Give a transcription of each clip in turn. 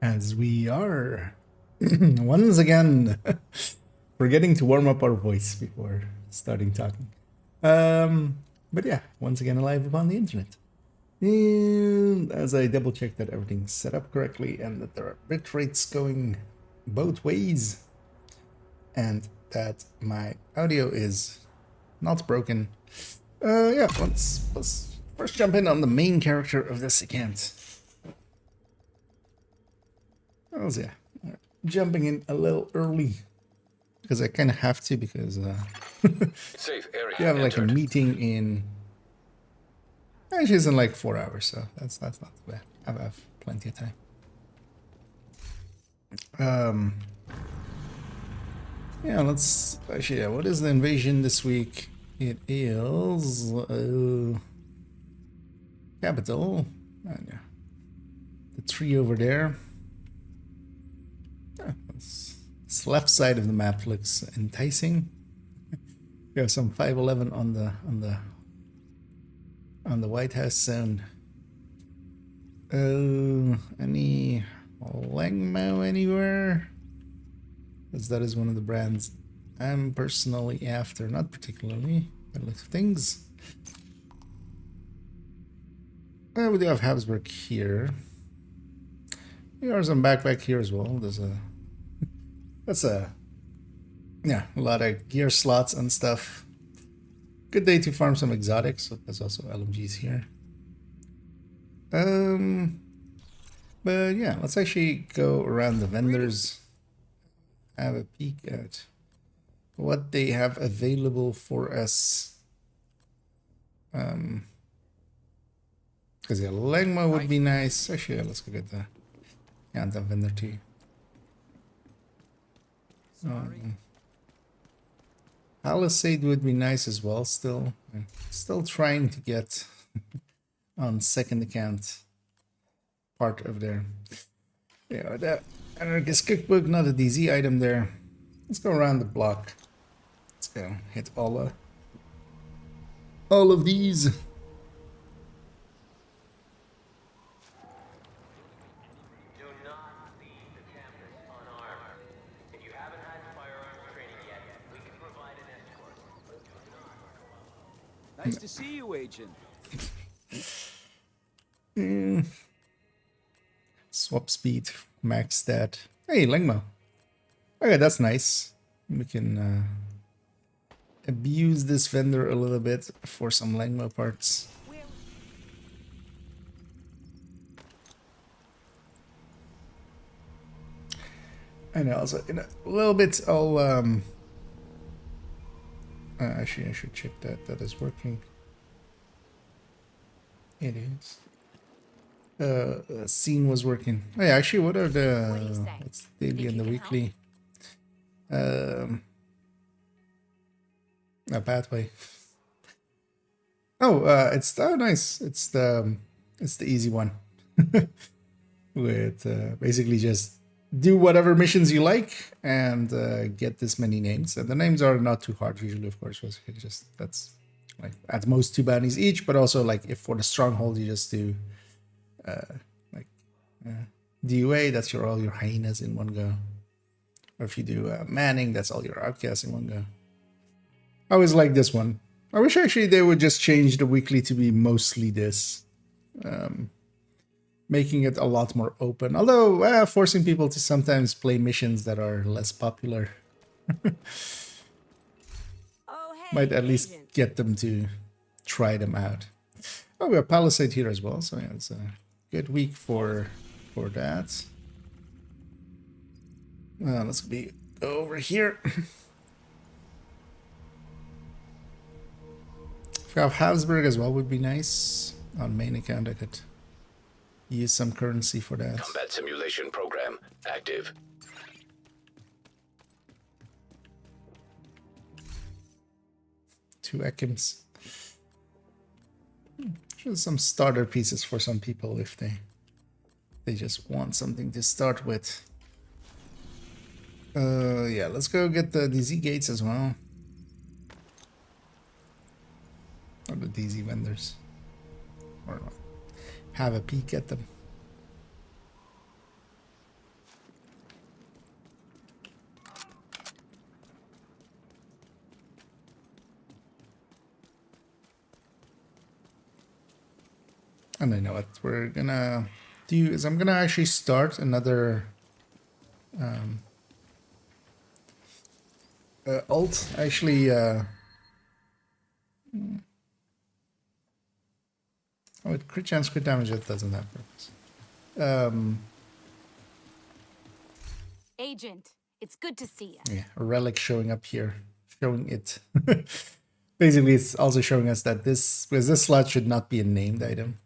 As we are once again forgetting to warm up our voice before starting talking. But yeah, once again alive upon the internet. And as I double check that everything's set up correctly and that there are bit rates going both ways and that my audio is not broken. Yeah, let's first jump in on the main character of this account. Oh yeah, jumping in a little early because I kind of have to because Safe area you have like a entered. meeting in actually it's in like 4 hours, so that's not too bad. I have plenty of time. Yeah, let's actually, yeah, what is the invasion this week? It is capital. Yeah. The tree over there. Yeah, this left side of the map looks enticing. We have some 511 on the White House zone. Any Langmo anywhere? Because that is one of the brands I'm personally after, not particularly, but look things. We do have Habsburg here. There are some backpack here as well. That's a lot of gear slots and stuff. Good day to farm some exotics. So there's also LMGs here. But yeah, let's actually go around the vendors, have a peek at what they have available for us. Because yeah, Legma would be nice. Actually, yeah, let's go get the vendor too. Palisade would be nice as well. Still trying to get on second account part of their that anarchist cookbook, not a DZ item there. Let's go around the block. Let's go hit all of these. Nice to see you, Agent. Swap speed, max stat. Hey, Lengmo. Okay, that's nice. We can abuse this vendor a little bit for some Lengmo parts. I know, also in a little bit I'll actually I should check that is working. It is. Scene was working. Oh yeah, actually what are the what's the daily and the weekly? A pathway. Oh, it's nice. It's the easy one. With basically just do whatever missions you like and get this many names. And the names are not too hard usually, of course. Just that's like at most 2 bounties each, but also like if for the stronghold you just do DUA, that's all your hyenas in one go. Or if you do Manning, that's all your outcasts in one go. I always like this one. I wish actually they would just change the weekly to be mostly this. Making it a lot more open. Although, forcing people to sometimes play missions that are less popular. Might at least get them to try them out. Oh, we have Palisade here as well, so yeah, it's a good week for that. Let's go over here. If you have Habsburg as well, would be nice. On main account, I could use some currency for that. Combat simulation program active. Two Ekims. Just some starter pieces for some people if they just want something to start with. Yeah, let's go get the DZ gates as well. Or the DZ vendors. Or have a peek at them. And I know what we're gonna do is I'm gonna actually start another alt. Actually, with crit chance, crit damage, it doesn't have purpose. Agent, it's good to see you. Yeah, a relic showing up here, showing it. Basically, it's also showing us that this slot should not be a named item.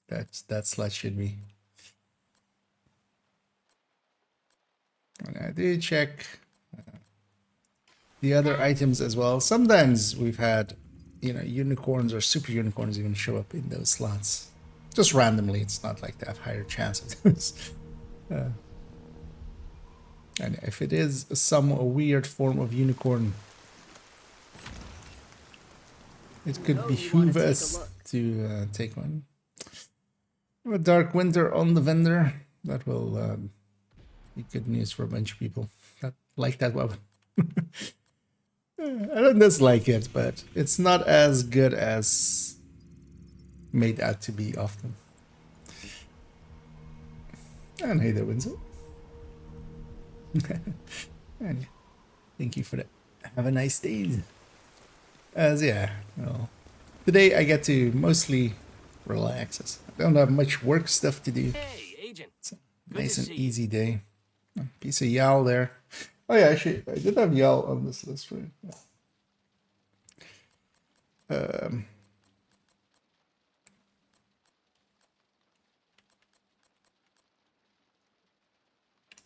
That slot should be. And I did check the other items as well. Sometimes we've had, unicorns or super unicorns even show up in those slots. Just randomly, it's not like they have higher chance of this. And if it is some weird form of unicorn, it could behoove us to take one. A Dark Winter on the vendor. That will be good news for a bunch of people that like that weapon. I don't dislike it, but it's not as good as made out to be often. And hey there, Winslow. And thank you for that. Have a nice day. Yeah, well, today I get to mostly relax. I don't have much work stuff to do. Hey, Agent. It's a nice and easy day. A piece of Yal there. Oh yeah, actually, I did have Yal on this list, right? Yeah.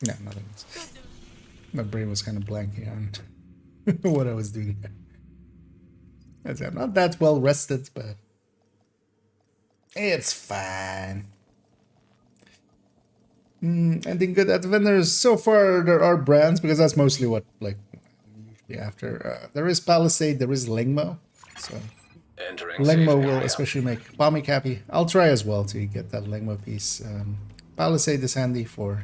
Yeah, nothing. My brain was kind of blanking on what I was doing there. I'm not that well rested, but it's fine. Anything good at the vendors? So far, there are brands, because that's mostly what, like, usually after. There is Palisade, there is Lengmo. So Entering Lengmo safe will area. especially make Pommic happy. I'll try as well to get that Lengmo piece. Palisade is handy for,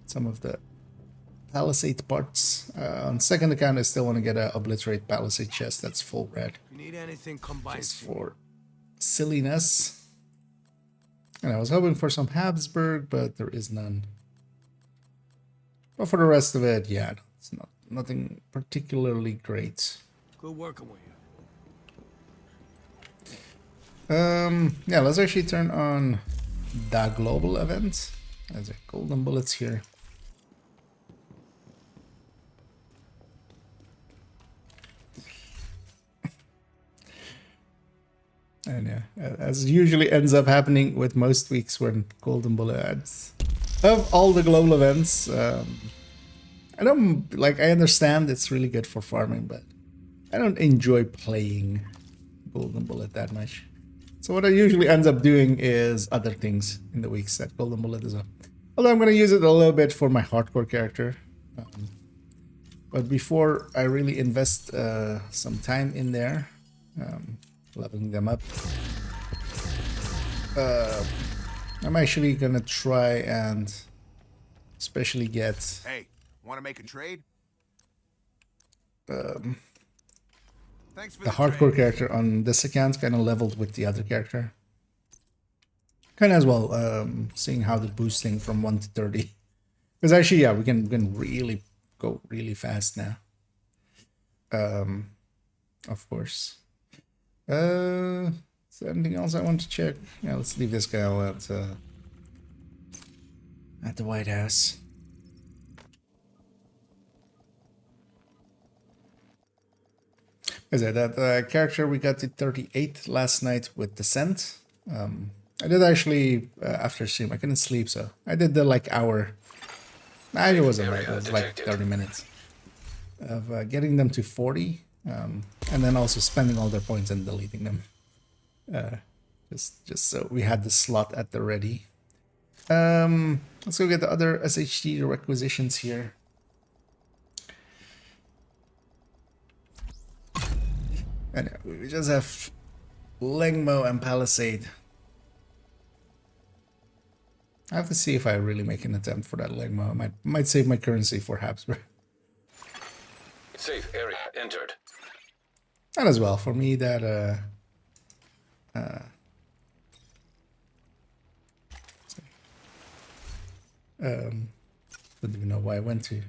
some of the Palisade parts. On second account, I still want to get a Obliterate Palisade chest that's full red. If you need anything, come by. Just for silliness. And I was hoping for some Habsburg, but there is none. But for the rest of it, yeah, it's nothing particularly great. Good working with you. Yeah, let's actually turn on the global event. There's a golden bullets here. And yeah, as usually ends up happening with most weeks when golden bullet ads. Of all the global events, I understand it's really good for farming, but I don't enjoy playing golden bullet that much. So what I usually ends up doing is other things in the weeks that golden bullet is up. Although I'm going to use it a little bit for my hardcore character. But before I really invest some time in there, leveling them up, I'm actually gonna try and especially get Hey, want to make a trade? Thanks for the hardcore trade. character on this account kind of leveled with the other character. Kind of as well, seeing how the boosting from 1 to 30. Because actually, yeah, we can really go really fast now. Of course. Is there anything else I want to check? Yeah, let's leave this guy out at the White House. As I said, that character we got to 38 last night with Descent. I did actually after stream. I couldn't sleep, so I did the hour. Nah, it wasn't like it was like 30 minutes of getting them to 40, and then also spending all their points and deleting them. Just so we had the slot at the ready. Let's go get the other SHD requisitions here. And we just have Lengmo and Palisade. I have to see if I really make an attempt for that Lengmo. I might save my currency for Habsburg. Safe area entered. And as well, for me, that Don't even know why I went to.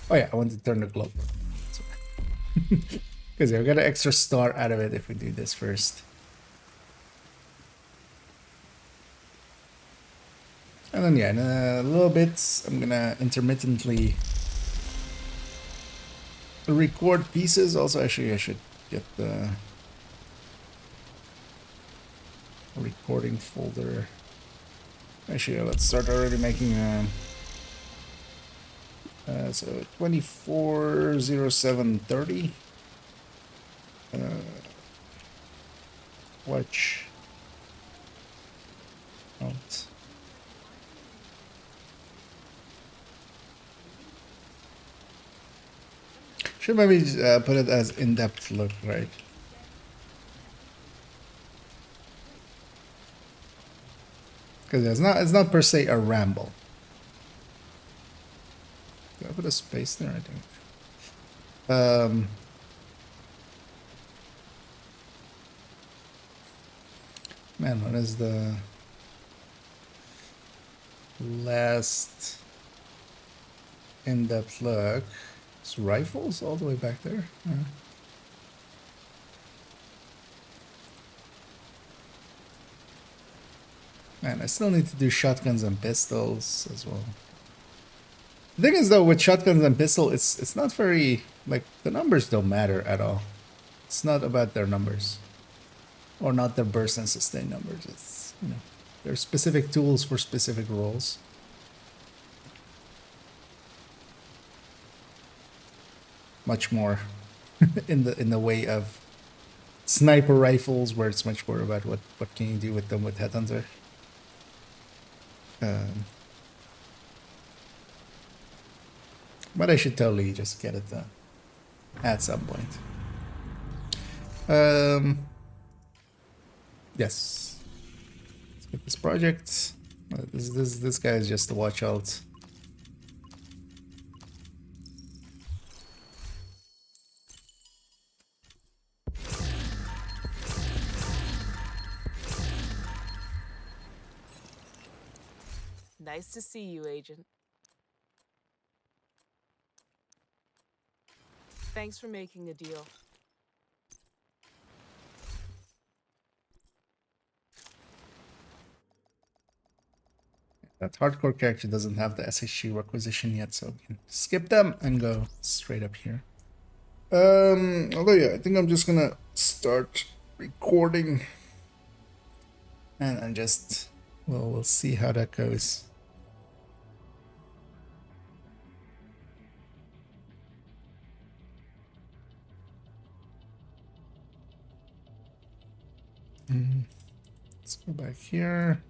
Oh yeah, I want to turn the globe. Because I got an extra star out of it if we do this first. And then yeah, in a little bit, I'm gonna intermittently record pieces. Also, actually, I should get the recording folder. Actually, let's start already making so 240730. Watch out. Should maybe put it as in-depth look, right? Because it's not per se a ramble. Did I put a space there? I think. Man, what is the last in-depth look? It's rifles all the way back there. Man, I still need to do shotguns and pistols as well. The thing is, though, with shotguns and pistols, it's not very, like, the numbers don't matter at all. It's not about their numbers. Or not their burst and sustain numbers. It's, you know, there are specific tools for specific roles. Much more in the way of sniper rifles, where it's much more about what can you do with them with Headhunter. But I should totally just get it done at some point. Yes. Let's get this project. This guy is just a watch out. Nice to see you, Agent. Thanks for making a deal. That hardcore character doesn't have the SHG requisition yet, so we can skip them and go straight up here. Although yeah, I think I'm just gonna start recording and just we'll see how that goes. Let's go back here.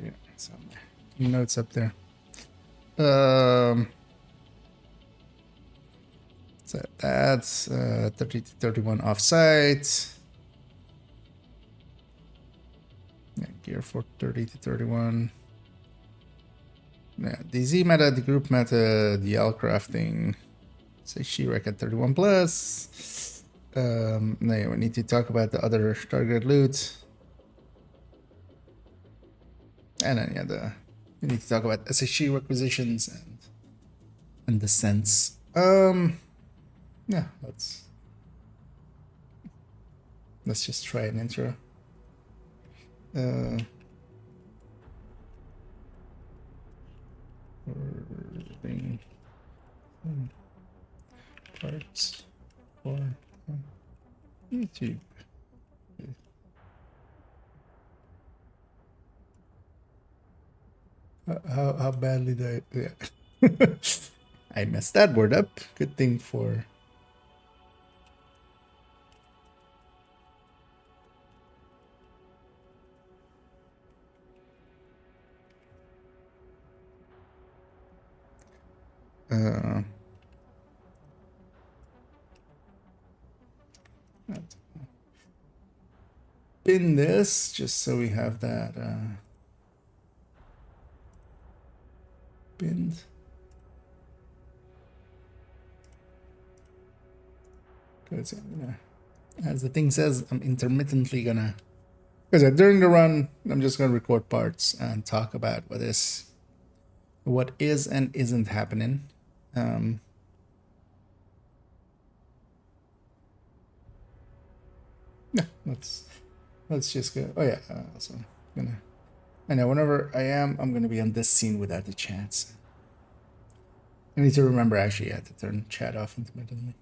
Yeah, some notes up there. So that's 30 to 31 offsite. Yeah, gear for 30 to 31. Yeah, DZ meta, the group meta, the L crafting. Say She-Rec at 31 plus. No, we need to talk about the other target loot. And then yeah, we need to talk about SHG requisitions and descents. Yeah, let's just try an intro. Parts for YouTube. How badly did I? Yeah. I messed that word up. Good thing for. Pin this just so we have that pinned. Because as the thing says, I'm intermittently gonna. Because during the run, I'm just gonna record parts and talk about what is and isn't happening. Yeah, let's just go. Oh yeah, also gonna. I know whenever I'm gonna be on this scene without the chats. I need to remember actually, to turn chat off intermittently.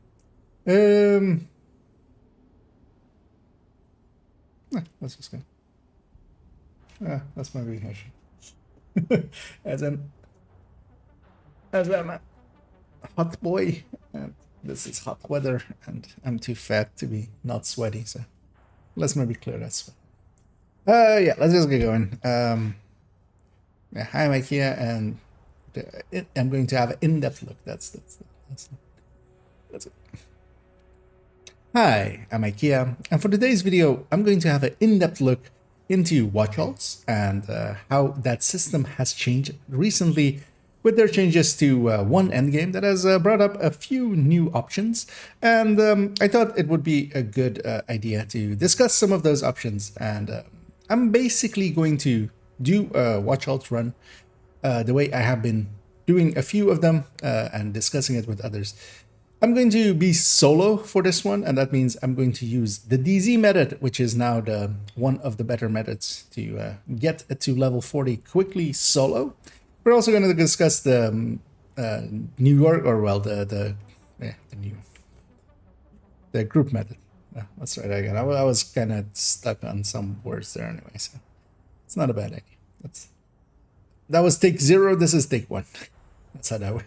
Let's just go. That's my rehash. as I'm a hot boy, and this is hot weather, and I'm too fat to be not sweaty, so let's maybe clear that sweat. Yeah, let's just get going. Yeah, hi, I'm IKEA, and I'm going to have an in-depth look. That's it. Hi, I'm IKEA, and for today's video, I'm going to have an in-depth look into watch alts and how that system has changed recently with their changes to one endgame that has brought up a few new options. And I thought it would be a good idea to discuss some of those options. And I'm basically going to do a watch alt run the way I have been doing a few of them and discussing it with others. I'm going to be solo for this one, and that means I'm going to use the DZ method, which is now one of the better methods to get to level 40 quickly solo. We're also going to discuss the New York, or well, the group method. That's right. I was kind of stuck on some words there anyway, so it's not a bad idea. That was take 0. This is take 1. That's how that went.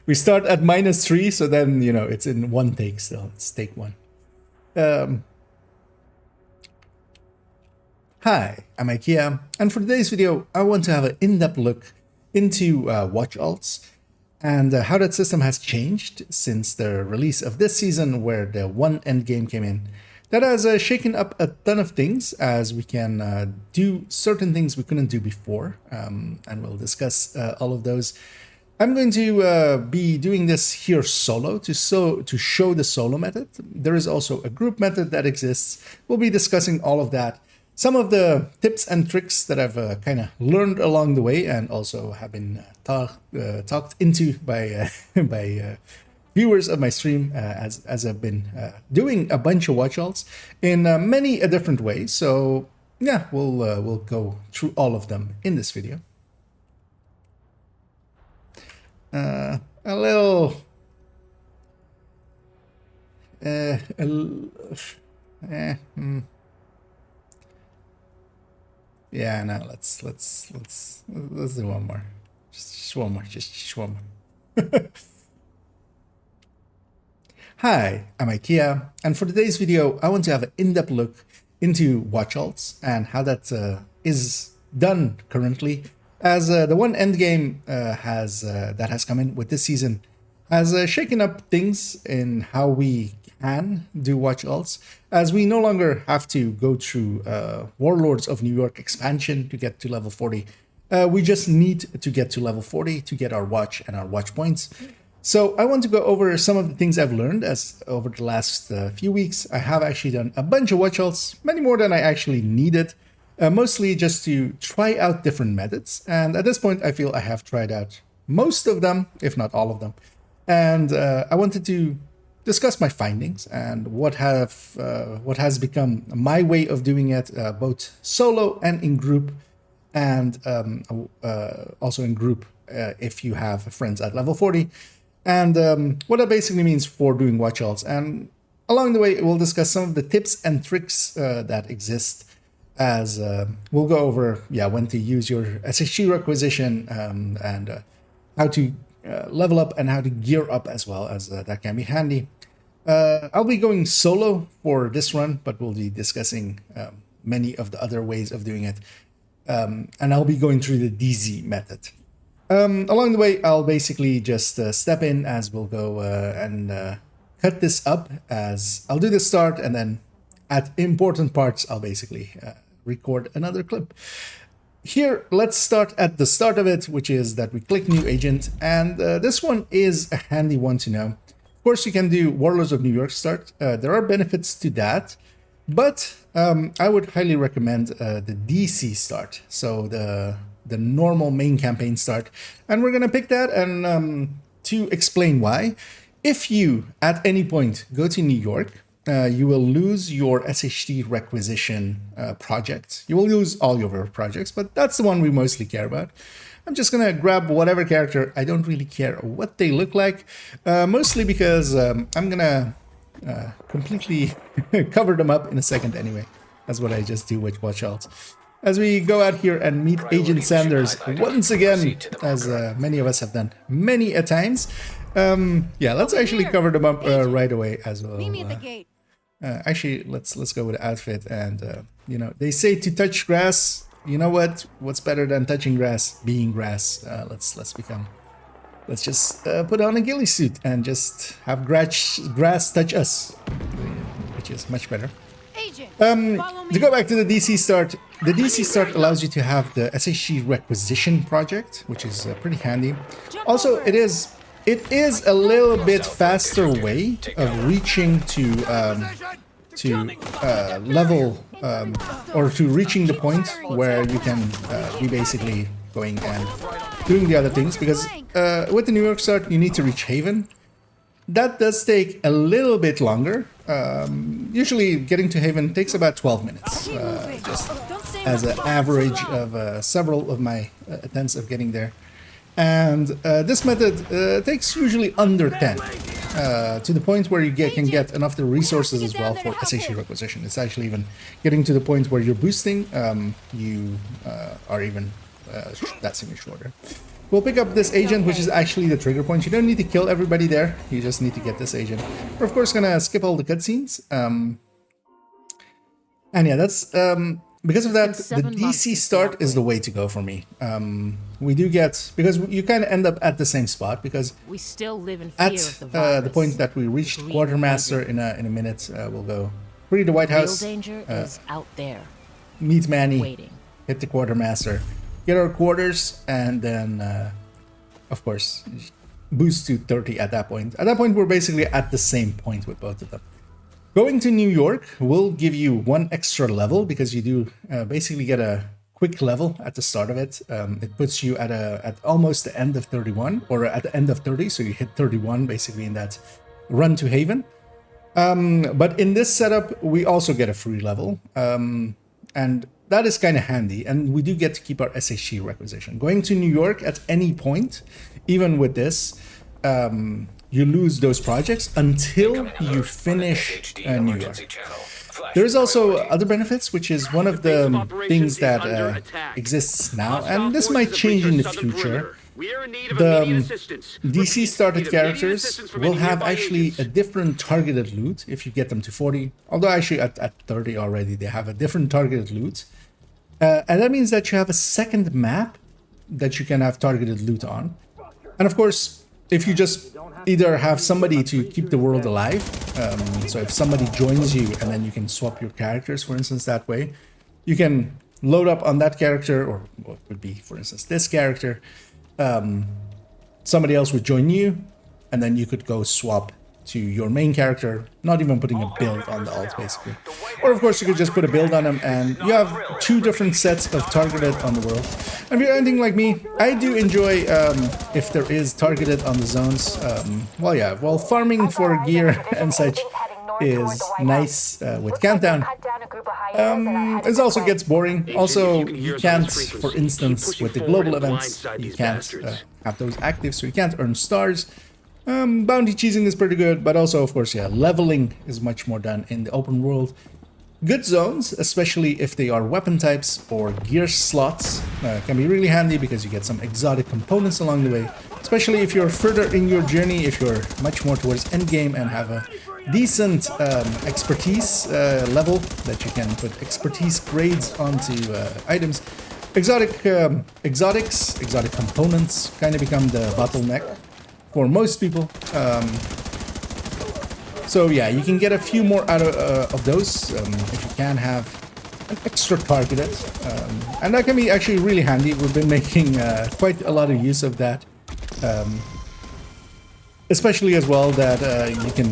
We start at -3, so then, it's in one take still. It's take 1. Hi, I'm IKEA, and for today's video, I want to have an in-depth look into watch alts and how that system has changed since the release of this season, where the one endgame came in. That has shaken up a ton of things, as we can do certain things we couldn't do before, and we'll discuss all of those. I'm going to be doing this here solo to show the solo method. There is also a group method that exists. We'll be discussing all of that. Some of the tips and tricks that I've kind of learned along the way, and also have been talked into by viewers of my stream as I've been doing a bunch of watch alts in many different ways. So yeah, we'll go through all of them in this video. A little yeah, no, let's do one more. Just one more. Just one more. Hi, I'm IKEA, and for today's video, I want to have an in-depth look into watch alts and how that is done currently, as the one endgame that has come in with this season has shaken up things in how we can do watch alts, as we no longer have to go through Warlords of New York expansion to get to level 40. We just need to get to level 40 to get our watch and our watch points. So I want to go over some of the things I've learned, as over the last few weeks I have actually done a bunch of watch alts, many more than I actually needed. Mostly just to try out different methods, and at this point I feel I have tried out most of them, if not all of them, and I wanted to discuss my findings and what has become my way of doing it, both solo and in group, and also in group if you have friends at level 40, and what that basically means for doing watch alts. And along the way we'll discuss some of the tips and tricks that exist, as we'll go over when to use your SHG requisition, and how to level up and how to gear up as well, as that can be handy. I'll be going solo for this run, but we'll be discussing many of the other ways of doing it, and I'll be going through the DZ method. Along the way, I'll basically just step in as we'll go and cut this up, as I'll do the start, and then at important parts I'll basically record another clip. Here, let's start at the start of it, which is that we click new agent, and this one is a handy one to know. Of course, you can do Warlords of New York start. There are benefits to that, but I would highly recommend the DC start. So the normal main campaign start. And we're going to pick that, and to explain why. If you, at any point, go to New York, you will lose your SHD requisition project. You will lose all your projects, but that's the one we mostly care about. I'm just going to grab whatever character. I don't really care what they look like, mostly because I'm going to completely cover them up in a second anyway. That's what I just do with Watch Alt. As we go out here and meet Agent Sanders once again, as many of us have done many a times. Yeah, let's actually cover them up right away as well. Meet me at the gate. Actually, let's go with the outfit, and you know, they say to touch grass. You know what? What's better than touching grass? Being grass. Let's just put on a ghillie suit and just have grass touch us, which is much better. Agent, To go back to the DC start, the DC start allows you to have the SHG requisition project, which is pretty handy. Also, it is a little bit faster way of reaching to level or to reaching the point where you can be basically going and doing the other things, because with the New York start you need to reach Haven. That does take a little bit longer. Usually getting to Haven takes about 12 minutes, just as an average of several of my attempts of getting there. And this method takes usually under 10, to the point where you can get enough the resources as well for SHG requisition. It's actually even getting to the point where you're boosting, you are even that seeming shorter. We'll pick up this agent, which is actually the trigger point. You don't need to kill everybody there, you just need to get this agent. We're of course gonna skip all the cutscenes. And yeah, that's because of that, the DC start is the way to go for me. We do get, because you kind of end up at the same spot, because we still live in fear at of the virus. the point that we reached Quartermaster in a minute, we'll go free the White House, Real danger is out there, meet Manny, waiting. hit the Quartermaster, get our quarters, and then of course boost to 30 at that point. At that point we're basically at the same point with both of them. Going to New York will give you one extra level, because you do basically get a quick level at the start of it. It puts you at almost the end of 31, or at the end of 30, so you hit 31 basically in that run to Haven. But in this setup, we also get a free level, and that is kind of handy, and we do get to keep our SHG requisition. Going to New York at any point, even with this, you lose those projects until you finish New York. There is also other benefits, which is one of the things that exists now, and this might change in the future. The DC started characters will have actually a different targeted loot if you get them to 40, although actually at 30 already they have a different targeted loot. And that means that you have a second map that you can have targeted loot on. And of course, if you just either have somebody to keep the world alive, so if somebody joins you and then you can swap your characters, for instance, that way, you can load up on that character, or what would be, for instance, this character. Somebody else would join you, and then you could go swap to your main character, not even putting a build on the alt, basically. Or of course you could just put a build on them, and you have two different sets of targeted on the world. And if you're anything like me, I do enjoy if there is targeted on the zones. Well, yeah, well, farming for gear and such is nice with Countdown. It also gets boring. Also, you can't, for instance, with the global events, you can't have those active, so you can't earn stars. Bounty cheesing is pretty good, but also, of course, yeah, leveling is much more done in the open world. Good zones, especially if they are weapon types or gear slots, can be really handy because you get some exotic components along the way, especially if you're further in your journey, if you're much more towards endgame and have a decent expertise level that you can put expertise grades onto items. Exotic components kind of become the bottleneck for most people. So yeah, you can get a few more out of those if you can have an extra targeted, and that can be actually really handy. We've been making quite a lot of use of that. especially as well that you can,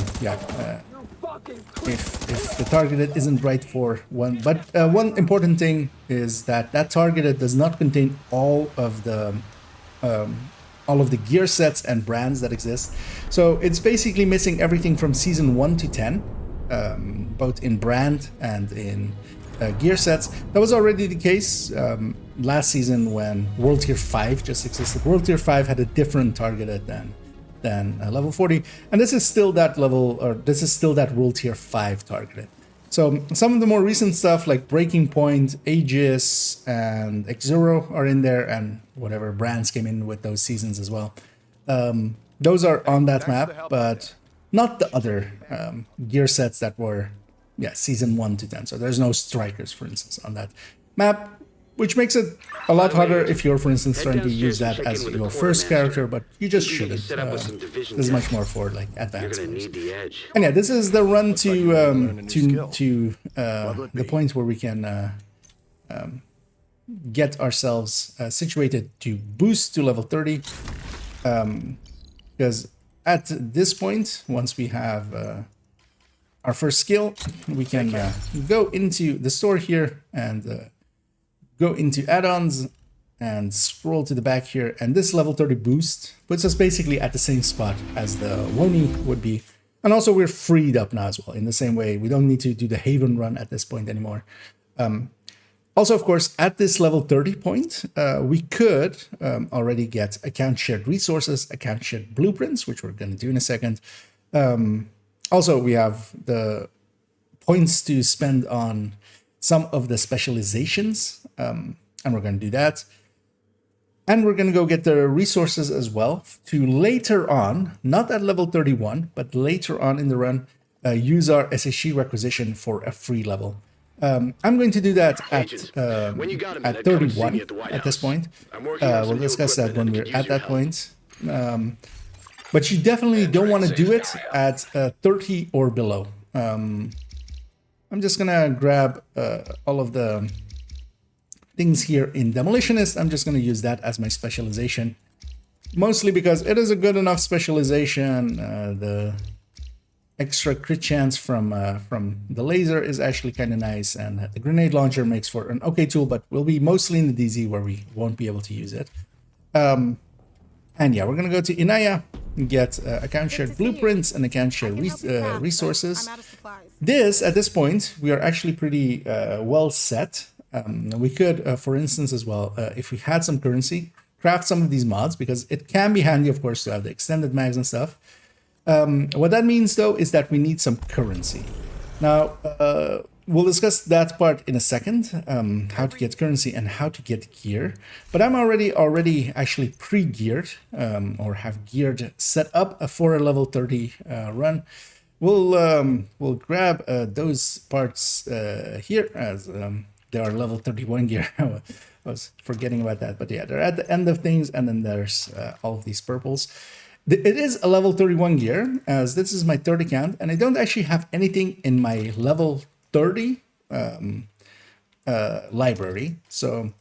if the targeted isn't right for one. But one important thing is that that targeted does not contain all of the gear sets and brands that exist. So it's basically missing everything from season 1 to 10, both in brand and in gear sets. That was already the case last season when World Tier 5 just existed. World Tier 5 had a different targeted than level 40, and this is still that level, or this is still that World Tier 5 targeted. So some of the more recent stuff like Breaking Point, Aegis, and X0 are in there, and whatever brands came in with those seasons as well. Those are on that map, but not the other gear sets that were, season 1 to 10. So there's no strikers, for instance, on that map, which makes it a lot harder if you're, for instance, trying to use that as your first character, but you just shouldn't. This is much more for like advanced players. And yeah, this is the run to the point where we can get ourselves situated to boost to level 30. Because at this point, once we have our first skill, we can go into the store here and go into add-ons and scroll to the back here, and this level 30 boost puts us basically at the same spot as the Woni would be. And also we're freed up now as well. In the same way, we don't need to do the Haven run at this point anymore. Also, of course, at this level 30 point, we could already get account shared resources, account shared blueprints, which we're going to do in a second. Also, we have the points to spend on some of the specializations, and we're going to do that. And we're going to go get the resources as well to later on, not at level 31, but later on in the run, use our SHG requisition for a free level. I'm going to do that at 31 at this point. We'll discuss that when we're at that point. But you definitely don't want to do it at 30 or below. I'm just gonna grab all of the things here in Demolitionist. I'm just gonna use that as my specialization, mostly because it is a good enough specialization. The extra crit chance from the laser is actually kind of nice, and the grenade launcher makes for an okay tool, but we'll be mostly in the DZ where we won't be able to use it. And yeah, we're gonna go to Inaya and get account shared blueprints and account shared resources. This, at this point, we are actually pretty well set. We could, for instance, as well, if we had some currency, craft some of these mods, because it can be handy, of course, to have the extended mags and stuff. What that means, though, is that we need some currency. Now, we'll discuss that part in a second, how to get currency and how to get gear. But I'm already actually pre-geared, or have geared set up for a level 30 run. We'll grab those parts here, as they are level 31 gear. I was forgetting about that, but yeah, they're at the end of things, and then there's all of these purples. It is a level 31 gear, as this is my third account, and I don't actually have anything in my level 30 library. So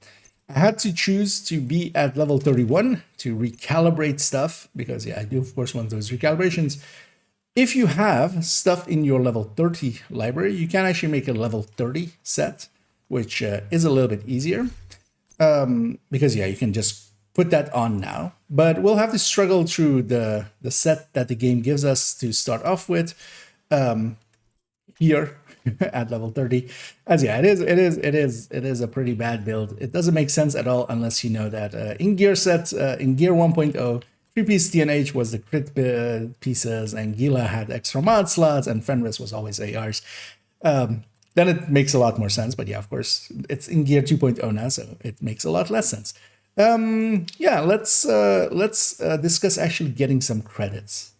I had to choose to be at level 31 to recalibrate stuff, because yeah, I do of course want those recalibrations. If you have stuff in your level 30 library, you can actually make a level 30 set, which is a little bit easier, because yeah, you can just put that on now. But we'll have to struggle through the set that the game gives us to start off with here at level 30. As yeah, it is a pretty bad build. It doesn't make sense at all unless you know that in gear sets, in gear 1.0, 3-piece TNH was the crit pieces, and Gila had extra mod slots, and Fenris was always ARs. Then it makes a lot more sense, but yeah, of course, it's in gear 2.0 now, so it makes a lot less sense. Yeah, let's discuss actually getting some credits.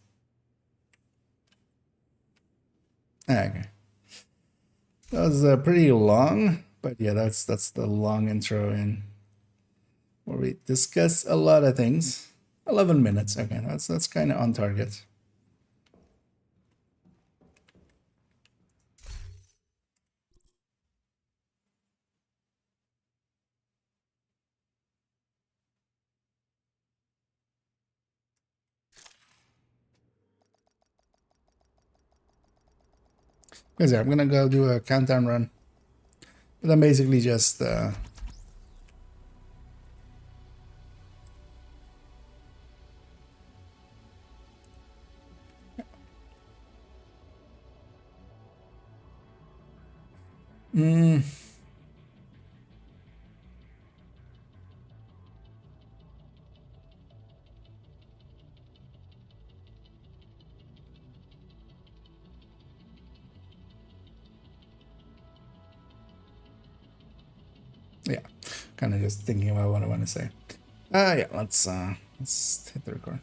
Okay. That was pretty long, but yeah, that's the long intro in where we discuss a lot of things. 11 minutes. Okay, that's kind of on target. Because I'm gonna go do a countdown run. But then basically just yeah, kind of just thinking about what I want to say. Yeah, let's hit the record.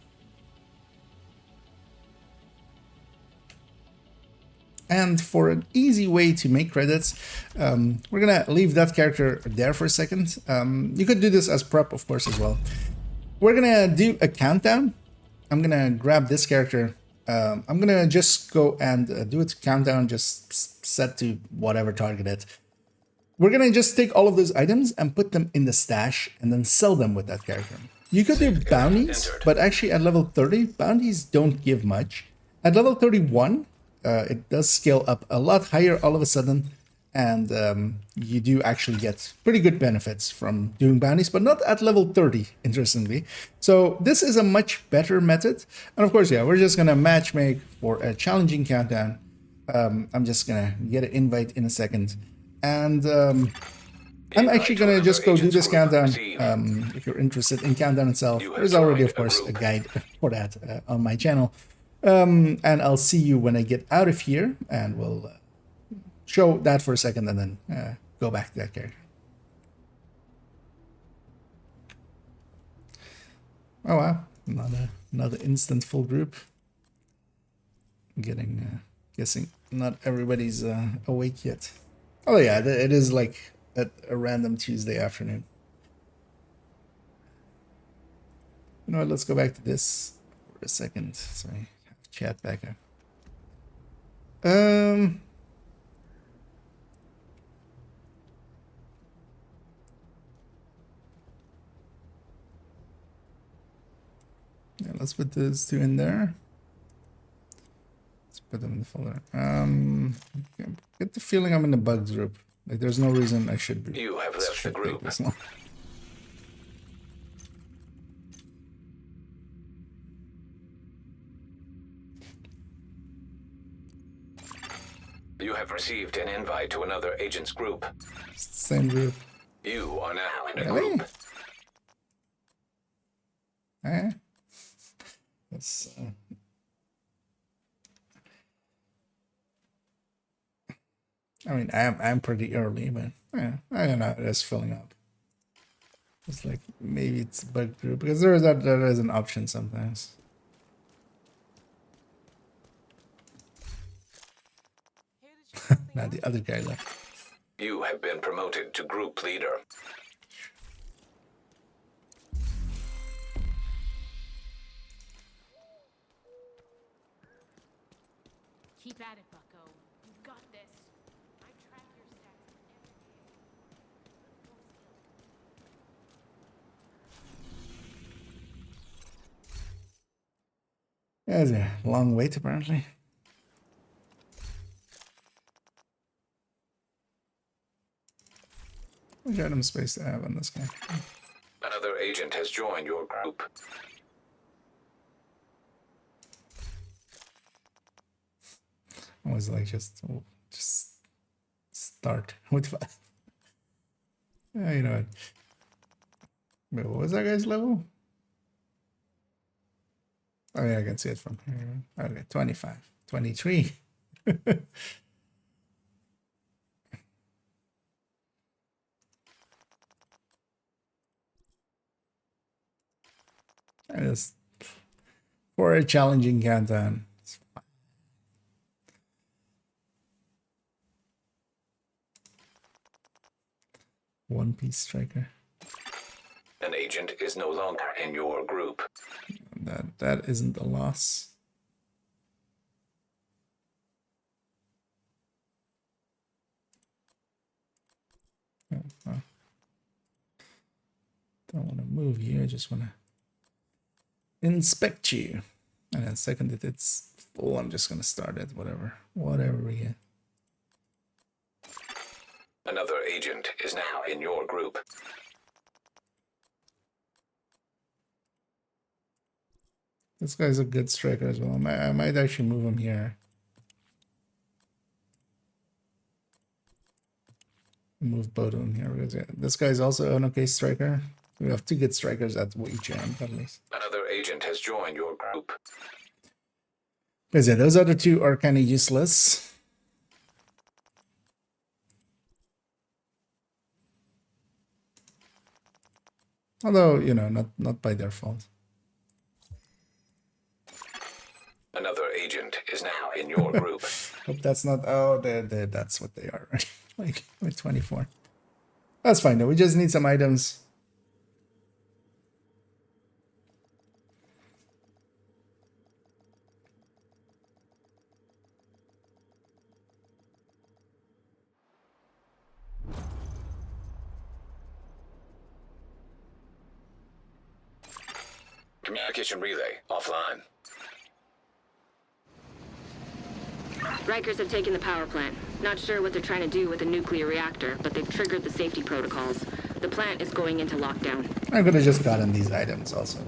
And for an easy way to make credits, we're gonna leave that character there for a second. You could do this as prep, of course, as well. We're gonna do a countdown. I'm gonna grab this character. I'm gonna just go and do its countdown, just set to whatever targeted. We're gonna just take all of those items and put them in the stash and then sell them with that character. You could do bounties, but actually at level 30, bounties don't give much. At level 31, it does scale up a lot higher all of a sudden, and you do actually get pretty good benefits from doing bounties, but not at level 30, interestingly. So this is a much better method. And of course, yeah, we're just gonna match make for a challenging countdown. I'm just gonna get an invite in a second. And I'm actually going to just go do this countdown. If you're interested in countdown itself, there's already, of course, a guide for that on my channel. And I'll see you when I get out of here, and we'll show that for a second and then go back to that character. Oh wow, another instant full group. Guessing not everybody's awake yet. Oh yeah, it is like a random Tuesday afternoon. You know what, let's go back to this for a second. Sorry, have chat back up. Yeah, let's put those two in there. Let's put them in the folder. Get the feeling I'm in the bugs group. Like, there's no reason I should be. You have left the group. This long. You have received an invite to another agent's group. It's the same group. You are now in a Really? group. Eh? Let's, I mean, I'm pretty early, but yeah, I don't know. It's filling up. It's like maybe it's a bug group because there is an option sometimes. Now the other guy left. You have been promoted to group leader. Keep at it, Bucko. You got this. I track your stats Yeah, it's a long wait apparently. Which item space do I have on this guy? Another agent has joined your group. I was like, just start with 5. Yeah, you know what? Wait, what was that guy's level? Oh yeah, I can see it from here. Okay, 25, 23. And it's for a challenging countdown. It's fine. One Piece striker. An agent is no longer in your group. That isn't a loss. Oh, well. Don't want to move you. I just want to inspect you. And then second, if it's full, I'm just gonna start it. Whatever we get. Another agent is now in your group. This guy's a good striker as well. I might actually move him here. Move Bodo in here because yeah, this guy's also an okay striker. We have two good strikers at each end at least. Another agent has joined your group. Because yeah, those other two are kind of useless. Although, you know, not by their fault. Another agent is now in your group. Hope that's not... Oh, that's what they are. Like, with 24. That's fine, though. We just need some items. Communication relay offline. Rikers have taken the power plant. Not sure what they're trying to do with the nuclear reactor, but they've triggered the safety protocols. The plant is going into lockdown. I could have just gotten these items also.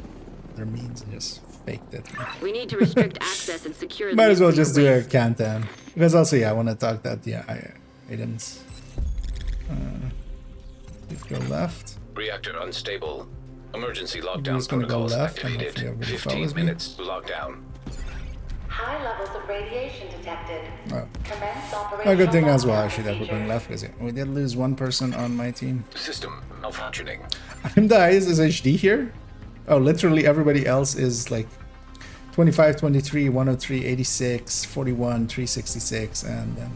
Their means and just faked it. We need to restrict access and secure the Might as well nuclear just do a waste. countdown. Because also, yeah, I want to talk that, yeah, items. You go left. Reactor unstable. Emergency We're lockdown just gonna go protocols left and activated. hopefully everybody 15 follows me. minutes to lockdown. High levels of radiation detected. Oh. Commence A operational good thing as well, lockdown actually, that we're going procedures. left because yeah, we did lose one person on my team. System malfunctioning. I'm the highest SHD here. Oh, literally everybody else is like 25, 23, 103, 86, 41, 366, and then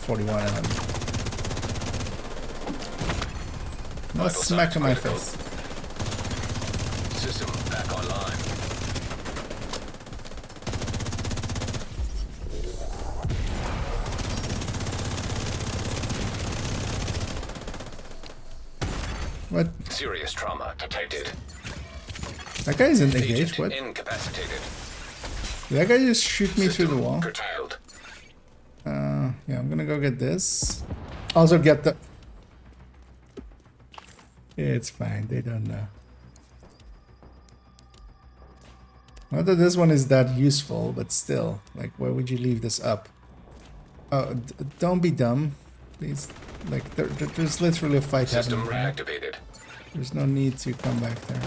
41, and then no Vital smack signs in my critical. face. System back online. What? Serious trauma detected. That guy isn't Agent engaged. What? incapacitated. Did that guy just shoot me through the System wall? curtailed. Yeah, I'm gonna go get this. Also get the... Yeah, it's fine. They don't know. Not that this one is that useful, but still. Like, why would you leave this up? Oh, don't be dumb. Please. Like, there's literally a fight System happening. reactivated. There's no need to come back there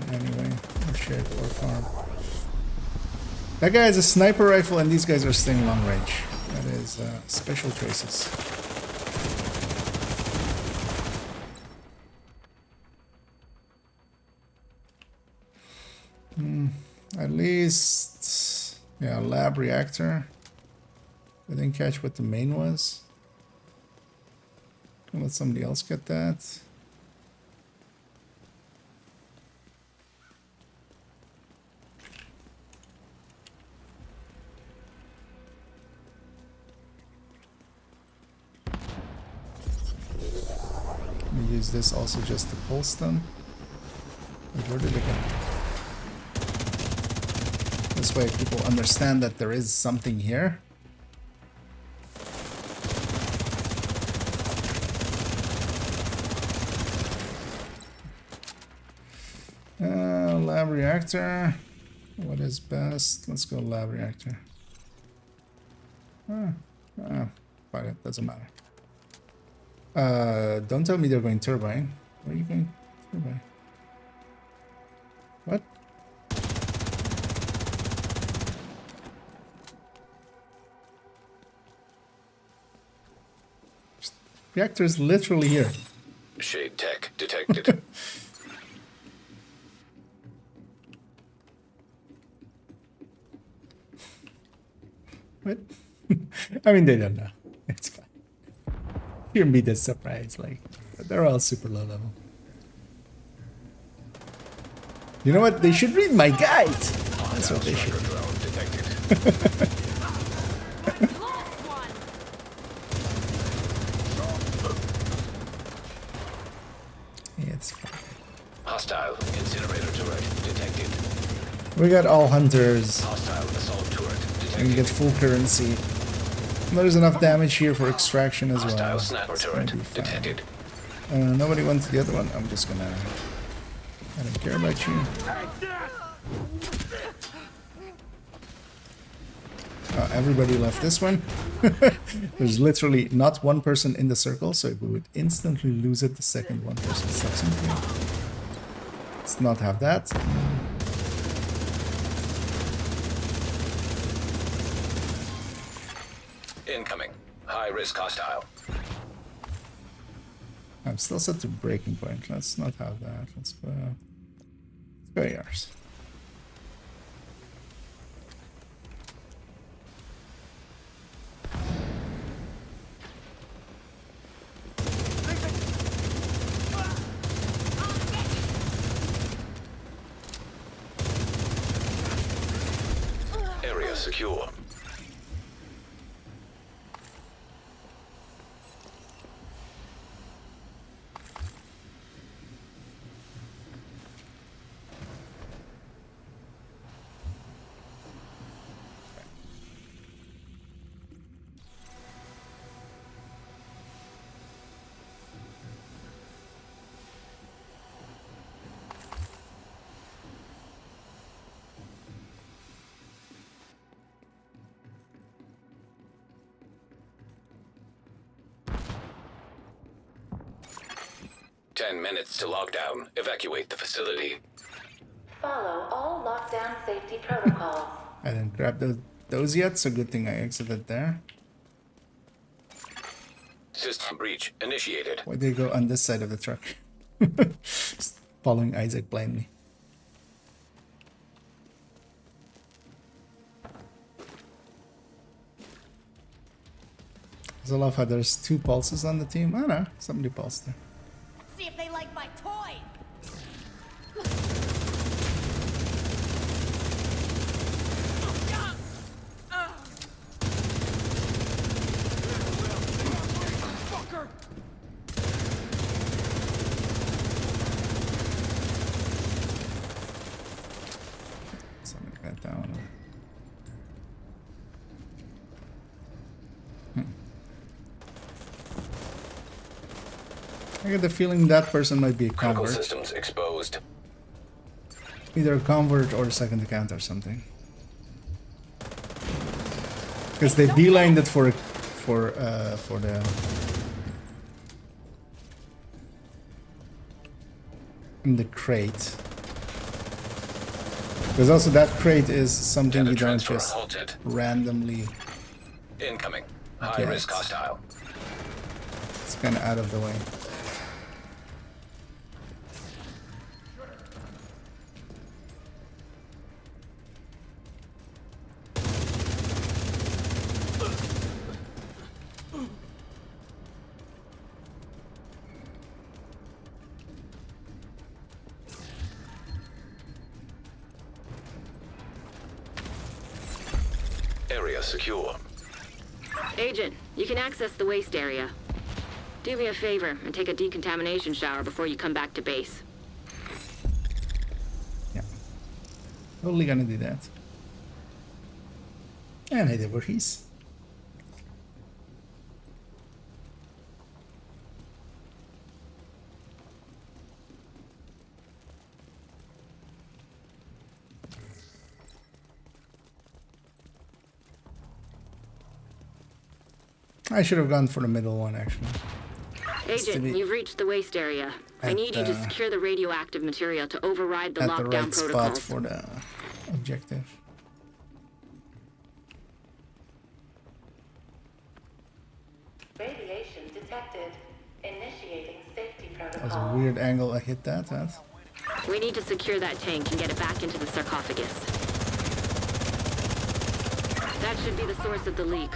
in any way. Or shit, or farm. That guy has a sniper rifle and these guys are staying long range. That is special choices. At least, yeah, lab reactor. I didn't catch what the main was. I'll let somebody else get that. Let me use this also just to pulse them. Wait, where did it go? This way people understand that there is something here. Lab reactor. What is best? Let's go lab reactor. Fuck it, doesn't matter. Don't tell me they're going turbine. Where are you going turbine? What? Reactor is literally here. Shade tech detected. What? I mean, they don't know. It's fine. Shouldn't be this surprised. Like, they're all super low level. You know what? They should read my guide. That's what they should do. Drone detected. Lost one. Yeah, it's fine. Hostile incinerator turret detected. We got all hunters. Hostile assault turret We can detected. get full currency. There's enough damage here for extraction as well. Hostile sniper It's gonna turret be fine. detected. Nobody wants the other one. I'm just gonna... I don't care about you. Everybody left this one. There's literally not one person in the circle, so we would instantly lose it the second one person steps into it. Let's not have that. Incoming. High risk hostile. I'm still set to breaking point. Let's not have that. Let's go yours. Area secure. Ten minutes to lockdown. Evacuate the facility. Follow all lockdown safety protocols. I didn't grab those yet, so good thing I exited there. System breach initiated. Why did they go on this side of the truck? Just following Isaac blindly. I love how there's two pulses on the team. I don't know, somebody pulsed there. See if they like my toy. Somebody got down. I get the feeling that person might be a Critical convert. systems exposed. Either a convert or a second account or something. Because they beelined it for the crate. Because also that crate is something Data you don't transfer just halted. randomly. Incoming. High Get. risk hostile. It's kind of out of the way. Area secure. Agent, you can access the waste area. Do me a favor and take a decontamination shower before you come back to base. Yeah. Totally gonna do that. And hey, there were his. I should have gone for the middle one, actually. Agent, be you've reached the waste area. I at need you to the- secure the radioactive material to override the At the lockdown right spot protocols. for the objective. Radiation detected. Initiating safety That was a protocol. weird angle I hit that at. We need to secure that tank and get it back into the sarcophagus. That should be the source of the leak.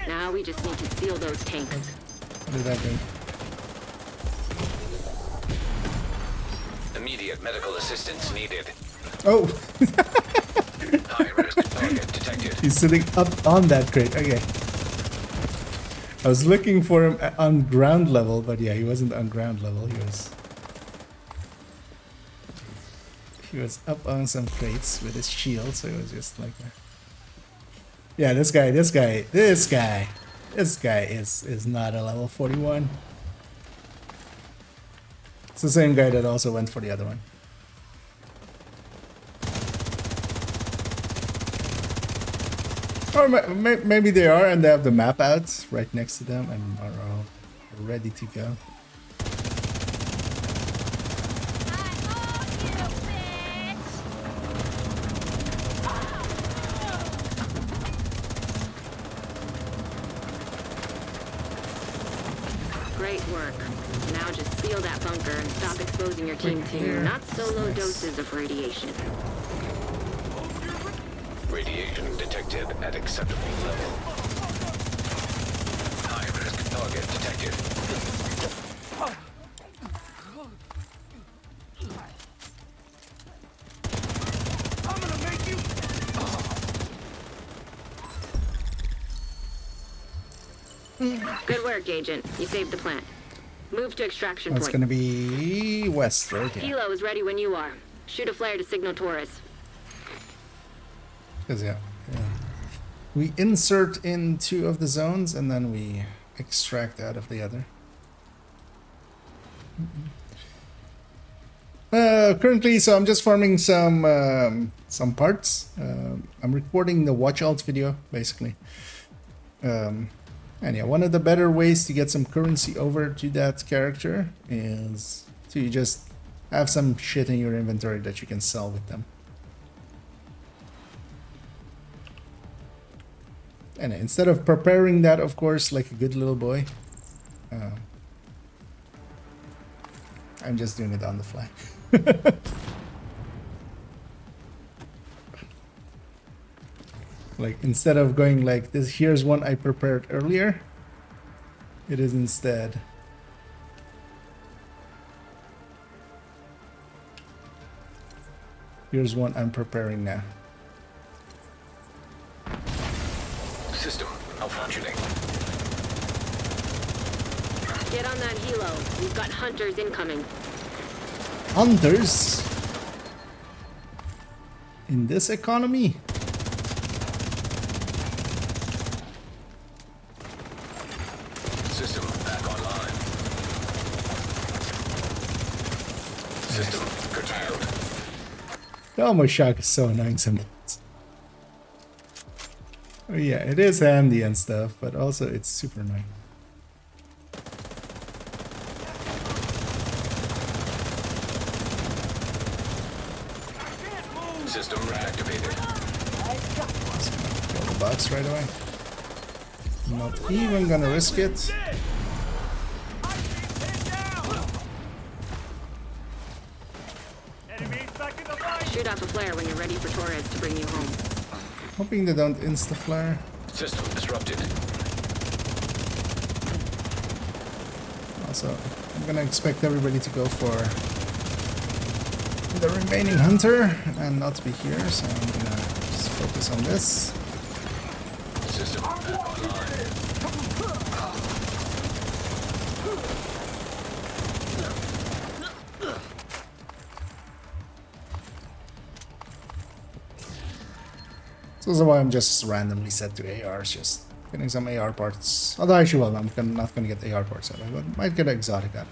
Now we just need to seal those tanks. What did that do? Immediate medical assistance needed. Oh! High risk target detected. He's sitting up on that crate. Okay. I was looking for him on ground level, but yeah, he wasn't on ground level. He was up on some crates with his shield, so it was just like that. Yeah, this guy. This guy is not a level 41. It's the same guy that also went for the other one. Or maybe they are and they have the map out right next to them and are all ready to go. Great work. Now just seal that bunker and stop exposing your team to not so low doses of radiation. Radiation detected at acceptable level. High-risk target detected. I'm gonna make you. Good work, Agent. You saved the plant. Move to extraction That's point. gonna be west, right? Yeah. Hilo is ready when you are. Shoot a flare to signal Taurus. 'Cause yeah. We insert in 2 of the zones and then we extract out of the other. Currently, so I'm just farming some parts. I'm recording the watch alt video basically. And yeah, one of the better ways to get some currency over to that character is to just have some shit in your inventory that you can sell with them. And instead of preparing that, of course, like a good little boy, I'm just doing it on the fly. Like, instead of going like this, here's one I prepared earlier, it is instead here's one I'm preparing now. System malfunctioning. Get on that Hilo. We've got hunters incoming. Hunters in this economy? System back online. System curtailed. The Elmo Shock is so annoying sometimes. Oh yeah, it is handy and stuff, but also it's super annoying. System reactivated. Kill the box right away. Not even gonna risk it. Shoot off a flare when you're ready for Torres to bring you home. Hoping they don't insta-flare. System disrupted. Also, I'm gonna expect everybody to go for the remaining hunter and not be here, so I'm gonna just focus on this. System back online. So that's why I'm just randomly set to ARs, just getting some AR parts. Although actually, well, not gonna get AR parts out of it, but might get exotic out of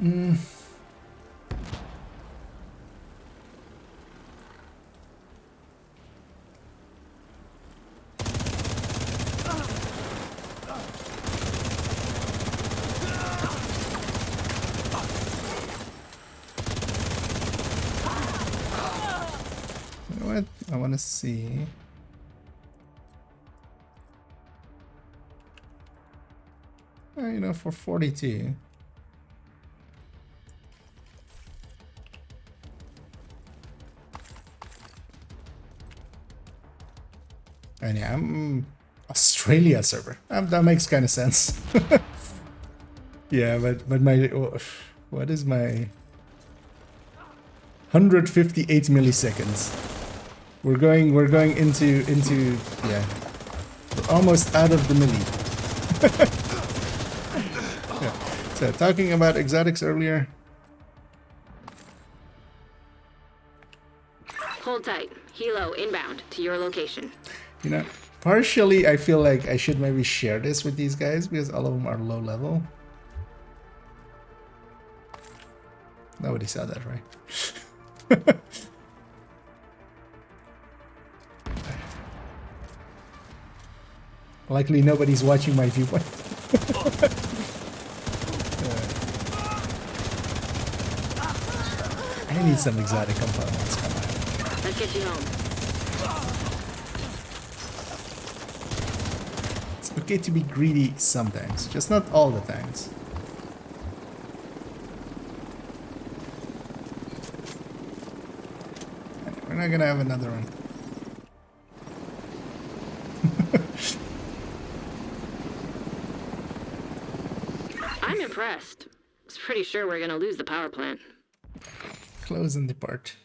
it. You know what? I want to see. You know, for 42. And yeah, I'm Australia server. That makes kind of sense. Yeah, but my what is my 158 milliseconds? We're going into yeah. We're almost out of the milli. Yeah. So talking about exotics earlier. Hold tight. Hilo inbound to your location. You know, Partially, I feel like I should maybe share this with these guys because all of them are low level. Nobody saw that, right? Likely nobody's watching my viewpoint. I need some exotic components. Come on. Let's get you home. It's okay to be greedy sometimes, just not all the times. We're not gonna have another one. I'm impressed. I was pretty sure we're gonna lose the power plant. Close and depart.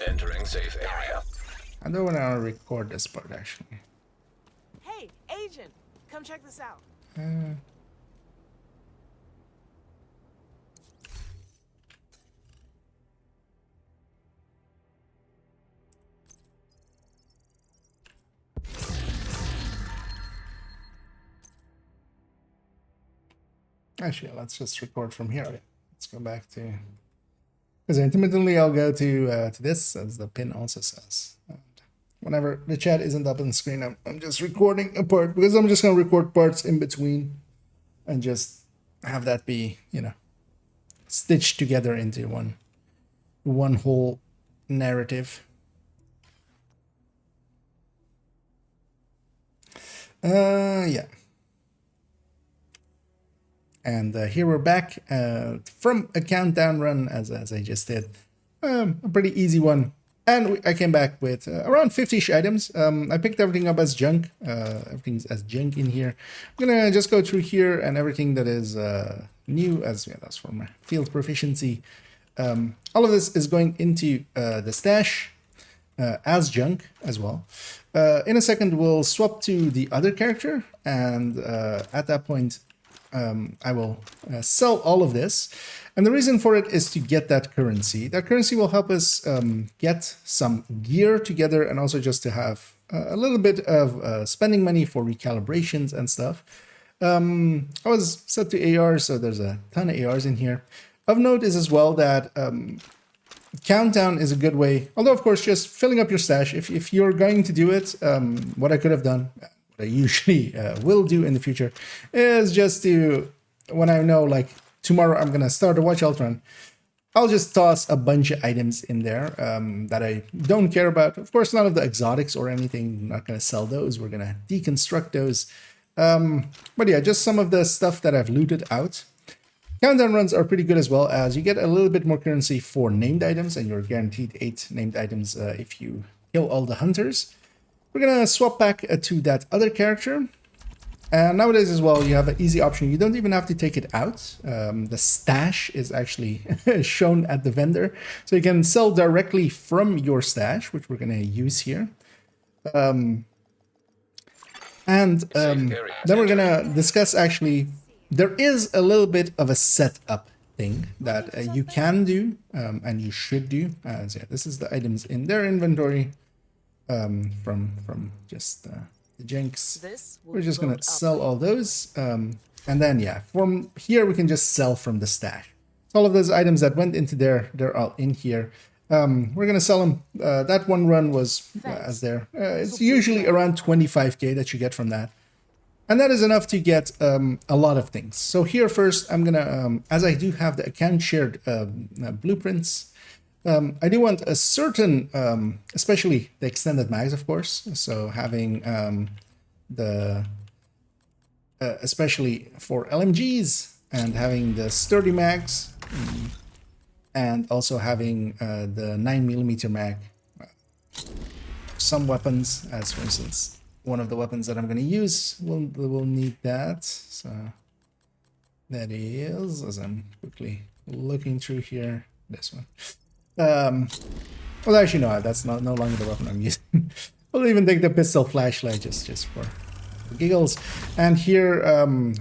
Entering safe area. I don't want to record this part actually. Hey, Agent, come check this out. Actually, let's just record from here. Let's go back to, because intermittently I'll go to this, as the pin also says. And whenever the chat isn't up on the screen, I'm just recording a part, because I'm just going to record parts in between and just have that be, you know, stitched together into one whole narrative. Yeah. And here we're back from a countdown run, as I just did. A pretty easy one. And I came back with around 50-ish items. I picked everything up as junk. Everything's as junk in here. I'm going to just go through here, and everything that is new, as yeah, that's for my field proficiency. All of this is going into the stash as junk as well. In a second, we'll swap to the other character, and at that point, I will sell all of this. And the reason for it is to get that currency. That currency will help us get some gear together, and also just to have a little bit of spending money for recalibrations and stuff. I was set to AR, so there's a ton of ARs in here. Of note is as well that countdown is a good way, although of course just filling up your stash. If you're going to do it, what I could have done, I usually will do in the future, is just to, when I know like tomorrow I'm gonna start a Watch Ultron, I'll just toss a bunch of items in there that I don't care about. Of course, none of the exotics or anything, I'm not gonna sell those, we're gonna deconstruct those. But yeah, just some of the stuff that I've looted out. Countdown runs are pretty good as well, as you get a little bit more currency for named items, and you're guaranteed 8 named items if you kill all the hunters. We're gonna swap back to that other character. And nowadays as well, you have an easy option. You don't even have to take it out. The stash is actually shown at the vendor. So you can sell directly from your stash, which we're gonna use here. Then we're gonna discuss actually, there is a little bit of a setup thing that you can do and you should do. So yeah, this is the items in their inventory. From just the jinx. We're just gonna sell all those, and then yeah, from here we can just sell from the stash. So all of those items that went into there, they're all in here. We're gonna sell them. That one run was as there. It's usually around 25k that you get from that, and that is enough to get a lot of things. So here first, I'm gonna, as I do have the account shared blueprints. I do want a certain, especially the extended mags, of course. So having especially for LMGs, and having the sturdy mags, and also having the 9mm mag. Some weapons, as for instance, one of the weapons that I'm going to use will need that. So that is, as I'm quickly looking through here, this one. Well, actually, no, that's no longer the weapon I'm using. I'll even take the pistol flashlight just for giggles. And here,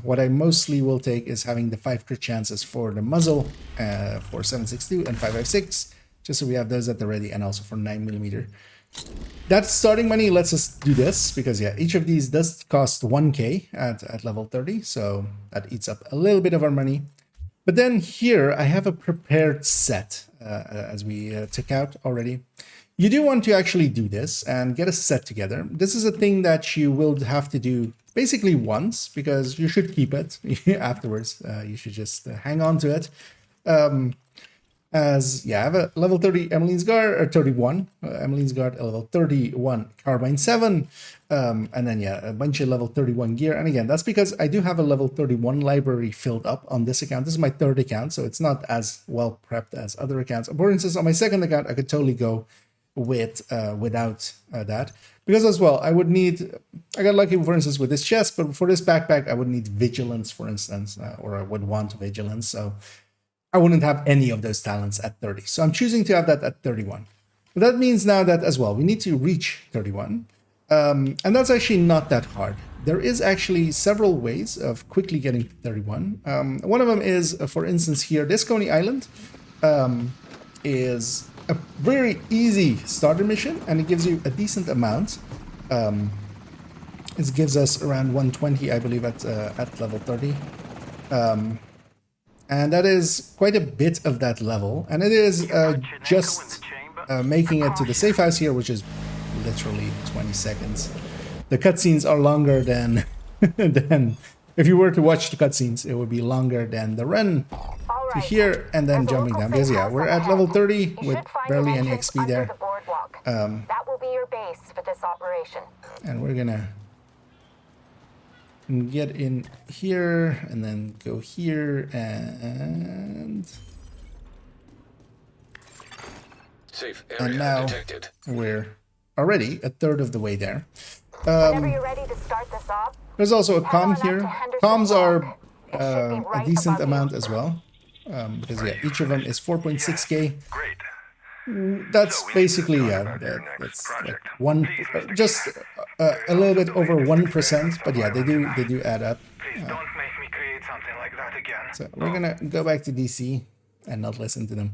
what I mostly will take is having the 5 crit chances for the muzzle for 7.62 and 5.56, just so we have those at the ready, and also for 9mm. That starting money lets us do this, because yeah, each of these does cost 1k at level 30, so that eats up a little bit of our money. But then here I have a prepared set, as we took out already. You do want to actually do this and get a set together. This is a thing that you will have to do basically once, because you should keep it afterwards. You should just hang on to it. As yeah, I have a level 30 Emmeline's Guard, or 31 Emmeline's Guard, a level 31 Carbine 7, and then yeah, a bunch of level 31 gear. And again, that's because I do have a level 31 library filled up on this account. This is my third account, so it's not as well prepped as other accounts. For instance, on my second account, I could totally go with without that, because as well, I would need, I got lucky for instance with this chest, but for this backpack I would need vigilance, for instance, or I would want vigilance, so I wouldn't have any of those talents at 30. So I'm choosing to have that at 31. But that means now that as well, we need to reach 31. And that's actually not that hard. There is actually several ways of quickly getting to 31. One of them is, for instance, here, this Coney Island is a very easy starter mission, and it gives you a decent amount. It gives us around 120, I believe, at level 30. And that is quite a bit of that level, and it is just making it to the safe house here, which is literally 20 seconds. The cutscenes are longer than than if you were to watch the cutscenes, it would be longer than the run to here and then jumping down. Because yeah, we're at level 30 with barely any XP there. That will be your base for this operation. And we're gonna get in here and then go here, and Safe area now detected. we're already a third of the way there. Whenever you're ready to start this off, There's also a comm here. Comms are a right decent above you. amount as well, because yeah, each of them is 4.6k. Great. That's So we need to basically start yeah, our next that's like project. one, Please, Mr. just a little bit over 1%, but yeah, they do add up. Please don't make me create something like that again. So we're gonna go back to DC and not listen to them.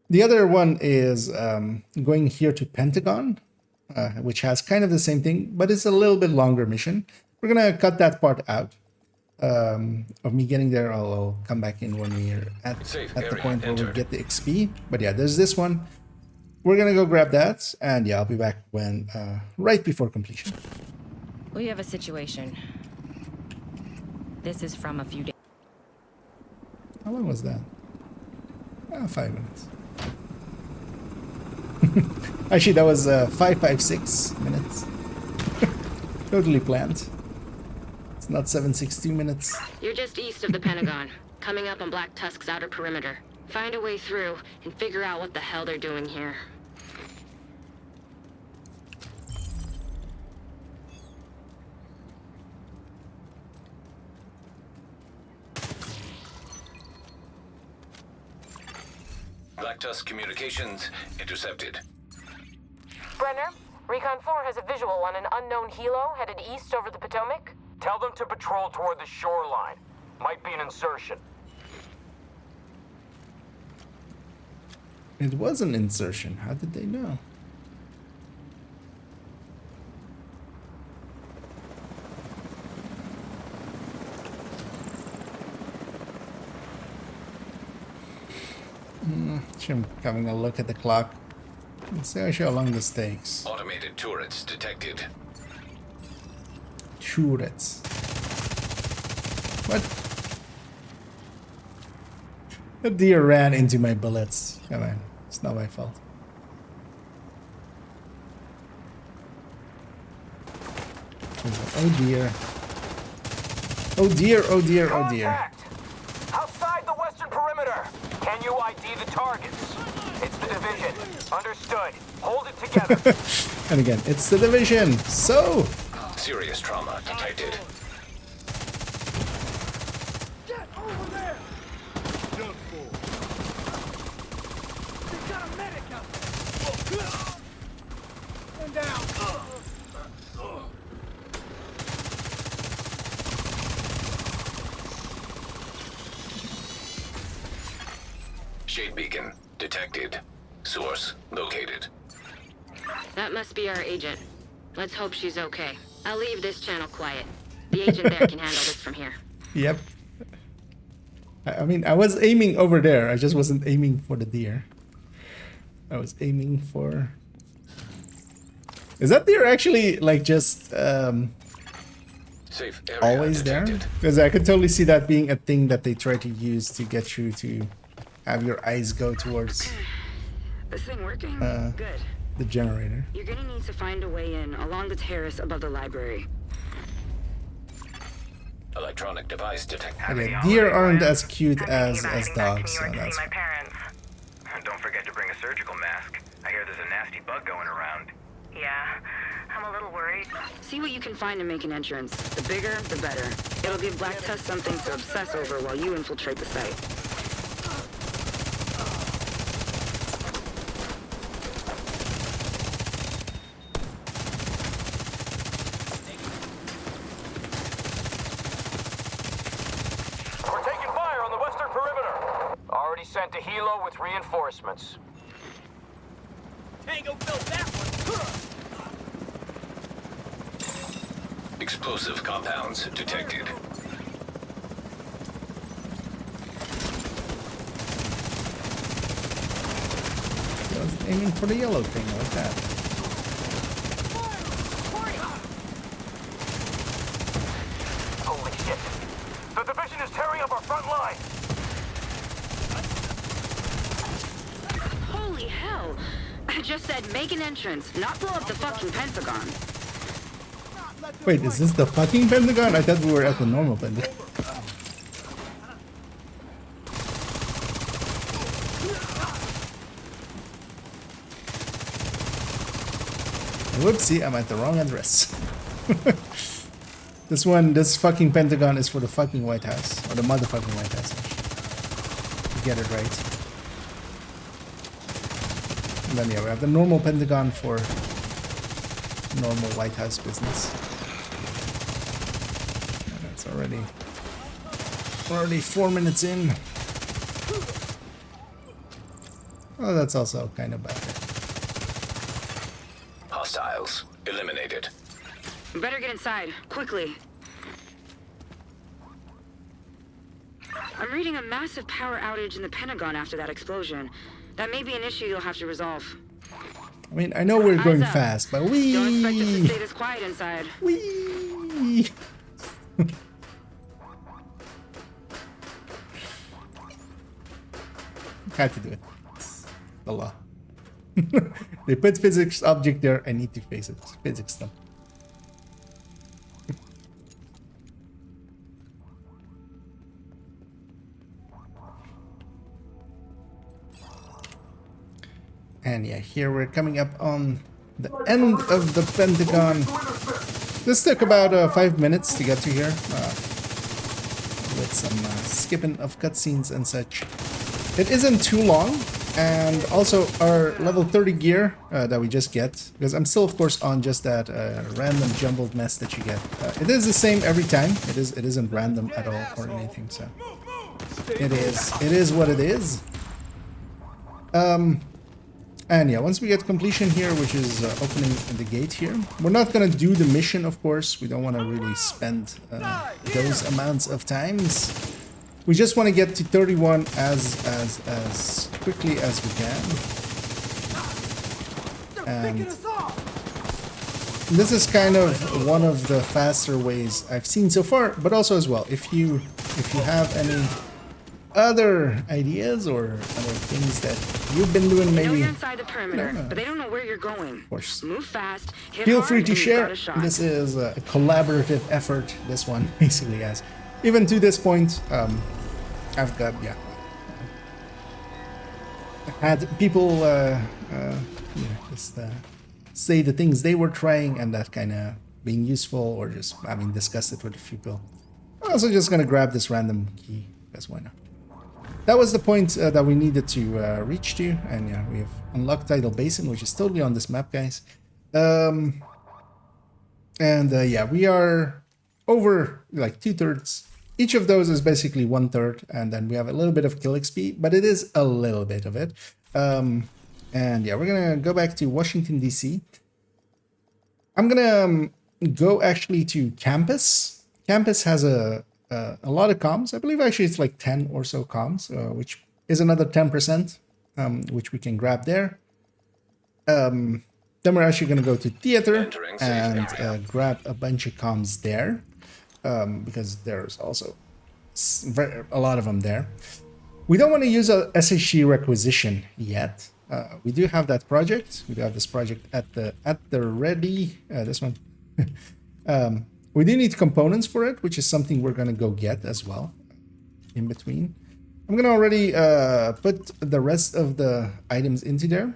The other one is going here to Pentagon, which has kind of the same thing, but it's a little bit longer mission. We're gonna cut that part out of me getting there. I'll come back in when we're at the point where we get the XP. But yeah, there's this one. We're gonna go grab that, and yeah, I'll be back when right before completion. We have a situation. This is from a few days. How long was that? 5 minutes. Actually, that was 5.56 minutes. Totally planned. It's not 7.62 minutes. You're just east of the Pentagon, coming up on Black Tusk's outer perimeter. Find a way through and figure out what the hell they're doing here. Black Tusk communications intercepted. Brenner, Recon 4 has a visual on an unknown helo headed east over the Potomac. Tell them to patrol toward the shoreline. Might be an insertion. It was an insertion. How did they know? I'm having a look at the clock. Let's see how long this takes. Automated turrets detected. Turrets. What? The deer ran into my bullets. Come on, it's not my fault. Oh dear. Oh dear, oh dear, oh dear. Contact! Outside the western perimeter. Can you ID the targets? It's the division. Understood. Hold it together. And again, it's the division. So, Serious trauma detected. Get over there! They got a medic out there! One down. Shade beacon detected. Source located. That must be our agent. Let's hope she's okay. I'll leave this channel quiet. The agent there can handle this from here. Yep. I mean, I was aiming over there. I just wasn't aiming for the deer. I was aiming for... Is that deer actually, like, just Safe area always there? detected. Because I could totally see that being a thing that they try to use to get you to have your eyes go towards This thing working? Good. the generator. You're gonna need to find a way in along the terrace above the library. Electronic device detected. Okay, deer aren't as cute as dogs, so that's... my parents. Don't forget to bring a surgical mask. I hear there's a nasty bug going around. Yeah, I'm a little worried. See what you can find to make an entrance. The bigger, the better. It'll give Black Tusk something to obsess over while you infiltrate the site. We're taking fire on the western perimeter. Already sent a helo with reinforcements. Tango built that one. Explosive compounds detected. I was aiming for the yellow thing like that. Holy shit. The division is tearing up our front line. Holy hell! I just said make an entrance, not blow up the fucking Pentagon. Wait, is this the fucking Pentagon? I thought we were at the normal Pentagon. Whoopsie, I'm at the wrong address. This fucking Pentagon is for the fucking White House. Or the motherfucking White House, actually. Get it right. And then yeah, we have the normal Pentagon for normal White House business. And it's already 4 minutes in. Oh, that's also kind of bad. Hostiles eliminated. Better get inside, quickly. I'm reading a massive power outage in the Pentagon after that explosion. That may be an issue you'll have to resolve. I mean, I know we're going Eyes up. fast, but Don't expect us to wee, stay this quiet inside. wee. Had to do it. It's the law. They put physics object there. I need to face it. Physics them. And yeah, here we're coming up on the end of the Pentagon. This took about 5 minutes to get to here, with some skipping of cutscenes and such. It isn't too long, and also our level 30 gear that we just get, because I'm still of course on just that random jumbled mess that you get. It is the same every time. It isn't random at all or anything, so it is what it is. And yeah, once we get completion here, which is opening the gate here, we're not gonna do the mission, of course. We don't want to really spend those amounts of times. We just want to get to 31 as quickly as we can. And this is kind of one of the faster ways I've seen so far, but also as well, if you have any other ideas or other things that you've been doing, They know maybe you're inside the perimeter, but they don't know where you're going. Of course. Move fast, hit Feel hard, free to and you've share. got a shot. This is a collaborative effort, this one basically has. Even to this point, I've got, yeah, had people just say the things they were trying and that kind of being useful, or just having discussed it with a few people. I'm also just gonna grab this random key, because why not? that was the point that we needed to reach to, and yeah, we have unlocked Tidal Basin, which is totally on this map, guys. And yeah, we are over like 2/3. Each of those is basically 1/3, and then we have a little bit of kill XP, but it is a little bit of it. And yeah, we're gonna go back to Washington DC. I'm gonna go actually to Campus. Campus has a lot of comms. I believe actually it's like 10 or so comms, which is another 10%, which we can grab there. Then we're actually going to go to Theater and grab a bunch of comms there, because there's also a lot of them there. We don't want to use a SHG requisition yet. We do have that project. We do have this project at the ready. This one. We do need components for it, which is something we're going to go get as well in between. I'm going to already put the rest of the items into there.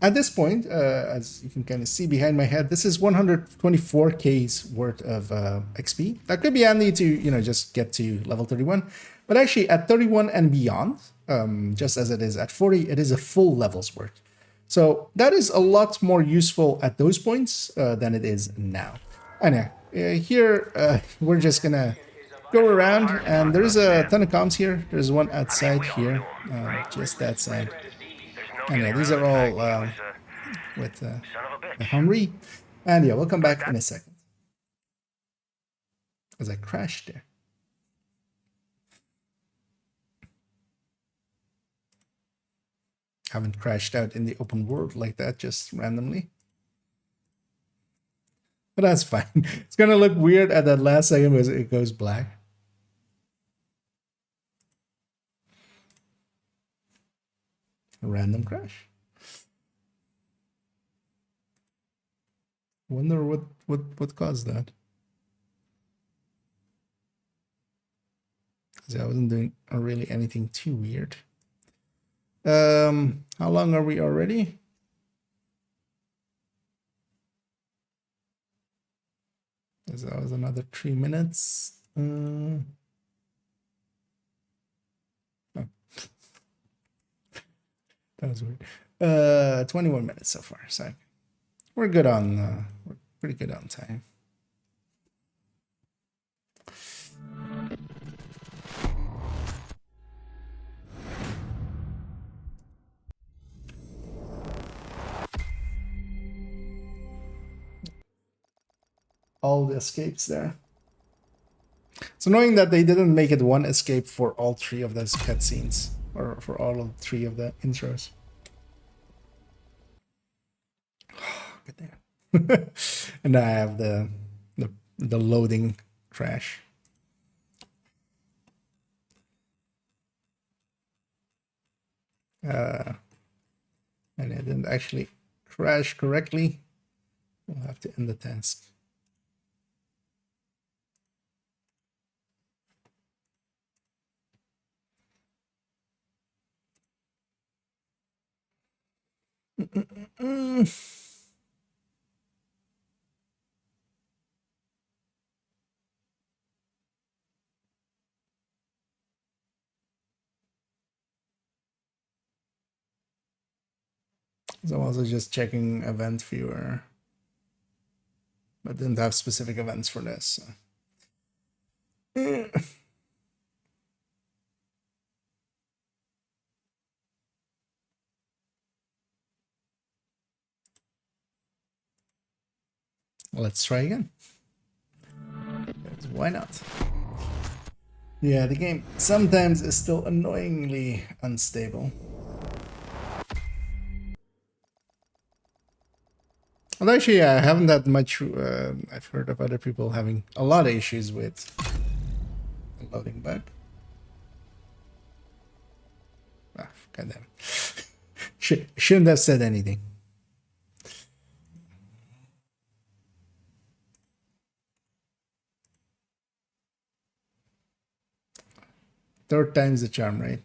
At this point, as you can kind of see behind my head, this is 124K's worth of XP. That could be handy to, you know, just get to level 31. But actually at 31 and beyond, just as it is at 40, it is a full level's worth. So that is a lot more useful at those points than it is now. Anyway, here we're just gonna go around, and there's a ton of comms here. There's one outside here, just that side. And yeah, these are all with the Humvee. And yeah, we'll come back in a second. As I crashed there. Haven't crashed out in the open world like that, just randomly. But that's fine. It's gonna look weird at that last second as it goes black. A random crash. Wonder what caused that. Because I wasn't doing really anything too weird. How long are we already? That was another 3 minutes. Oh. That was weird. 21 minutes so far, so we're good on we're pretty good on time. All the escapes there. It's annoying that they didn't make it one escape for all 3 of those cutscenes, or for all of 3 of the intros. Good there. And I have the loading crash. And I didn't actually crash correctly. We'll have to end the task. So I'm also just checking event viewer, but didn't have specific events for this. So. Let's try again. Why not? Yeah, the game sometimes is still annoyingly unstable. Well, actually, I haven't had much. I've heard of other people having a lot of issues with the loading bug. Ah, goddamn. Shouldn't have said anything. Third time's the charm, right?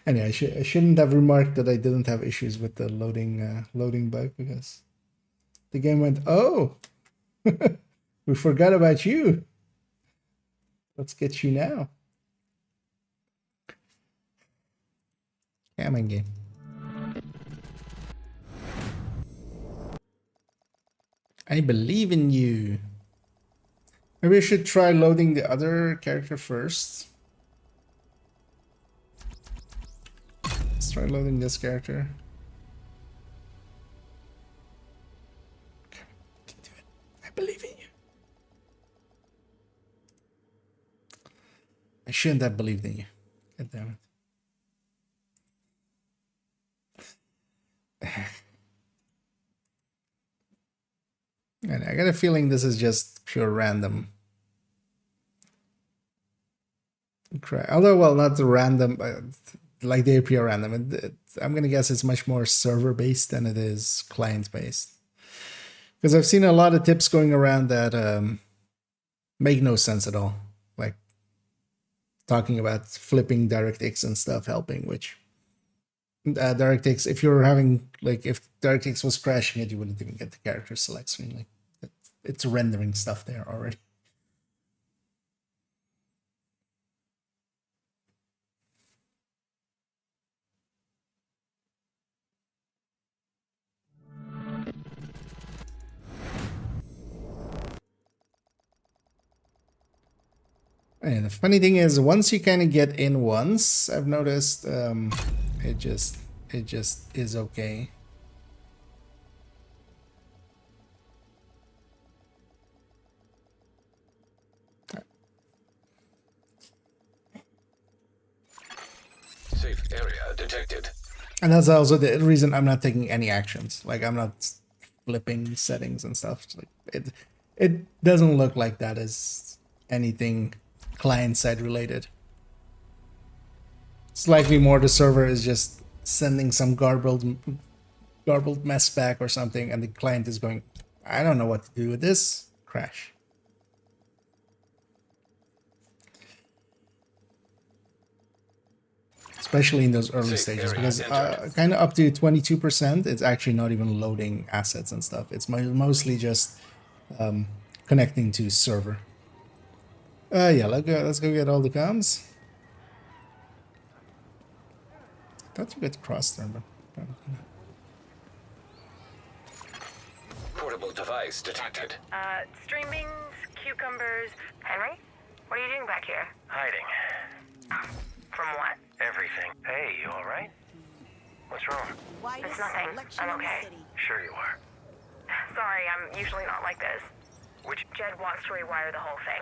Anyway, I shouldn't have remarked that I didn't have issues with the loading bug because the game went, oh, we forgot about you. Let's get you now. Come on, game. I believe in you. Maybe I should try loading the other character first. Let's try loading this character. Okay, you can do it. I believe in you. I shouldn't have believed in you. God damn it. And I got a feeling this is just pure random. Although, well, not random, like they appear random. I'm gonna guess it's much more server-based than it is client-based. Because I've seen a lot of tips going around that make no sense at all. Like talking about flipping DirectX and stuff helping, which DirectX, if you're having, like, if DirectX was crashing it, you wouldn't even get the character select screen. Like, it's rendering stuff there already. And the funny thing is, once you kind of get in once, I've noticed it just is okay. Safe area detected. And that's also the reason I'm not taking any actions. Like, I'm not flipping settings and stuff. Like, it doesn't look like that is anything client-side related. It's likely more the server is just sending some garbled mess back or something, and the client is going, I don't know what to do with this. Crash. Especially in those early stages, because kind of up to 22%, it's actually not even loading assets and stuff. It's mostly just connecting to server. Yeah, let's go get all the comms. I thought you could cross there, but Portable device detected. String beans, cucumbers. Henry? What are you doing back here? Hiding. From what? Everything. Hey, you alright? What's wrong? It's nothing. I'm okay. Sure you are. Sorry, I'm usually not like this. Which... Jed wants to rewire the whole thing.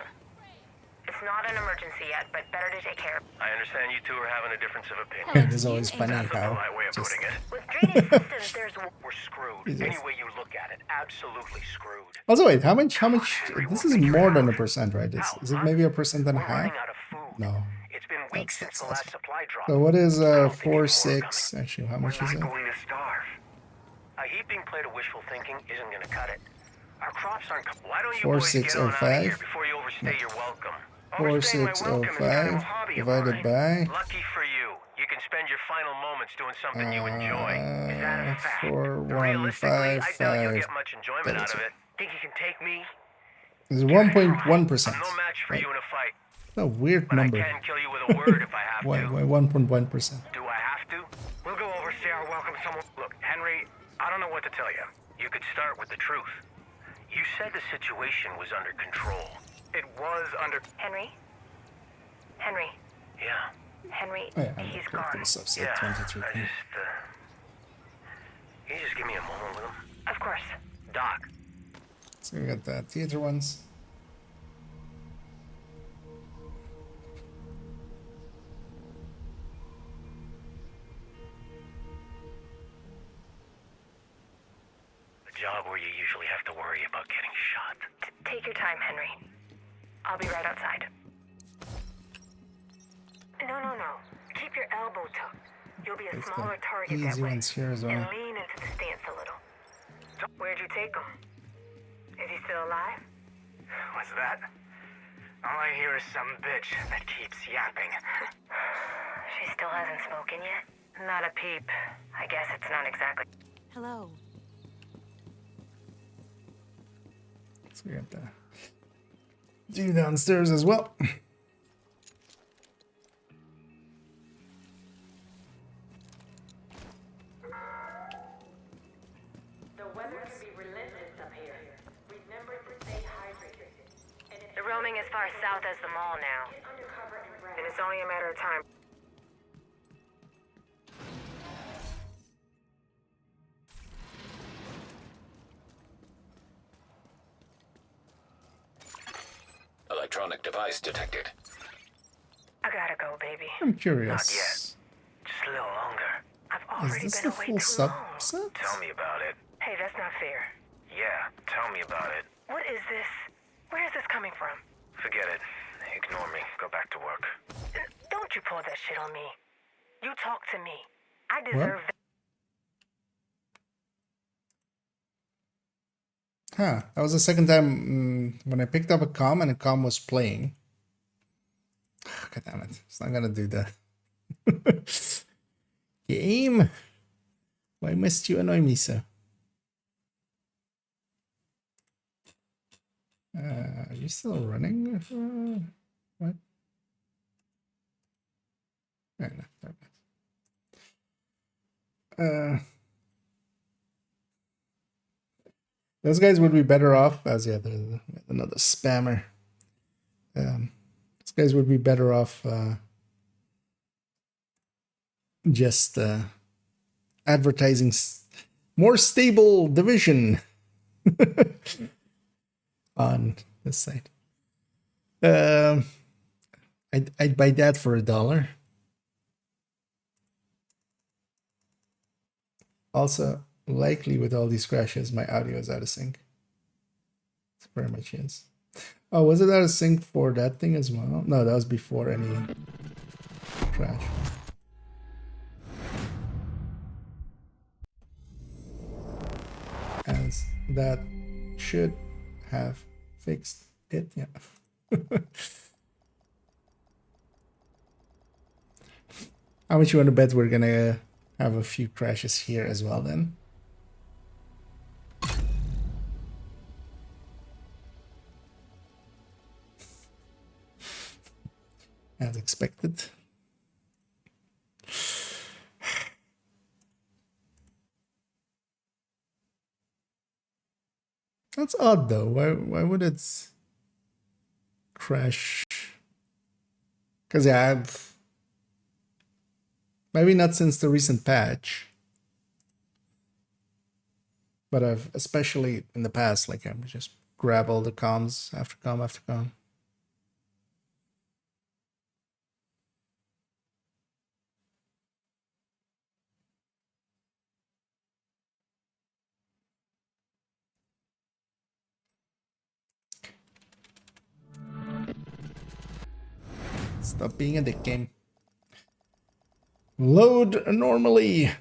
It's not an emergency yet, but better to take care of. I understand you two are having a difference of opinion. yeah, it's always funny That's a how polite way of just putting it. With drainage systems, there's... We're screwed. Jesus. Any way you look at it, absolutely screwed. Also, wait, how much, this is more than 1%, right? Is it maybe 1.5%? We're running out of food. No. It's been weeks since the last supply drop. So what is I don't think 4, more 6? coming. Actually, how much We're is not it? going to starve. A heaping plate of wishful thinking isn't going to cut it. Our crops aren't... Why don't you boys get on out of here 4605 before you overstay your welcome? 4605 divided by Lucky for you, you can spend your final moments doing something you enjoy. Is that a fact? 4155. Realistically, I doubt you'll get much enjoyment out of it. Think you can take me? It's 1.1%. I'm no match for you in a fight. A weird But number. I can kill you with a word if I have Why to. 1.1%? Do I have to? We'll go overstay our welcome somewhere. Look, Henry, I don't know what to tell you. You could start with the truth. You said the situation was under control. It was under... Henry? Henry? Yeah. Henry, Oh, yeah, he's gone. Subset Yeah, 23. Can you just give me a moment with him? Of course. Doc. So we got the theater ones. A job where you usually have to worry about getting shot. Take your time, Henry. I'll be right outside. No. Keep your elbow tucked. You'll be a There's smaller the target that easy way. ones here as well. And lean into the stance a little. Where'd you take him? Is he still alive? What's that? All I hear is some bitch that keeps yapping. She's still hasn't spoken yet? Not a peep. I guess it's not exactly... Hello. So we have to do downstairs as well. The weather can be relentless up here. Remember to stay hydrated. And if They're roaming as far south as the mall now. get under cover and rest. And it's only a matter of time. Electronic device detected. I gotta go, baby. I'm curious. Not yet. Just a little longer. I've Is already this been the away full too long. subset? Tell me about it. Hey, that's not fair. Yeah, tell me about it. What is this? Where is this coming from? Forget it. Ignore me. Go back to work. Don't you pull that shit on me. You talk to me. I deserve that. Huh. That was the second time when I picked up a comm and a comm was playing. God damn it. It's not gonna do that. Game. Why must you annoy me so? Are you still running? What? No, no. Those guys would be better off as there's another spammer. Those guys would be better off just advertising more stable division on this site. I'd buy that for $1. Also, likely with all these crashes, my audio is out of sync. It very much is. Oh, was it out of sync for that thing as well? No, that was before any crash. As that should have fixed it, yeah. How much you want to bet we're gonna have a few crashes here as well then? As expected. That's odd though. Why would it crash? Because maybe not since the recent patch. But I've especially in the past, like I would just grab all the comms after comm after comm. Stop being a dick game. Load normally.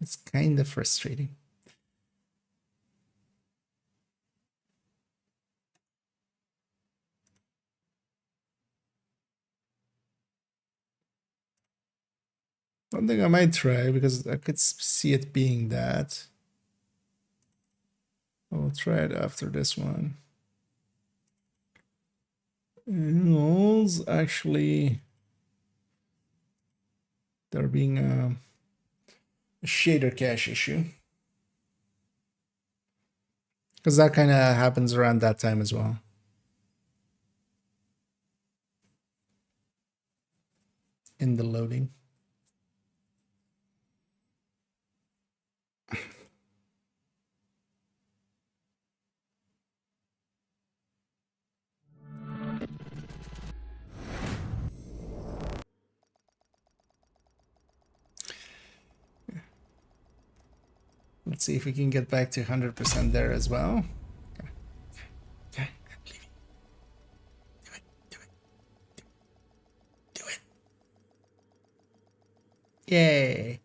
It's kind of frustrating. One thing I might try, because I could see it being that. I'll try it after this one. It's actually there being a shader cache issue. Because that kind of happens around that time as well. In the loading. Let's see if we can get back to 100% there as well. Okay, I'm leaving. Do it. Okay.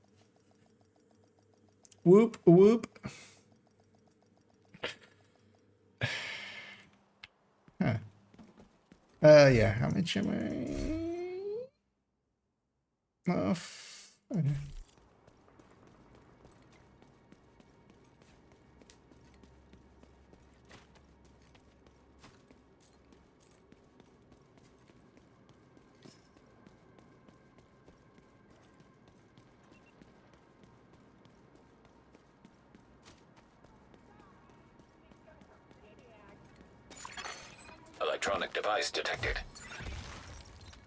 Whoop, whoop. Huh. Yeah, how much am I off? Okay. Electronic device detected.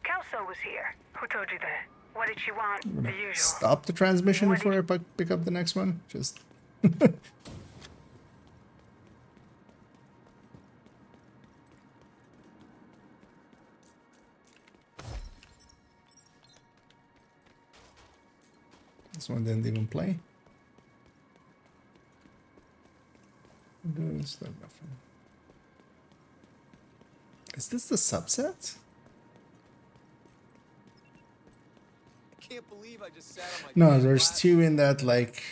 Kelso was here. Who told you that? What did she want? The usual. Stop the transmission before I pick up the next one. Just. This one didn't even play. Is this the subset? I can't believe I just sat on my No, there's two in that like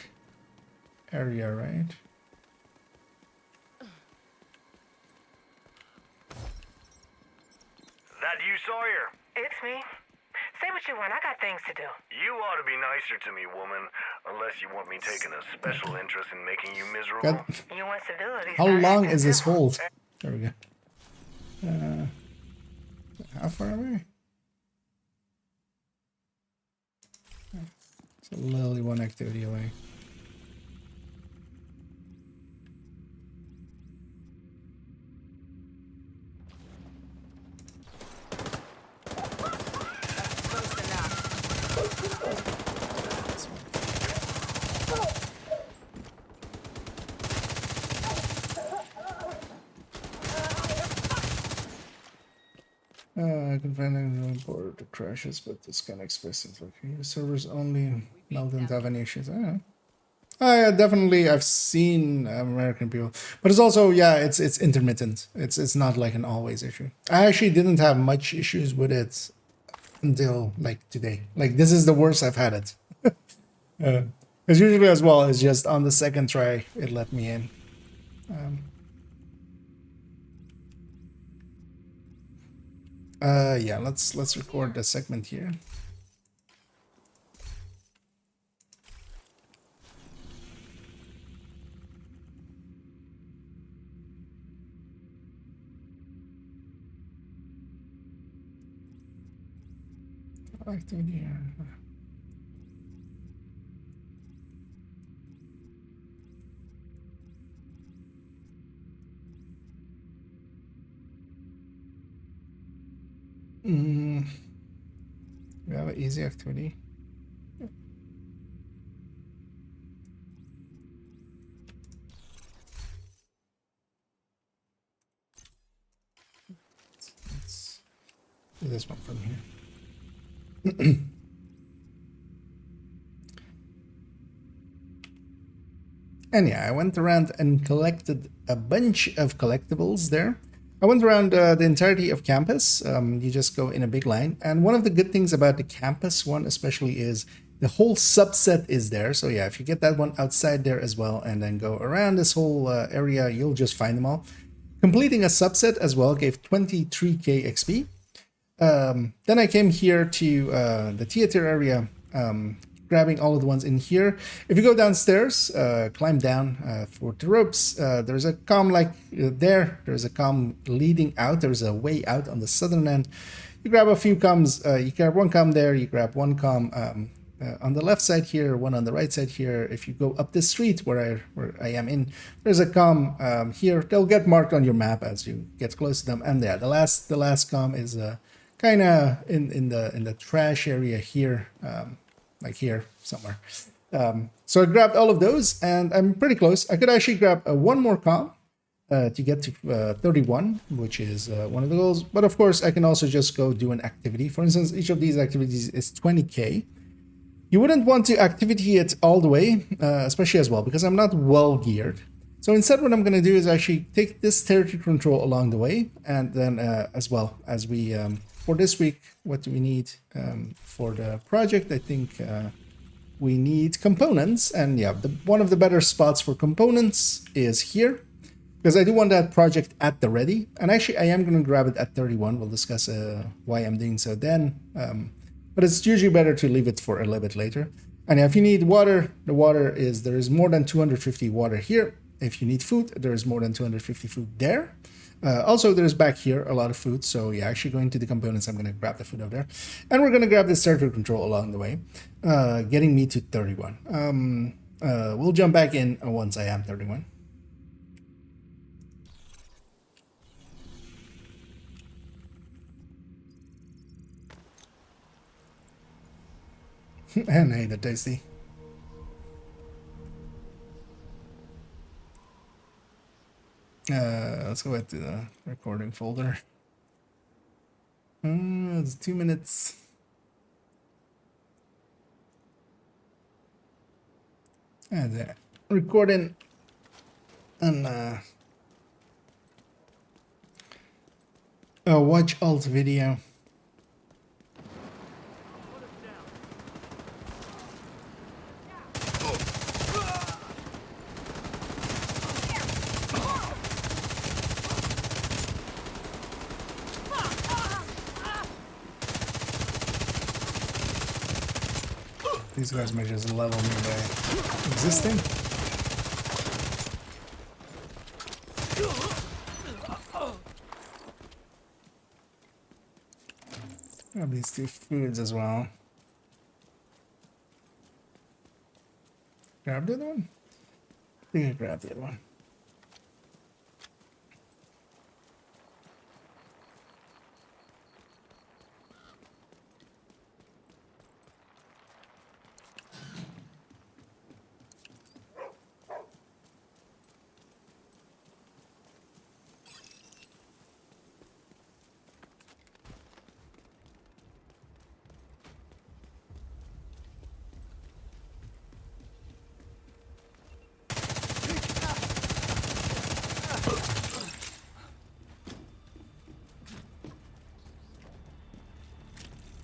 area, right? That you, Sawyer? It's me. Say what you want. I got things to do. You ought to be nicer to me, woman. Unless you want me taking a special interest in making you miserable. God. You want civility. How long is this hold? There we go. How far away? It's literally one activity away. I can find an import the crashes, but this can express it. Okay, servers only. No, don't have any issues. Yeah, definitely. I've seen American people, but it's also it's intermittent. It's not like an always issue. I actually didn't have much issues with it until like today. Like this is the worst I've had it. Because usually as well, it's just on the second try it let me in. Yeah, let's record the segment here. Activity here. We have an easy activity. Let's do this one from here. And yeah, I went around and collected a bunch of collectibles there. I went around the entirety of campus. You just go in a big line. And one of the good things about the campus one especially is the whole subset is there. So yeah, if you get that one outside there as well and then go around this whole area, you'll just find them all. Completing a subset as well gave 23k XP. Then I came here to the theater area, grabbing all of the ones in here. If you go downstairs, climb down for the ropes, there's a comm like there's a comm leading out. There's a way out on the southern end. You grab a few comms, you grab one comm there, you grab one comm on the left side here, one on the right side here. If you go up the street where I am in, there's a comm here. They'll get marked on your map as you get close to them. And yeah, the last comm is kind of in the trash area here, like here somewhere. So I grabbed all of those, and I'm pretty close. I could actually grab one more comm to get to 31, which is one of the goals. But of course, I can also just go do an activity. For instance, each of these activities is 20k. You wouldn't want to activity it all the way, especially as well, because I'm not well geared. So instead, what I'm going to do is actually take this territory control along the way, and then as well as we, for this week, what do we need for the project? I think we need components. And yeah, one of the better spots for components is here, because I do want that project at the ready. And actually, I am going to grab it at 31. We'll discuss why I'm doing so then. But it's usually better to leave it for a little bit later. And if you need water, there is more than 250 water here. If you need food, there is more than 250 food there. Also, there's back here a lot of food. So yeah, actually going to the components, I'm going to grab the food over there. And we're going to grab this territory control along the way, getting me to 31. We'll jump back in once I am 31. And hey, the tasty. Let's go back to the recording folder. It's 2 minutes. And recording and watch alt video. These guys may just level me by existing. Grab these 2 foods as well. Grab the other one? I think I grabbed the other one.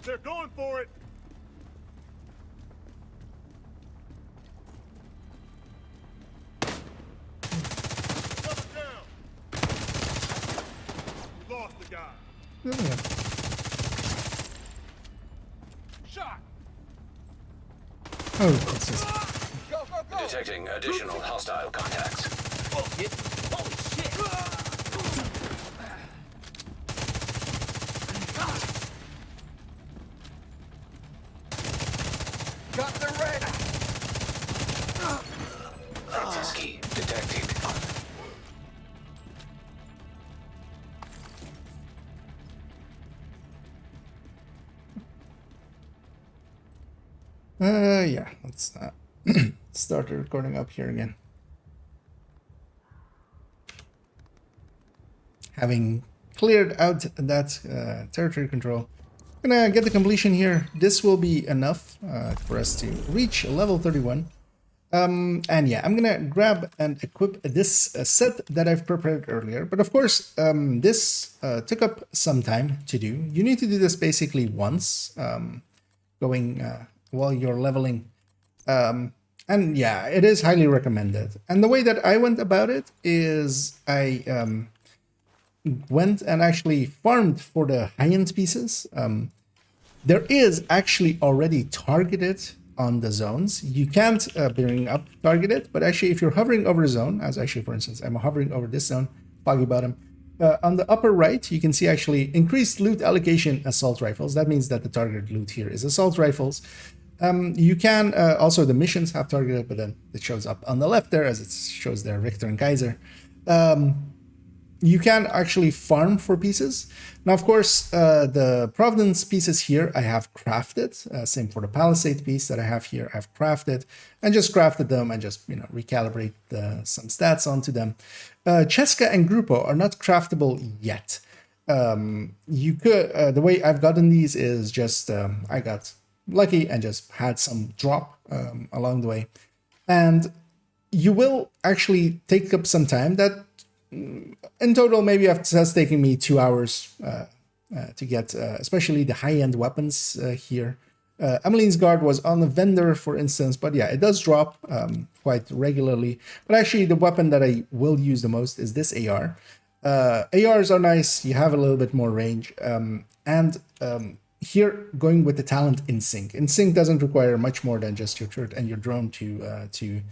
They're going for it! Double down! We lost the guy. Shot! Oh, what's this? Go, go, go! Detecting additional hostile contacts. Bullshit! Holy shit! Got the red! Access key detected. Yeah, let's start the recording up here again. Having cleared out that territory control, I'm gonna get the completion here. This will be enough for us to reach level 31. And yeah, I'm gonna grab and equip this set that I've prepared earlier. But of course, this took up some time to do. You need to do this basically once, going while you're leveling. And yeah, it is highly recommended. And the way that I went about it is I went and actually farmed for the high-end pieces. There is actually already targeted on the zones. You can't bring up targeted, but actually if you're hovering over a zone, as actually for instance, I'm hovering over this zone, Foggy Bottom, on the upper right, you can see actually increased loot allocation assault rifles. That means that the targeted loot here is assault rifles. You can also, the missions have targeted, but then it shows up on the left there as it shows there Richter and Kaiser. You can actually farm for pieces. Now, of course, the Providence pieces here I have crafted. Same for the Palisade piece that I have here. I've crafted and just crafted them and just, recalibrate some stats onto them. Cheska and Grupo are not craftable yet. You could, the way I've gotten these is just, I got lucky and just had some drop along the way. And you will actually take up some time. That in total, maybe has taken me 2 hours to get, especially the high-end weapons here. Emmeline's guard was on the vendor, for instance, but yeah, it does drop quite regularly. But actually, the weapon that I will use the most is this AR. ARs are nice. You have a little bit more range. Here, going with the talent in sync. In sync doesn't require much more than just your turret and your drone to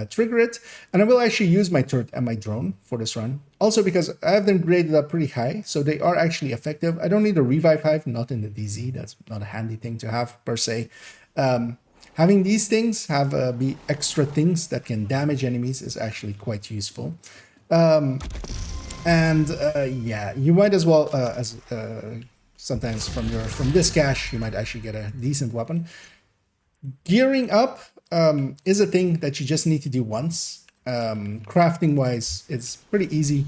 trigger it. And I will actually use my turret and my drone for this run. Also because I have them graded up pretty high, so they are actually effective. I don't need a revive hive, not in the DZ. That's not a handy thing to have per se. Having these things be extra things that can damage enemies is actually quite useful. Yeah, you might as well sometimes from this cache, you might actually get a decent weapon. Gearing up is a thing that you just need to do once. Crafting wise, it's pretty easy.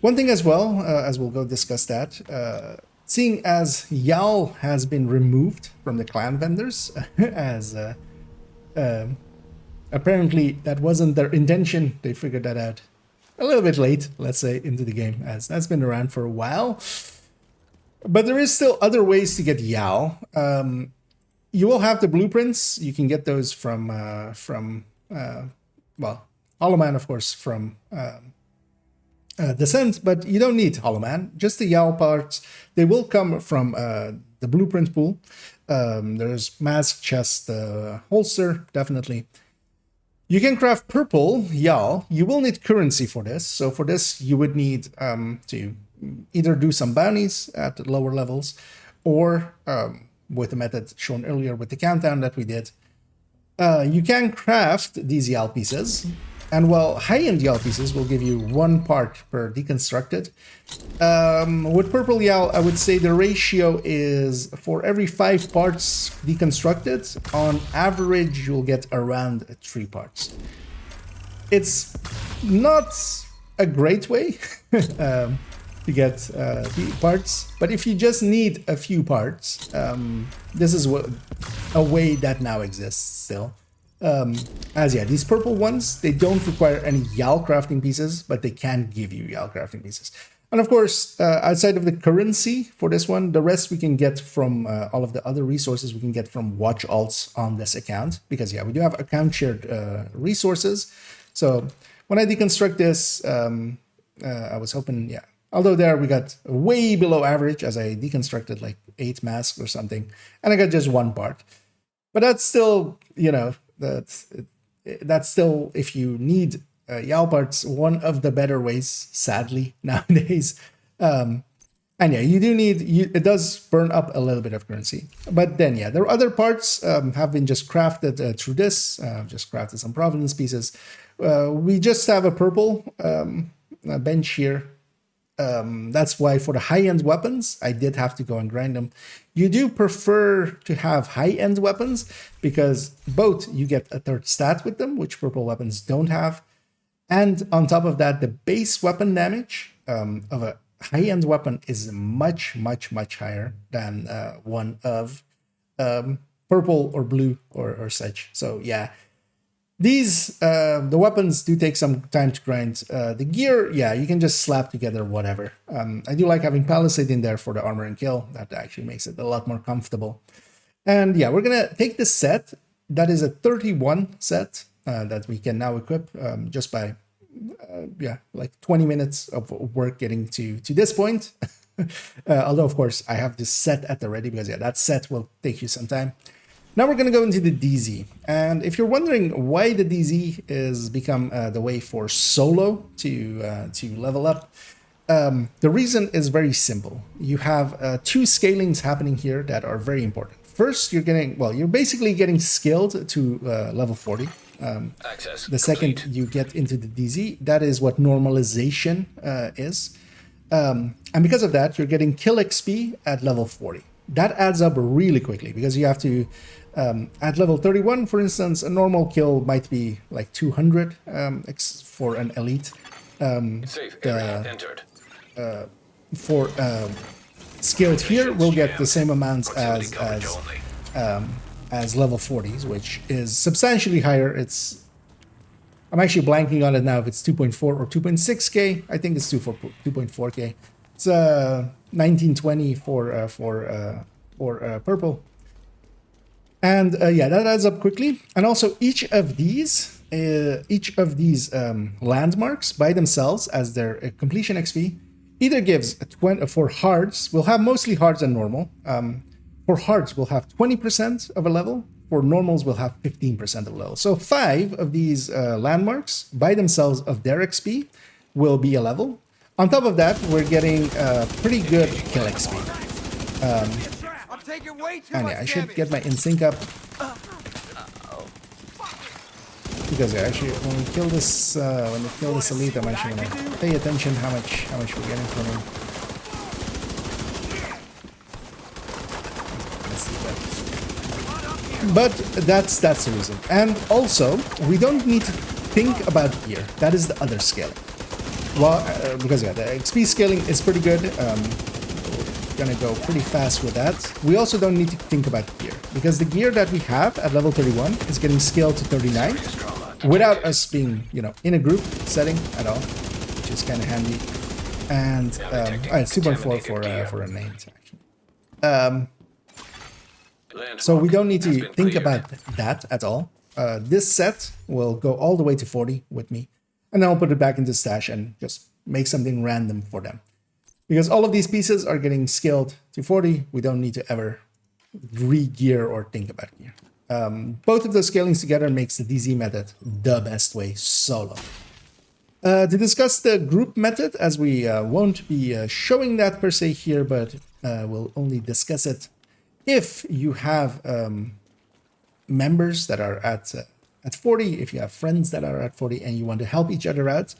One thing as well, as we'll go discuss that, seeing as YAL has been removed from the clan vendors, as apparently that wasn't their intention, they figured that out a little bit late, let's say, into the game, as that's been around for a while. But there is still other ways to get YAL. You will have the blueprints. You can get those from Hollow Man, of course, from Descent, but you don't need Hollow Man. Just the YAL parts. They will come from the blueprint pool. There's mask, chest, holster, definitely. You can craft purple YAL. You will need currency for this. So for this, you would need to either do some bounties at lower levels, or with the method shown earlier with the countdown that we did. You can craft these YAL pieces, and well, high-end YAL pieces will give you 1 part per deconstructed. With purple YAL, I would say the ratio is for every 5 parts deconstructed, on average, you'll get around 3 parts. It's not a great way to get the parts, but if you just need a few parts, this is a way that now exists still. These purple ones, they don't require any YAL crafting pieces, but they can give you YAL crafting pieces. And of course, outside of the currency for this one, the rest we can get from all of the other resources we can get from watch alts on this account, because yeah, we do have account shared resources. So when I deconstruct this, I was hoping, yeah, although there we got way below average, as I deconstructed like 8 masks or something, and I got just 1 part. But that's still, you know, that's still, if you need YAL parts, one of the better ways, sadly, nowadays. And yeah, you do need, it does burn up a little bit of currency. But then, yeah, there are other parts have been just crafted through this. Just crafted some provenance pieces. We just have a purple bench here. That's why for the high-end weapons, I did have to go and grind them. You do prefer to have high-end weapons because both you get a 3rd stat with them, which purple weapons don't have. And on top of that, the base weapon damage of a high-end weapon is much, much, much higher than one of purple or blue or such. So yeah. These, the weapons do take some time to grind. The gear, yeah, you can just slap together whatever. I do like having Palisade in there for the armor and kill. That actually makes it a lot more comfortable. And yeah, we're going to take this set. That is a 31 set that we can now equip just by, like 20 minutes of work getting to this point. Although, of course, I have this set at the ready because, yeah, that set will take you some time. Now we're going to go into the DZ, and if you're wondering why the DZ is become the way for solo to level up, the reason is very simple. You have 2 scalings happening here that are very important. First, you're basically getting skilled to level 40. The second you get into the DZ, that is what normalization is. And because of that, you're getting kill XP at level 40. That adds up really quickly because you have to, at level 31, for instance, a normal kill might be like 200 for an elite. Safe area entered. For skilled here, we'll get the same amounts as level 40s, which is substantially higher. I'm actually blanking on it now if it's 2.4 or 2.6k. I think it's 2.4k. It's 1920 for purple. And yeah, that adds up quickly. And also each of these landmarks by themselves as their completion XP either gives 20 for hards. We'll have mostly hards and normal. For hards, we'll have 20% of a level. For normals, we'll have 15% of a level. So 5 of these landmarks by themselves of their XP will be a level. On top of that, we're getting pretty good kill XP. And yeah, I should get my in sync up. Because yeah, actually, when we kill this elite, I'm actually gonna pay attention how much we're getting from him. Let's see that. But that's the reason. And also, we don't need to think about gear. That is the other scaling. Well, because yeah, the XP scaling is pretty good. Gonna go pretty fast with that. We also don't need to think about gear because the gear that we have at level 31 is getting scaled to 39 without us being, you know, in a group setting at all, which is kind of handy. And it's 2.4 for a name actually. So we don't need to think about that at all. This set will go all the way to 40 with me, and then I'll put it back into stash and just make something random for them. Because all of these pieces are getting scaled to 40, we don't need to ever re-gear or think about gear. Both of those scalings together makes the DZ method the best way solo. To discuss the group method, as we won't be showing that per se here, but we'll only discuss it if you have members that are at 40, if you have friends that are at 40 and you want to help each other out.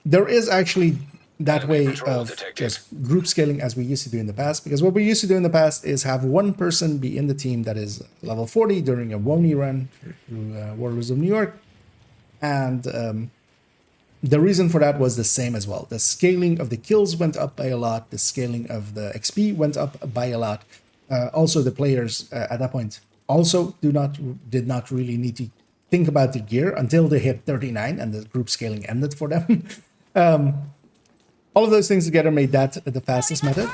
There is actually that way of just group scaling as we used to do in the past, because what we used to do in the past is have one person be in the team that is level 40 during a Wony run through Warlords of New York. And the reason for that was the same as well. The scaling of the kills went up by a lot. The scaling of the XP went up by a lot. Also, the players at that point also did not really need to think about the gear until they hit 39 and the group scaling ended for them. All of those things together made that the fastest method.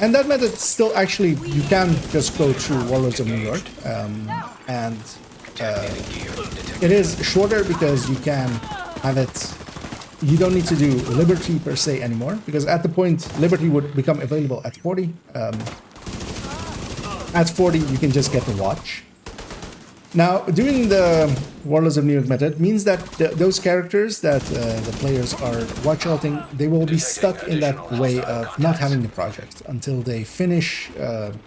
And that method still actually, you can just go through Warlords of New York. It is shorter because you can have it, you don't need to do Liberty per se anymore, because at the point Liberty would become available at 40. At 40, you can just get the watch. Now, doing the Warlords of New York method means that those characters that the players are watch-alting, they will be stuck in that way of not having the project until they finish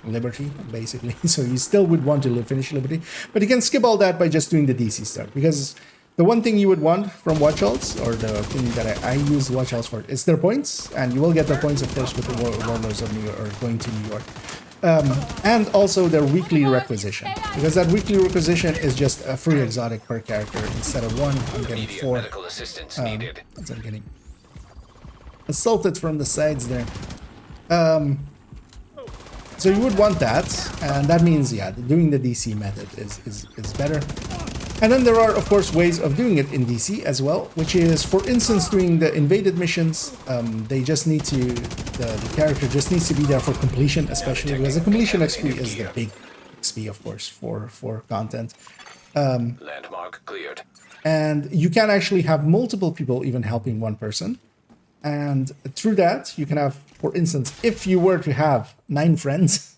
Liberty, basically. So you still would want to finish Liberty, but you can skip all that by just doing the DC stuff, because the one thing you would want from watch-alts, or the thing that I use watch-alts for, is their points, and you will get their points, of course, with the Warlords of New York, or going to New York. And also their weekly requisition, because that weekly requisition is just a free exotic per character. Instead of 1, I'm getting 4. As I'm getting assaulted from the sides there. So you would want that, and that means, yeah, doing the DC method is better. And then there are, of course, ways of doing it in DC as well, which is, for instance, doing the invaded missions. They just need to, the character just needs to be there for completion, especially because the completion XP is the big XP, of course, for content. Landmark cleared. And you can actually have multiple people even helping one person. And through that, you can have, for instance, if you were to have 9 friends,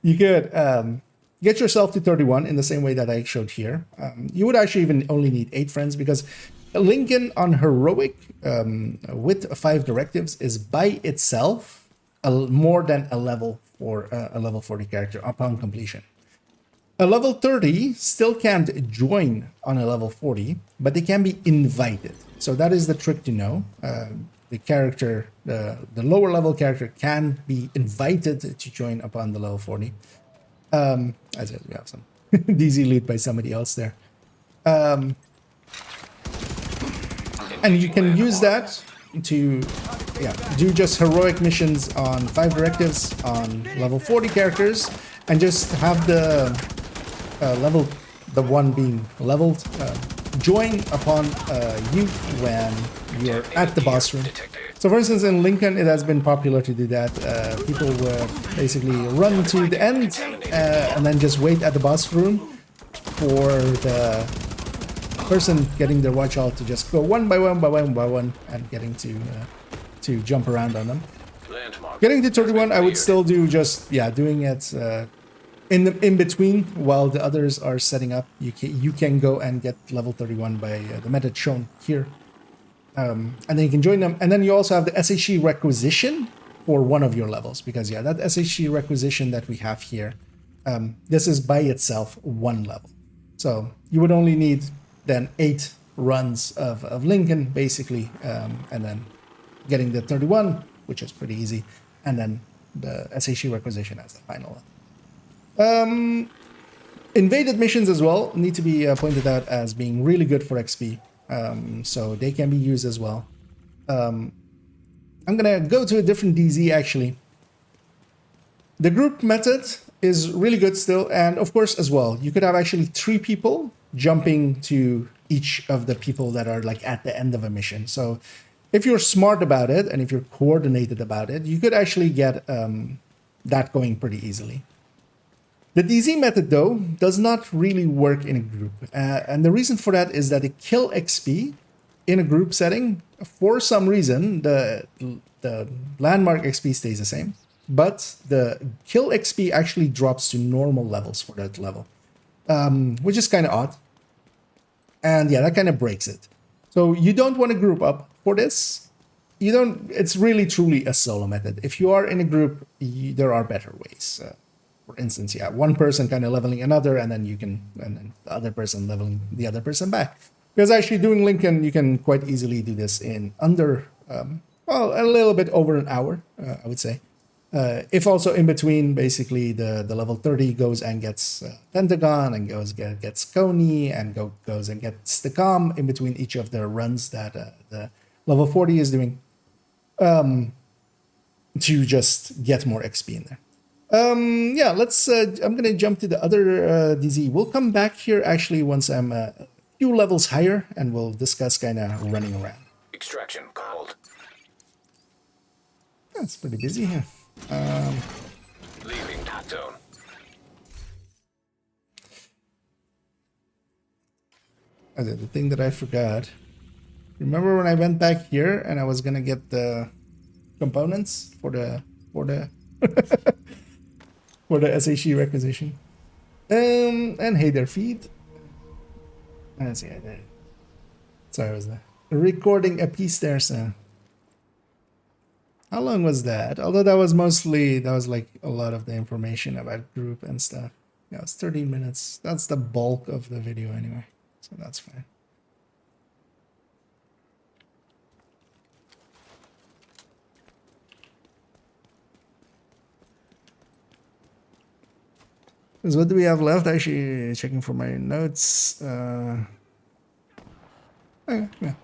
you could get yourself to 31 in the same way that I showed here. You would actually even only need 8 friends, because Lincoln on Heroic with 5 directives is by itself more than a level for a level 40 character upon completion. A level 30 still can't join on a level 40, but they can be invited. So that is the trick to know. The character, the lower level character, can be invited to join upon the level 40. As I said, we have some DZ loot by somebody else there. And you can use that to do just heroic missions on 5 directives on level 40 characters, and just have the the one being leveled join upon you when you're at the boss room. So for instance, in Lincoln, it has been popular to do that. People will basically run to the end and then just wait at the boss room for the person getting their watch out to just go one by one and getting to jump around on them. Getting to 31, I would still do just, yeah, doing it in between while the others are setting up. You can go and get level 31 by the method shown here. And then you can join them. And then you also have the SHE requisition for one of your levels. Because, yeah, that SHE requisition that we have here, this is by itself one level. So you would only need then 8 runs of Lincoln, basically. And then getting the 31, which is pretty easy. And then the SHE requisition as the final one. Invaded missions as well need to be pointed out as being really good for XP. So they can be used as well. I'm gonna go to a different DZ actually. The group method is really good still, and of course as well, you could have actually 3 people jumping to each of the people that are like at the end of a mission. So if you're smart about it and if you're coordinated about it, you could actually get that going pretty easily. The DZ method, though, does not really work in a group. And the reason for that is that the kill XP in a group setting, for some reason, the landmark XP stays the same, but the kill XP actually drops to normal levels for that level, which is kind of odd. And yeah, that kind of breaks it. So you don't want to group up for this. It's really truly a solo method. If you are in a group, there are better ways. For instance, yeah, one person kind of leveling another, and then the other person leveling the other person back. Because actually doing Lincoln, you can quite easily do this in under, a little bit over an hour, I would say. If also in between, basically the level 30 goes and gets Pentagon, and gets Coney, and goes and gets the Com in between each of the runs that the level 40 is doing, to just get more XP in there. Yeah, let's, I'm gonna jump to the other DZ. We'll come back here actually once I'm a few levels higher, and we'll discuss kind of running around. Extraction called. That's pretty busy here. Leaving that zone. Okay, the thing that I forgot. Remember when I went back here and I was gonna get the components for the for the SHE requisition. And hey there, feed. Let's see, I did. Sorry, I was recording a piece there, so. How long was that? Although that was like a lot of the information about group and stuff. Yeah, it's 13 minutes. That's the bulk of the video anyway, so that's fine. So what do we have left? Actually, checking for my notes. Okay, yeah.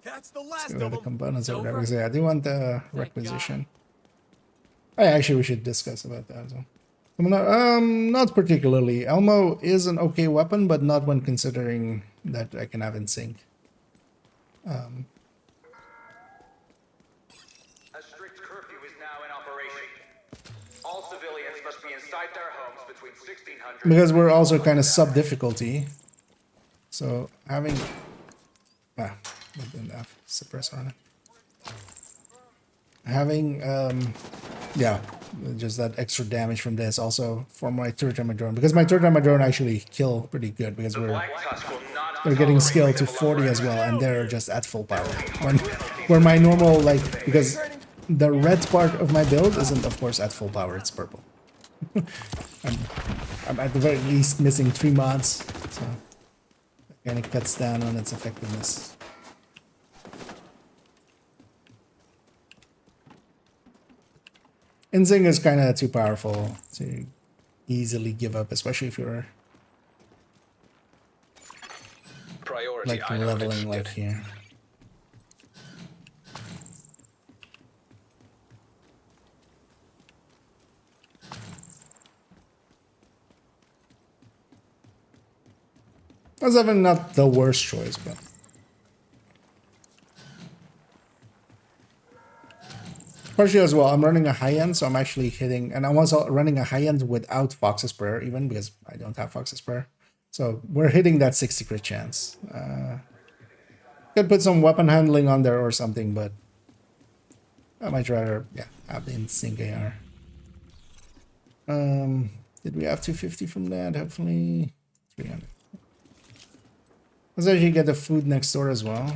That's the last See what of the them. components over there, because yeah, I do want the requisition. Actually, we should discuss about that as well. Not particularly. Elmo is an okay weapon, but not when considering that I can have in sync. A strict curfew is now in operation. All civilians must be inside their homes between 1600. Because we're also kind of sub difficulty, so having not enough suppressor on it. Having yeah, just that extra damage from this also for my third time drone, because my third time drone actually kill pretty good because we're getting skill to 40 as well, and they're just at full power. Where my normal, like, because the red part of my build isn't of course at full power, it's purple. I'm at the very least missing 3 mods, so it kind of cuts down on its effectiveness. Insing is kind of too powerful to easily give up, especially if you're Priority like item leveling detected. like here. That's definitely not the worst choice, but partially as well, I'm running a high-end, so I'm actually hitting, and I'm also running a high-end without Fox's Prayer, even, because I don't have Fox's Prayer. So we're hitting that 60 crit chance. Could put some weapon handling on there or something, but I might rather, yeah, have the in-sync AR. Did we have 250 from that? Hopefully 300. Let's actually get the food next door as well.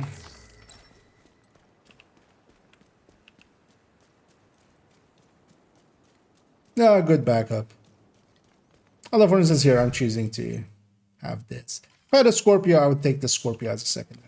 No, good backup. Although, for instance, here I'm choosing to have this. If I had a Scorpio, I would take the Scorpio as a secondary.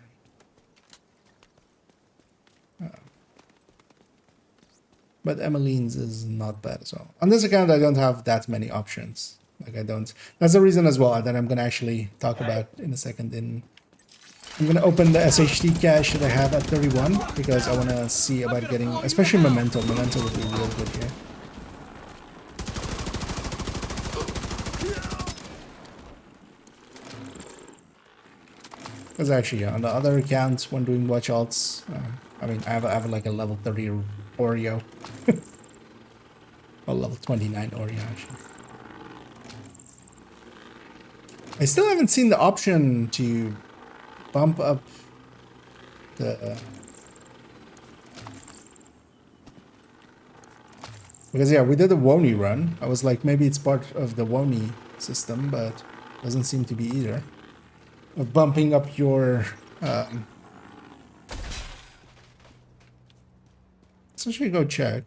But Emmeline's is not bad as well. On this account, I don't have that many options. Like, I don't. That's the reason as well that I'm going to actually talk about in a second. I'm going to open the SHD cache that I have at 31 because I want to see about getting, especially Memento. Memento would be real good here. Because actually, yeah, on the other account, when doing watch alts, I mean, I have like a level 30 Oreo. Or level 29 Oreo, actually. I still haven't seen the option to bump up the... Because, yeah, we did a Woni run. I was like, maybe it's part of the Woni system, but doesn't seem to be either. Of bumping up your... Let's actually go check.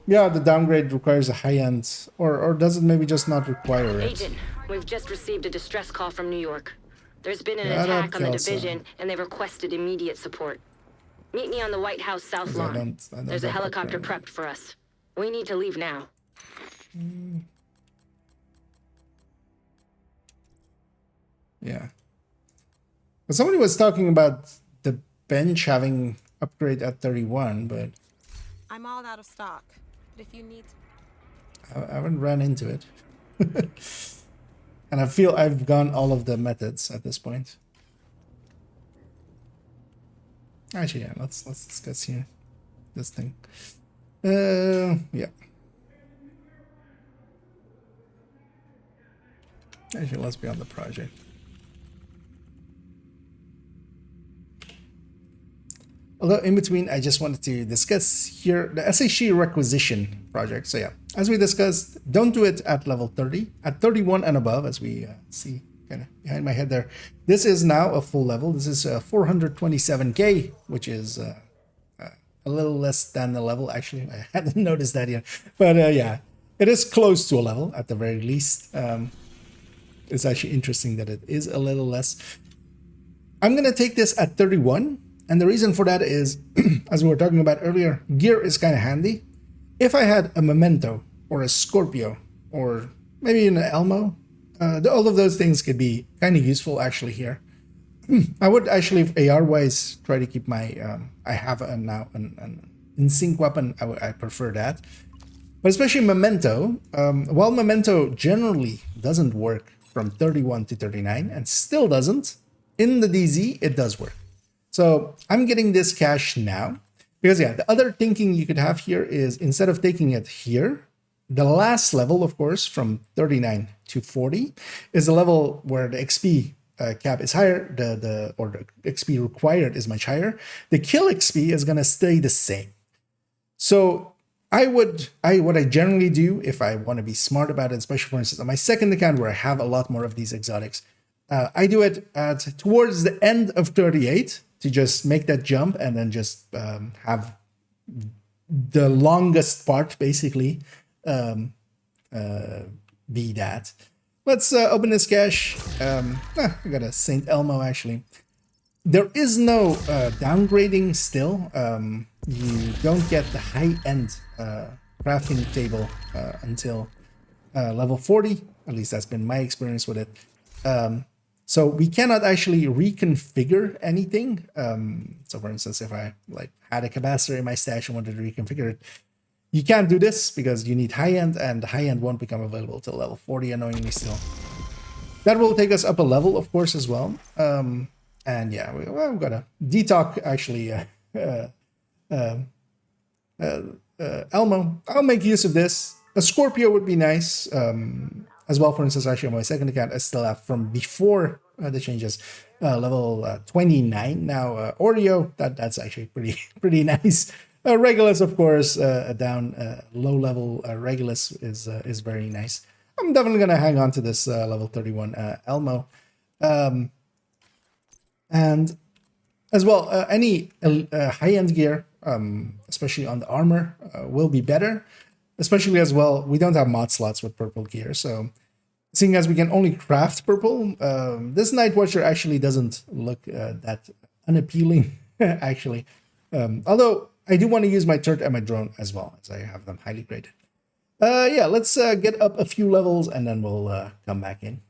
Yeah, the downgrade requires a high-end, or does it maybe just not require it? Agent, we've just received a distress call from New York. There's been an Shut attack up, on the Kelsa. division, and they've requested immediate support. Meet me on the White House South I Lawn. don't There's a have helicopter upgrade. prepped for us. We need to leave now. Yeah. But somebody was talking about the bench having upgrade at 31, but I'm all out of stock. But if you need... I haven't ran into it. And I feel I've gone all of the methods at this point. Actually, yeah, let's discuss here this thing. Yeah. Actually, let's be on the project. Although in between, I just wanted to discuss here the SHE requisition project. So yeah, as we discussed, don't do it at level 30, at 31 and above, as we see kind of behind my head there. This is now a full level. This is 427k, which is a little less than the level. Actually, I hadn't noticed that yet. But yeah, it is close to a level at the very least. It's actually interesting that it is a little less. I'm going to take this at 31. And the reason for that is, as we were talking about earlier, gear is kind of handy. If I had a Memento or a Scorpio or maybe an Elmo, all of those things could be kind of useful actually here. I would actually, AR-wise, try to keep my... I have now an in-sync weapon. I prefer that. But especially Memento, while Memento generally doesn't work from 31 to 39 and still doesn't, in the DZ, it does work. So I'm getting this cache now because, yeah, the other thinking you could have here is instead of taking it here, the last level, of course, from 39 to 40 is the level where the XP cap is higher, the XP required is much higher. The kill XP is going to stay the same. So what I generally do if I want to be smart about it, especially for instance on my second account where I have a lot more of these exotics, I do it towards the end of 38 to just make that jump and then just have the longest part basically be that. Let's open this cache. I got a Saint Elmo actually. There is no downgrading still. You don't get the high-end crafting table until level 40. At least that's been my experience with it. So we cannot actually reconfigure anything. So for instance, if I like had a capacitor in my stash and wanted to reconfigure it, you can't do this because you need high-end, and high-end won't become available till level 40, annoyingly still. That will take us up a level, of course, as well. And yeah, we've got a detox actually. Elmo, I'll make use of this. A Scorpio would be nice. As well, for instance, actually on my second account, I still have from before the changes, level 29 now. Oreo, that's actually pretty nice. Regulus, of course, down low level Regulus is very nice. I'm definitely gonna hang on to this level 31 Elmo, and as well any high-end gear, especially on the armor, will be better. Especially as well, we don't have mod slots with purple gear, so seeing as we can only craft purple, this Night Watcher actually doesn't look that unappealing, actually. Although I do want to use my turret and my drone as well, as I have them highly graded. Yeah, let's get up a few levels and then we'll come back in.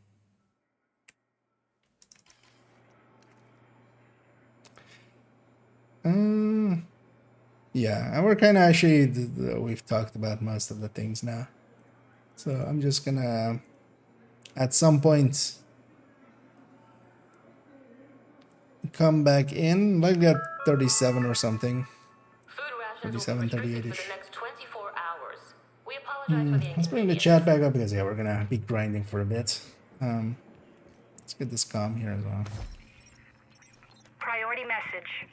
Yeah, and we're kind of actually, we've talked about most of the things now. So I'm just gonna, at some point, come back in, like at 37 or something. 37, 38-ish. Let's bring the chat back up because, yeah, we're gonna be grinding for a bit. Let's get this comm here as well. Priority message.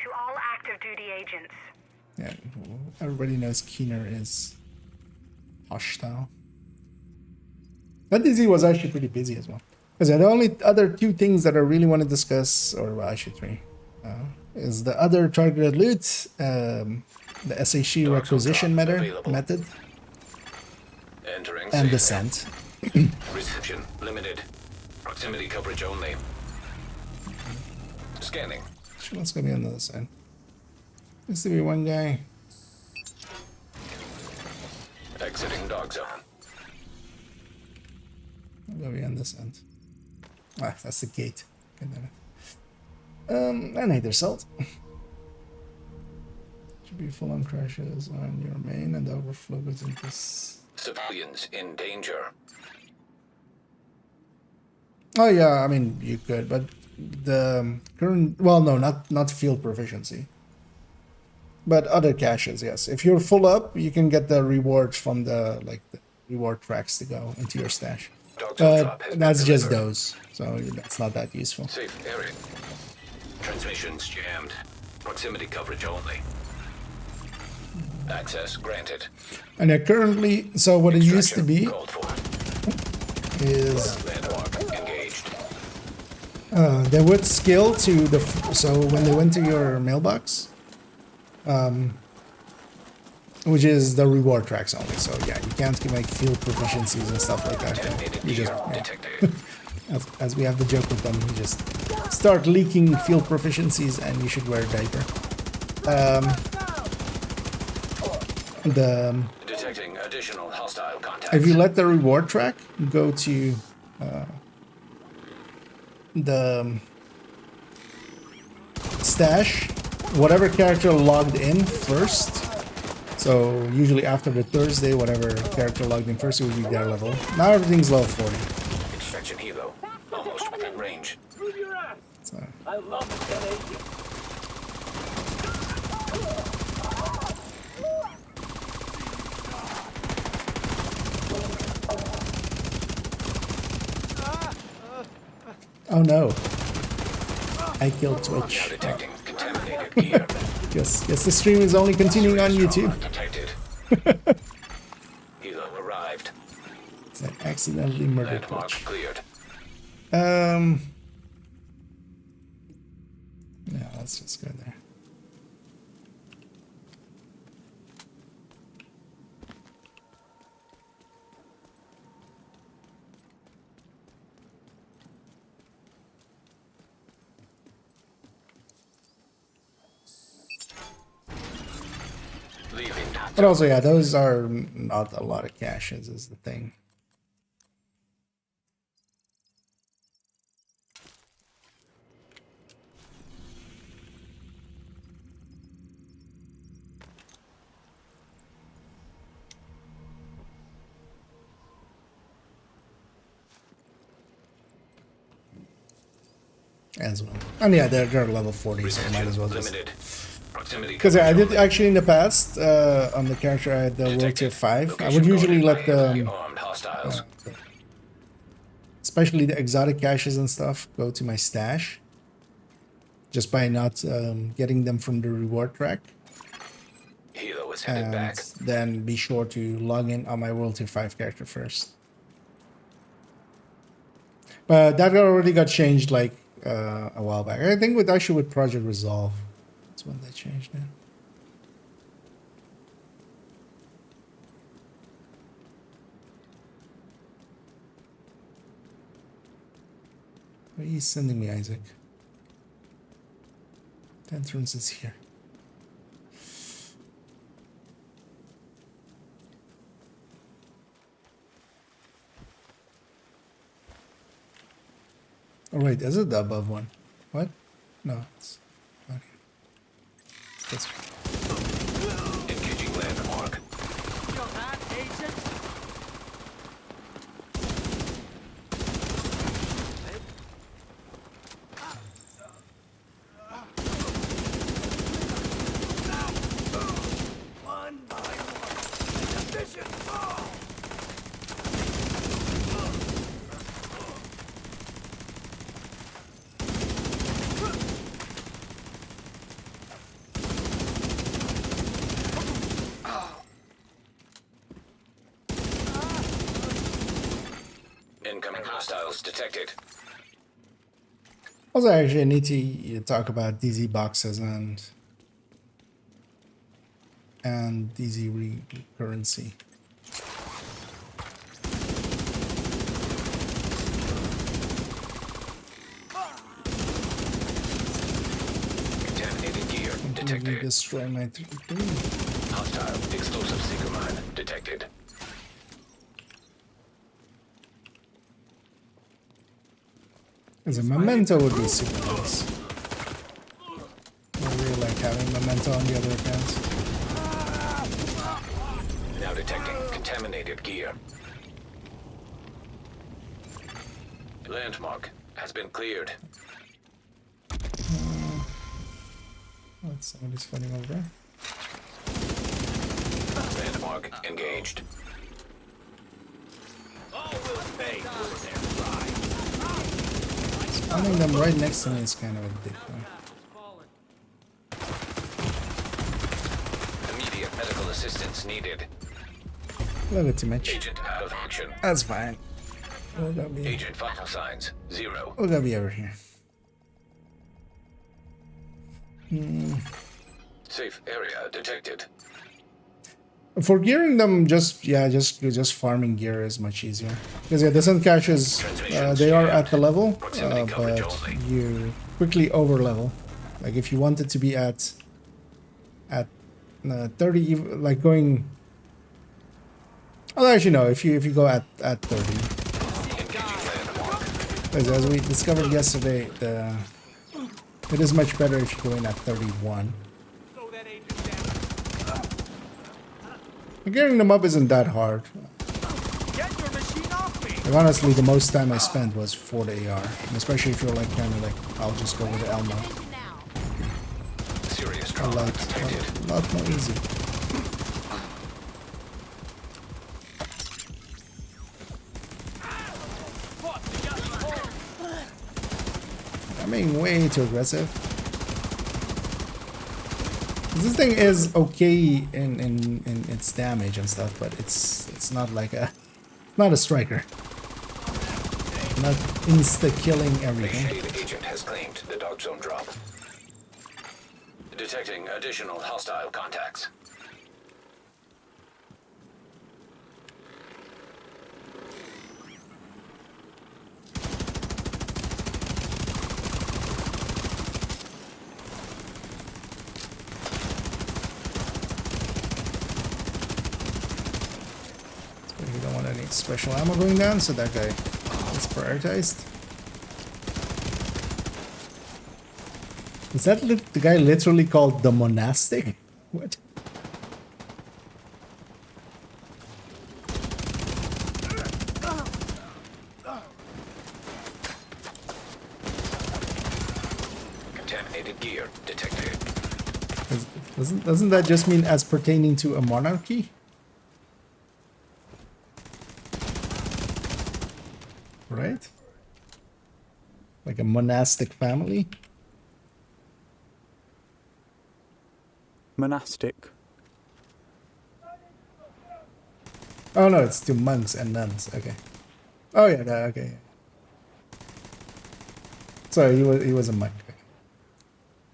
To all active duty agents. Yeah, everybody knows Keener is hostile. That DZ was actually pretty busy as well. Because the only other two things that I really want to discuss, or well, actually three, is the other targeted loot, the SHE requisition method, and descent. Reception limited. Proximity coverage only. Scanning. Let's go be on the other side. Used to be one guy. Exiting dog zone. I'll go be on this end. Ah, that's the gate. And either salt. Should be full on crashes on your main and the overflow goes into civilians in danger. Oh yeah, I mean you could, but the current, well, no, not field proficiency, but other caches. Yes, if you're full up, you can get the rewards from the reward tracks to go into your stash. That's just those, so that's not that useful. Safe area. Transmissions jammed. Proximity coverage only. Access granted. And currently, so what it used to be is they would scale to the, so when they went to your mailbox, which is the reward tracks only. So yeah, you can't make field proficiencies and stuff like that. You just, yeah. as we have the joke with them, you just start leaking field proficiencies and you should wear a diaper. Detecting additional hostile contacts. If you let the reward track go to the stash, whatever character logged in first, so usually after the Thursday, whatever character logged in first, it would be their level. Now everything's level 40. Extraction helo, almost within range. So. I love it, Oh no. I killed Twitch. Detecting contaminated gear. Yes, the stream is only continuing on YouTube. Helo arrived. So I accidentally murdered Landmark Twitch. cleared. Yeah, let's just go there. But also, yeah, those are not a lot of caches is the thing. as well. And yeah, they're level 40, so I might as well just. Limited. Proximity Because yeah, I coverage did actually in the past on the character I had the world tier 5. I would usually let the armed hostiles. especially the exotic caches and stuff go to my stash, just by not getting them from the reward track. Hilo is headed And back. then be sure to log in on my world tier 5 character first. But that already got changed like a while back. I think actually with Project Resolve. That's when they changed it. Where are you sending me, Isaac? The entrance is here. Oh wait, is it the above one? What? No, it's not here. It's this one. Engaging landmark. Incoming hostiles detected. Also, actually, I need to talk about DZ boxes and DZ recurrency. Contaminated gear detected. Destroy my 3D. Hostile explosive seeker mine detected. As a memento would be super nice. I really like having memento on the other accounts. Now detecting contaminated gear. Landmark has been cleared. Somebody's fighting over there. Landmark engaged. Spawning them right next to me is kind of a dick, though. Immediate medical assistance needed. A little bit too much. Agent out of action. That's fine. We'll go be, Agent vital signs 0. we'll go be over here. Safe area detected. For gearing them, just farming gear is much easier. Because yeah, the sun caches, they are at the level, but you quickly over level. Like if you want it to be at 30, like going. Well, actually no. If you go at 30, as we discovered yesterday, it is much better if you go in at 31. Gearing them up isn't that hard. Like honestly, the most time I spent was for the AR, and especially if you're like kind of like, I'll just go with the Elmo. Serious A trauma lot more easy. I'm being way too aggressive. This thing is okay in its damage and stuff, but it's not like a striker. Not insta-killing everything. Shade agent has claimed the dark zone drop. Detecting additional hostile contacts. We don't want any special ammo going down, so that guy is prioritized. Is that the guy literally called the Monastic? What? Doesn't that just mean as pertaining to a monarchy? Right? Like a monastic family? Monastic. Oh no, it's to monks and nuns. Okay. Oh yeah, okay. Sorry, he was a monk. Okay.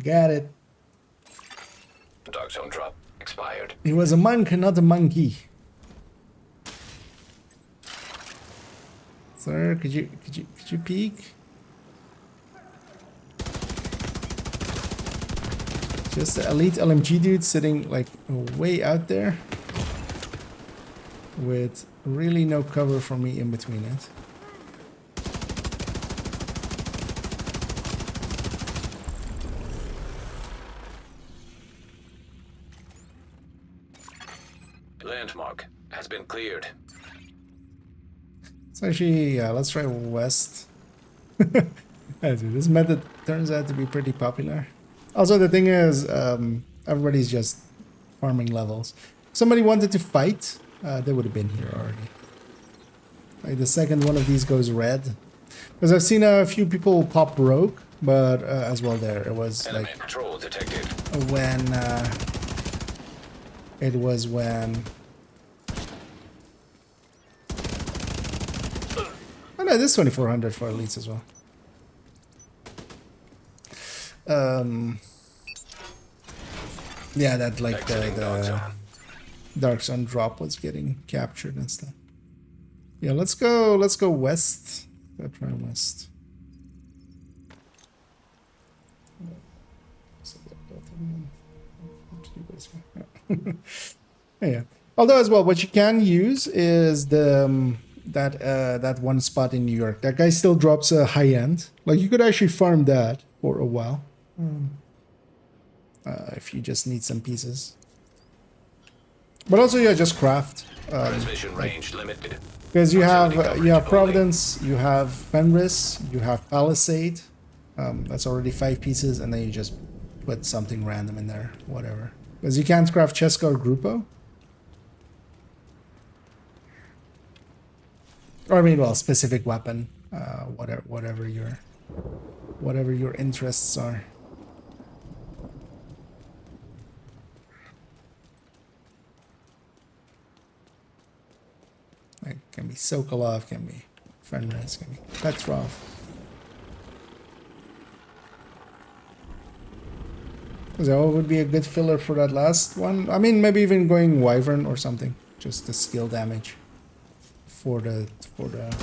Got it. Dark zone drop expired. He was a monk, not a monkey. Sir, could you peek? Just the elite LMG dude sitting like way out there with really no cover for me in between it. Landmark has been cleared. So actually, yeah, let's try west. Yeah, dude, this method turns out to be pretty popular. Also, the thing is, everybody's just farming levels. If somebody wanted to fight, they would have been here already. Like the second one of these goes red. Because I've seen a few people pop rogue, but as well there, it was Enemy like patrol detected. when it was when. Oh no, this 2400 for elites as well. Yeah, that like the dark zone drop was getting captured and stuff. Yeah, let's go west. Let's try west. Yeah. Although as well, what you can use is the that one spot in New York. That guy still drops a high end. Like you could actually farm that for a while. If you just need some pieces. But also, yeah, just craft. Transmission range limited. Because you have Providence, you have Fenris, you have Palisade. That's already 5 pieces, and then you just put something random in there, whatever. Because you can't craft Cheska or Grupo. Or I mean, well, specific weapon, whatever your interests are. Like, can be Sokolov, can be Fenris, can be Petrov. So what would be a good filler for that last one? I mean, maybe even going Wyvern or something. Just the skill damage for the third round.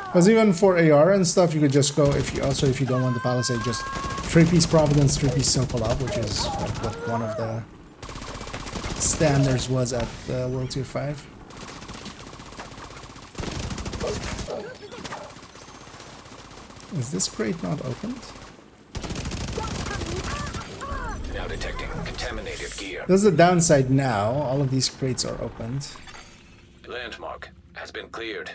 Because even for AR and stuff, you could just go, if you don't want the Palisade, just 3-piece Providence, 3-piece Sokolov, which is like what one of the standards was at World Tier 5. Is this crate not opened? Now detecting contaminated gear. This is the downside now. All of these crates are opened. Landmark has been cleared.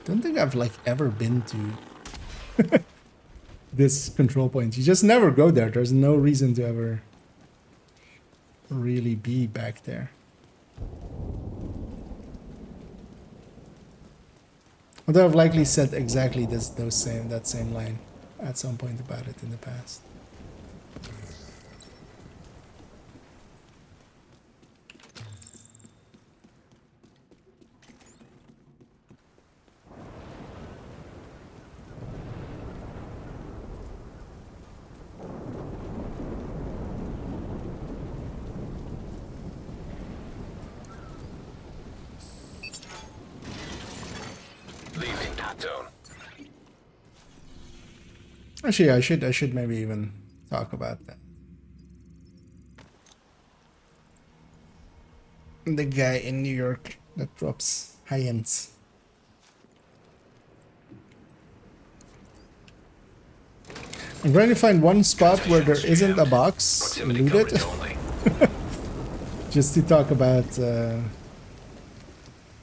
Don't think I've like ever been to this control point. You just never go there. There's no reason to ever really be back there. Although I've likely said exactly that same line at some point about it in the past. Zone. Actually, I should maybe even talk about that. The guy in New York that drops high ends. I'm trying to find one spot where there isn't a box, loot it, just to talk about,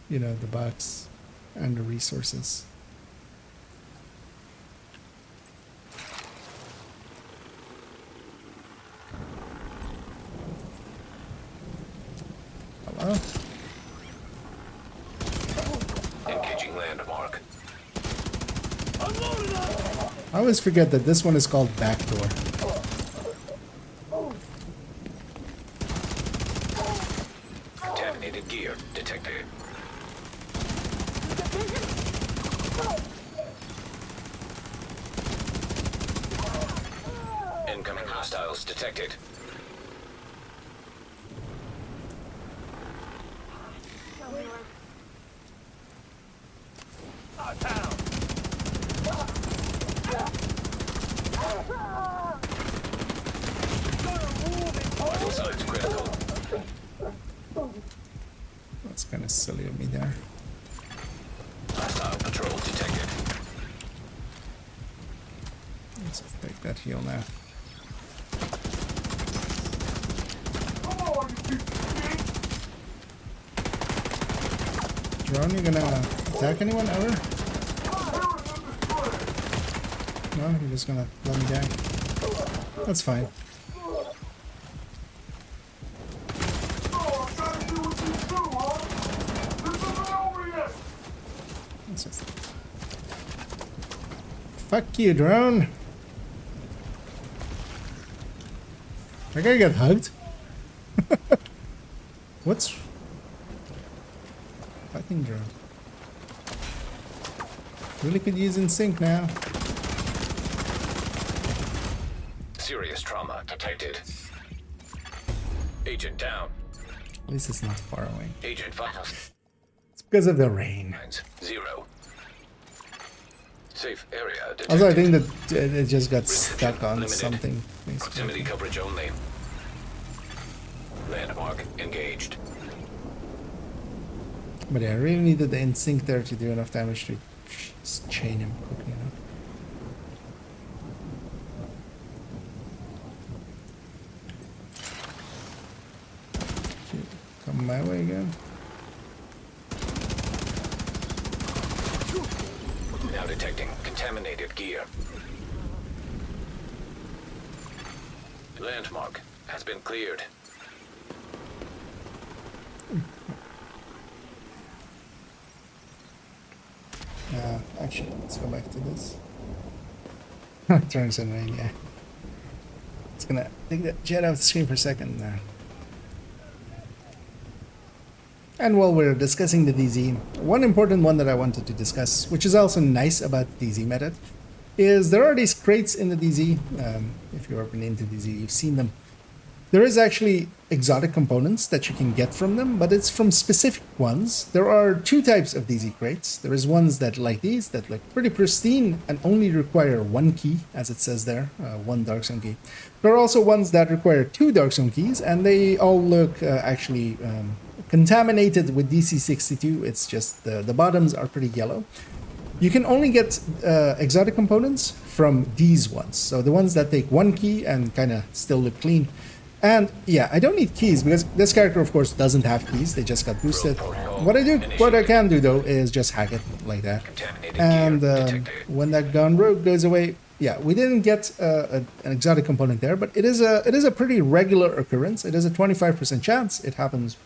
you know, the box and the resources. Hello? Engaging landmark. I always forget that this one is called backdoor. Contaminated gear detected. Incoming hostiles detected. Vital signs critical. That's kind of silly of me there. Hostile patrol detected. Let's take that heal now. Drone, you gonna attack anyone ever? No, you're just gonna let me die. That's fine. Fuck you, drone. I gotta get hugged. What's fucking drone? Really could use in sync now. Serious trauma detected. Agent down. At least it's not far away. Agent vitals. It's because of the rain. 0. Safe area detected. Also, I think that it just got stuck on something. Proximity coverage only. Landmark engaged. But yeah, I really needed the instinct there to do enough damage to just chain him quickly enough. Come my way again. Now detecting contaminated gear. Landmark has been cleared. Actually, let's go back to this. Turns in rain, yeah. It's gonna take that jet off the screen for a second there. And while we're discussing the DZ, one important one that I wanted to discuss, which is also nice about the DZ method, is there are these crates in the DZ. If you've ever been into DZ, you've seen them. There is actually exotic components that you can get from them, but it's from specific ones. There are two types of DZ crates. There is ones that like these, that look pretty pristine and only require one key, as it says there, one Darkstone key. There are also ones that require two Darkstone keys, and they all look actually contaminated with DC62. It's just the bottoms are pretty yellow. You can only get exotic components from these ones. So the ones that take one key and kind of still look clean. And yeah, I don't need keys because this character, of course, doesn't have keys. They just got boosted. What I can do though is just hack it like that. And when that gone rogue goes away, yeah, we didn't get an exotic component there, but it is a pretty regular occurrence. It is a 25% chance. It happens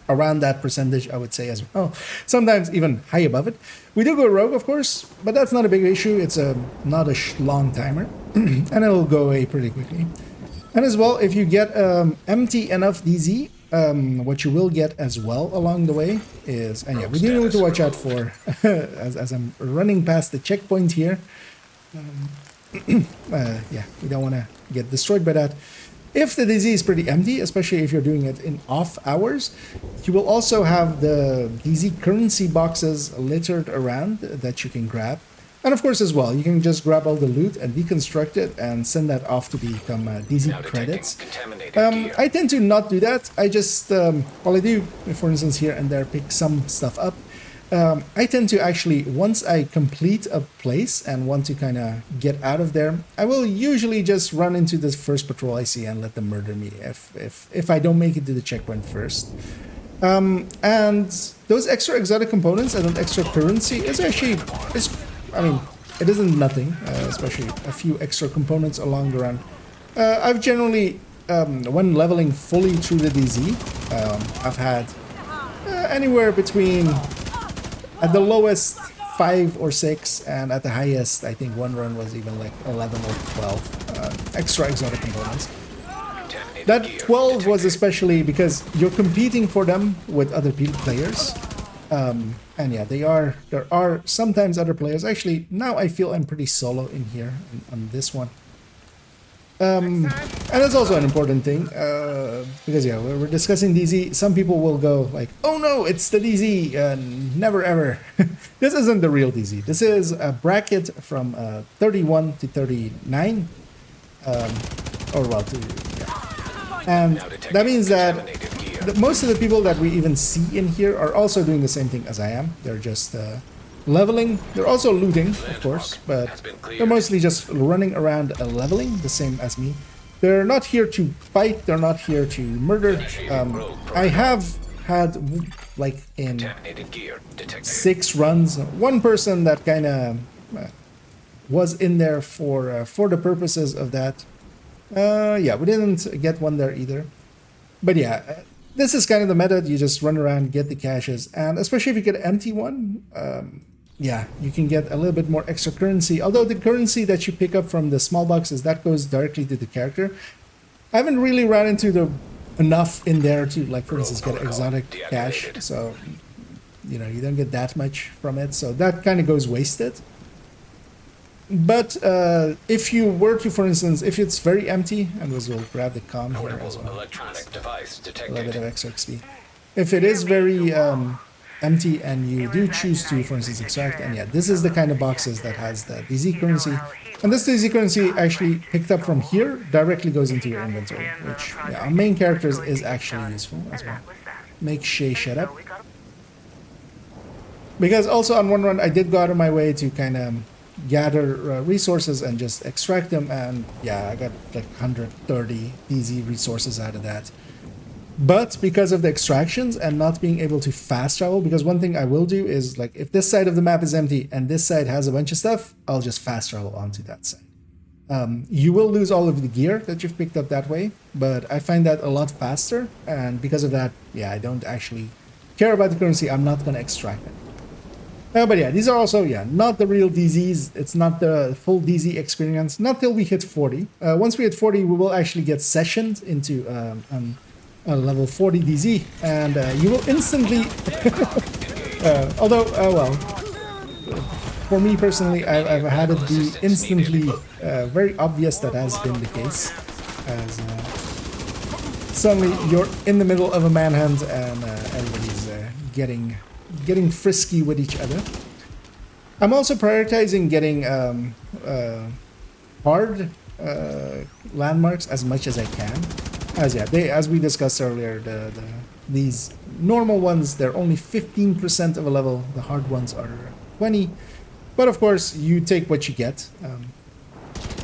around that percentage, I would say, as well. Sometimes even high above it. We do go rogue, of course, but that's not a big issue. It's not a long timer, and it'll go away pretty quickly. And as well, if you get empty enough DZ, what you will get as well along the way is, and yeah, we do need to watch out for, as I'm running past the checkpoint here. Yeah, we don't want to get destroyed by that. If the DZ is pretty empty, especially if you're doing it in off hours, you will also have the DZ currency boxes littered around that you can grab. And of course as well, you can just grab all the loot and deconstruct it and send that off to become DZ credits. I tend to not do that. I just, while I do, for instance, here and there pick some stuff up, I tend to actually, once I complete a place and want to kind of get out of there, I will usually just run into the first patrol I see and let them murder me if I don't make it to the checkpoint first. And those extra exotic components and that extra currency is actually, I mean, it isn't nothing, especially a few extra components along the run. I've generally, when leveling fully through the DZ, I've had anywhere between, at the lowest, 5 or 6, and at the highest, I think one run was even like 11 or 12 extra exotic components. That 12 was especially because you're competing for them with other players. And yeah, there are sometimes other players. Actually, now I feel I'm pretty solo in here on this one. And that's also an important thing, because yeah, we're discussing DZ. Some people will go like, oh no, it's the DZ, never ever. This isn't the real DZ. This is a bracket from 31 to 39, or well, and that means that most of the people that we even see in here are also doing the same thing as I am. They're just leveling. They're also looting, of course, but they're mostly just running around leveling, the same as me. They're not here to fight. They're not here to murder. I have had, like, in 6 runs, one person that kind of was in there for the purposes of that. Yeah, we didn't get one there either. But yeah, this is kind of the method. You just run around, get the caches, and especially if you get an empty one, yeah, you can get a little bit more extra currency. Although the currency that you pick up from the small boxes, that goes directly to the character. I haven't really run into enough in there to, like, for instance, get exotic cash. So, you know, you don't get that much from it. So that kind of goes wasted. But if you were to, for instance, if it's very empty, and we'll grab the comm here as well. Electronic device detected. A little bit of extra XP. If it is very empty and you do choose to, for instance, extract, and yeah, this is the kind of boxes that has the DZ currency. And this DZ currency actually picked up from here directly goes into your inventory, which, yeah, our main characters is actually useful as well. Make Shay shut up. Because also on one run, I did go out of my way to kind of gather resources and just extract them, and yeah, I got like 130 DZ resources out of that. But because of the extractions and not being able to fast travel, because one thing I will do is, like, if this side of the map is empty and this side has a bunch of stuff, I'll just fast travel onto that side. You will lose all of the gear that you've picked up that way, but I find that a lot faster, and because of that, yeah, I don't actually care about the currency. I'm not going to extract it. But yeah, these are also, yeah, not the real DZs. It's not the full DZ experience, not till we hit 40. Once we hit 40, we will actually get sessioned into level 40 DZ, and you will instantly, although, well, for me personally, I've had it be instantly very obvious that has been the case, as suddenly you're in the middle of a manhunt and everybody's getting frisky with each other. I'm also prioritizing getting hard landmarks as much as I can. As we discussed earlier, these normal ones, they're only 15% of a level. The hard ones are 20. But of course, you take what you get.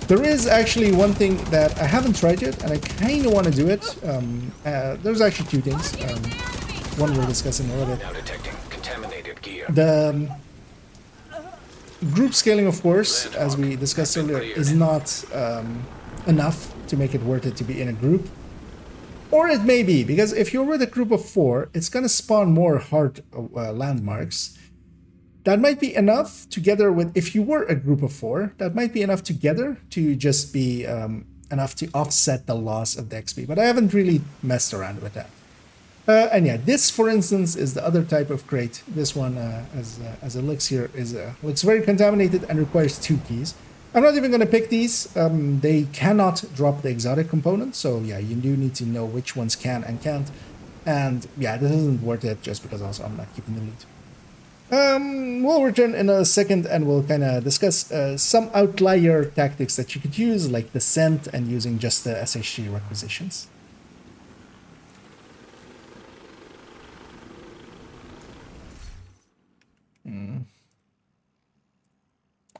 There is actually one thing that I haven't tried yet, and I kind of want to do it. There's actually 2 things. One we'll discuss in a little bit. Now detecting contaminated gear. The group scaling, of course, as we discussed earlier, is not enough to make it worth it to be in a group. Or it may be, because if you're with a group of 4, it's going to spawn more hard landmarks. That might be enough together with, if you were a group of 4, that might be enough together to just be enough to offset the loss of the XP. But I haven't really messed around with that. And yeah, this, for instance, is the other type of crate. This one, as it looks here, looks very contaminated and requires 2 keys. I'm not even going to pick these. They cannot drop the exotic component, so yeah, you do need to know which ones can and can't. And yeah, this isn't worth it just because also I'm not keeping the loot. We'll return in a second and we'll kind of discuss some outlier tactics that you could use, like the scent and using just the SHG requisitions.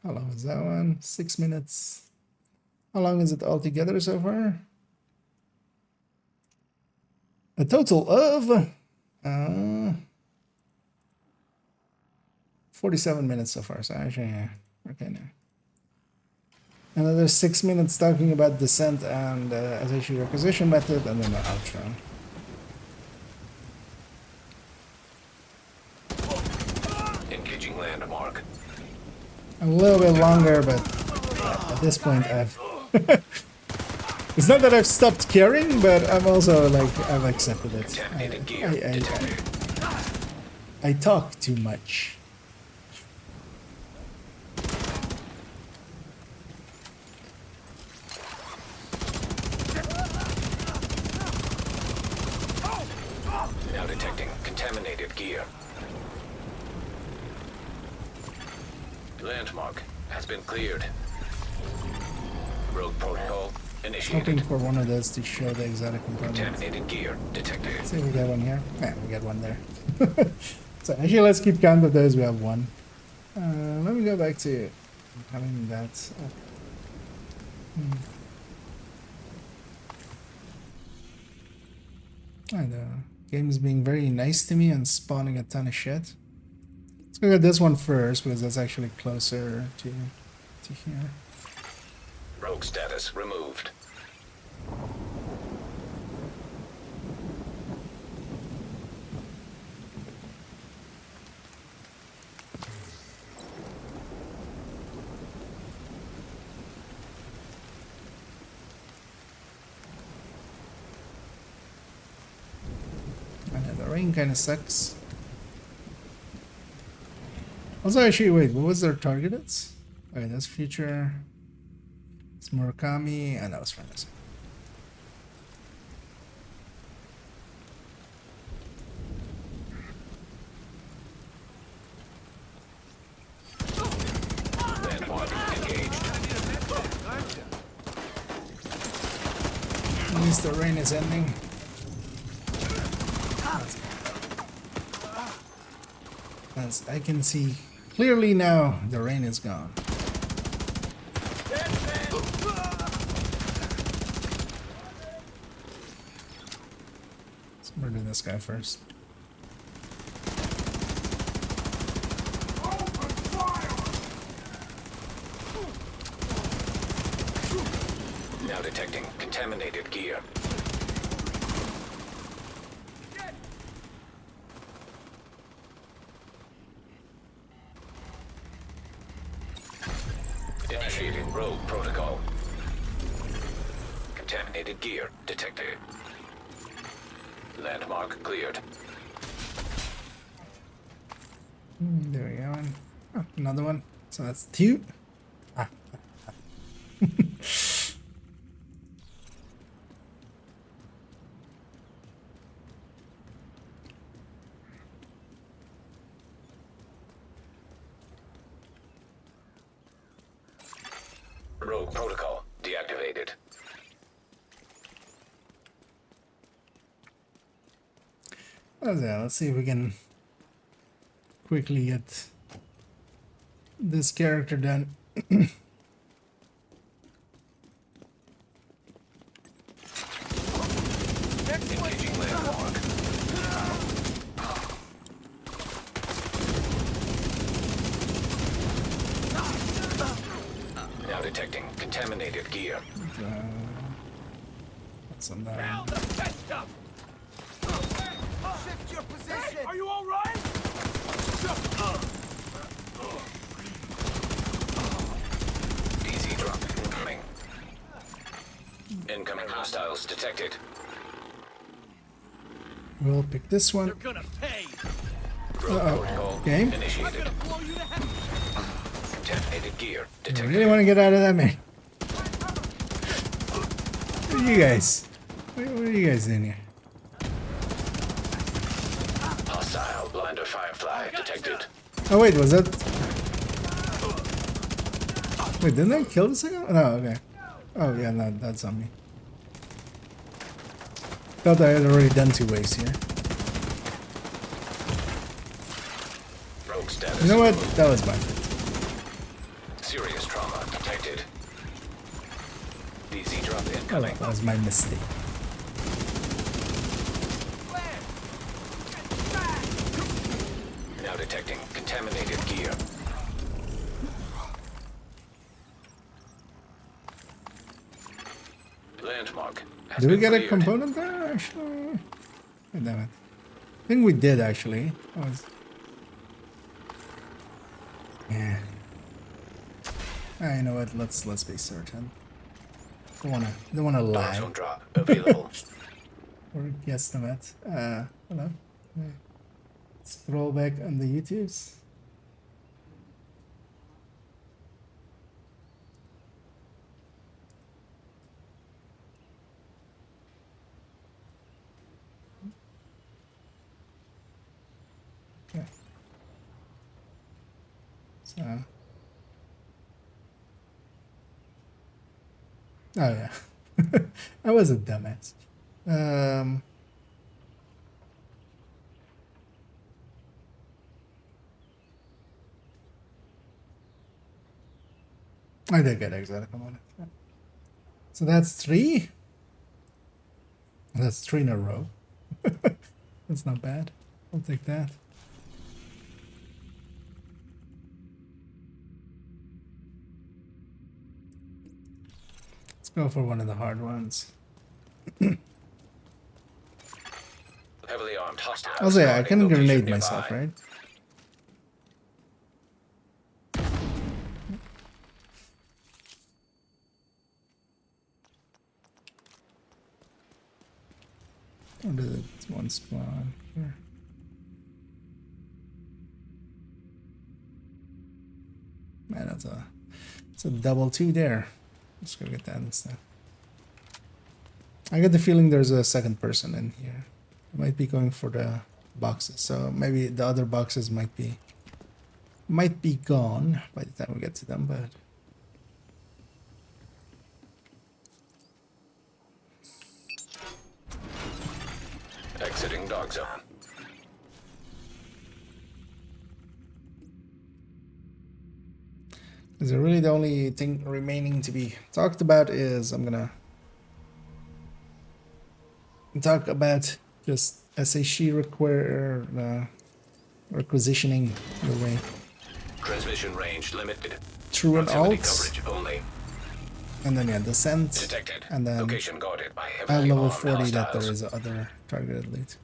How long is that one? 6 minutes. How long is it altogether so far? A total of 47 minutes so far. So actually, yeah. Okay, now. Another 6 minutes talking about descent and SHU requisition method, and then the outro. Engaging landmark. A little bit longer, but at this point, I've. It's not that I've stopped caring, but I'm also like I've accepted it. I talk too much. Now detecting contaminated gear. Landmark has been cleared. Rogue protocol initiated. Hoping for one of those to show the exotic component. Contaminated gear detected. Let's see if we got one here. Yeah, we got one there. So actually, let's keep count of those. We have one. Let me go back to having that. And game is being very nice to me and spawning a ton of shit. Let's go get this one first because that's actually closer to here. Rogue status removed. The rain kind of sucks. Also, actually, wait, what was their targeted? Okay, that's future. It's Murakami, and that was Fantasy. Landmark engaged. At least the rain is ending. As I can see clearly now, the rain is gone. Let's murder this guy first. Now detecting contaminated gear. Initiating rogue protocol. Contaminated gear detected. Landmark cleared. There we go. Oh, another one. So that's two. Rogue protocol deactivated. Let's see if we can quickly get this character done. Engaging landmark. Now detecting contaminated gear. What's on that? Now the test up. Shift your position. Hey, are you all right? Easy drop incoming. Incoming hostiles detected. We'll pick this one. They're gonna pay. Okay. Initiated. Contaminated gear I detected. really want to get out of that, man. What are you guys? What are you guys doing here? Hostile blinder firefly detected. Oh wait, was that? Wait, didn't I kill the second one? No, okay. Oh yeah, no, that's on me. Thought I had already done 2 waves here. Rogue status You know what? That was mine. Serious trauma detected. DZ drop Oh, incoming. that was my mistake. Now detecting contaminated gear. Landmark. has Did we been get a cleared. component there, actually? Oh, damn it. I think we did, actually. That was... Yeah. You know what? Let's be certain. Don't wanna lie. Zone drop available. Or guesstimate. Hello. Yeah. Scroll back on the YouTubes. Yeah. So. Oh yeah. I was a dumbass. I did get exotic component. Yeah. So that's 3. That's 3 in a row. That's not bad. I'll take that. Let's go for one of the hard ones. Heavily armed hostile. Also, yeah, I starting can location grenade nearby. myself, right? Or does it one spawn here? Man, it's a double 2 there. Let's go get that instead. I get the feeling there's a second person in here. I might be going for the boxes, so maybe the other boxes might be gone by the time we get to them, but Exiting dog zone. is it really the only thing remaining to be talked about is I'm gonna talk about just SHE requisitioning your way Transmission range limited. through an Proximity alt, coverage only. and then yeah, descent, Detected. and then Location guarded by at heavily level armed 40 that there hostiles. is other targeted loot.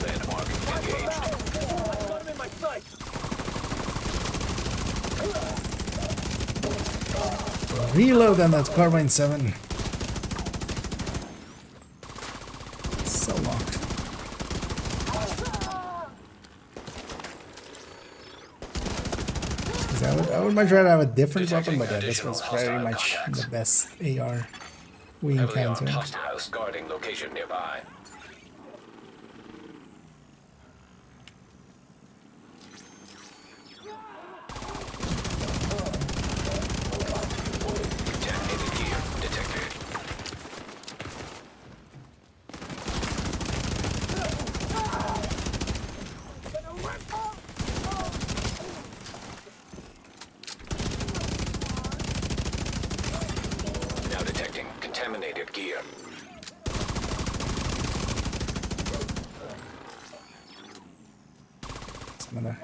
Landmark engaged. I'm in my sight. Reload on that carbine 7. So locked. I would much rather have a different weapon, but yeah, this was very much the best AR we Heavily armed encountered. hostiles guarding location nearby. Contaminated gear detected. Now detecting contaminated gear. Some other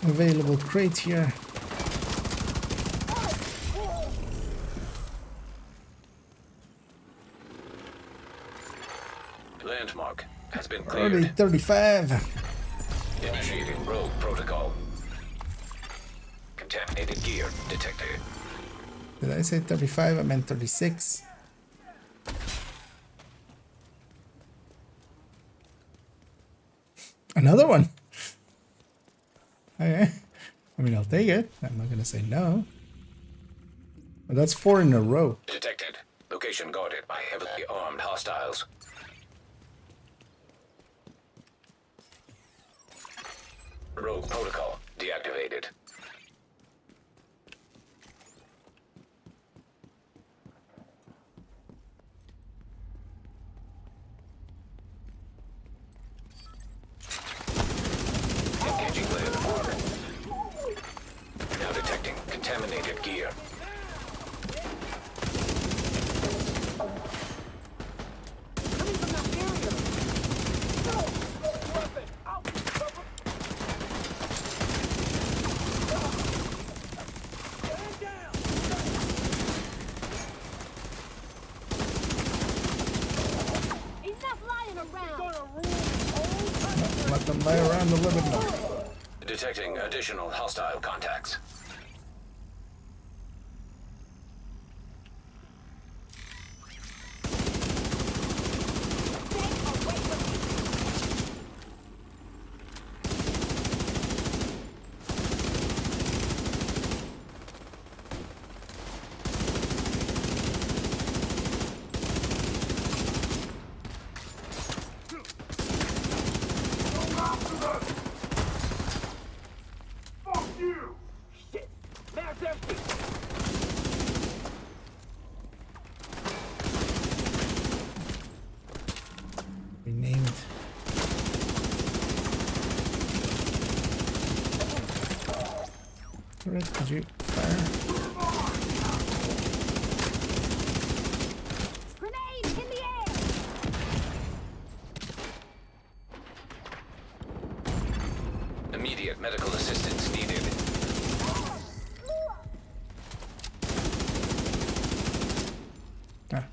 available crate here. Landmark has been Already cleared. 35. Initiating rogue protocol. Contaminated gear detected. Did I say 35? I meant 36. Another one. Okay. mean, I'll take it. I'm not gonna say no. But that's 4 in a row. Detected. Location guarded by heavily armed hostiles. Rogue protocol deactivated. Engaging landmark. Now detecting contaminated gear. Let them lay around a little bit more. Detecting additional hostile contacts. Renamed. Turret, could you fire? Grenade in the air! Immediate medical assistance needed. Ah.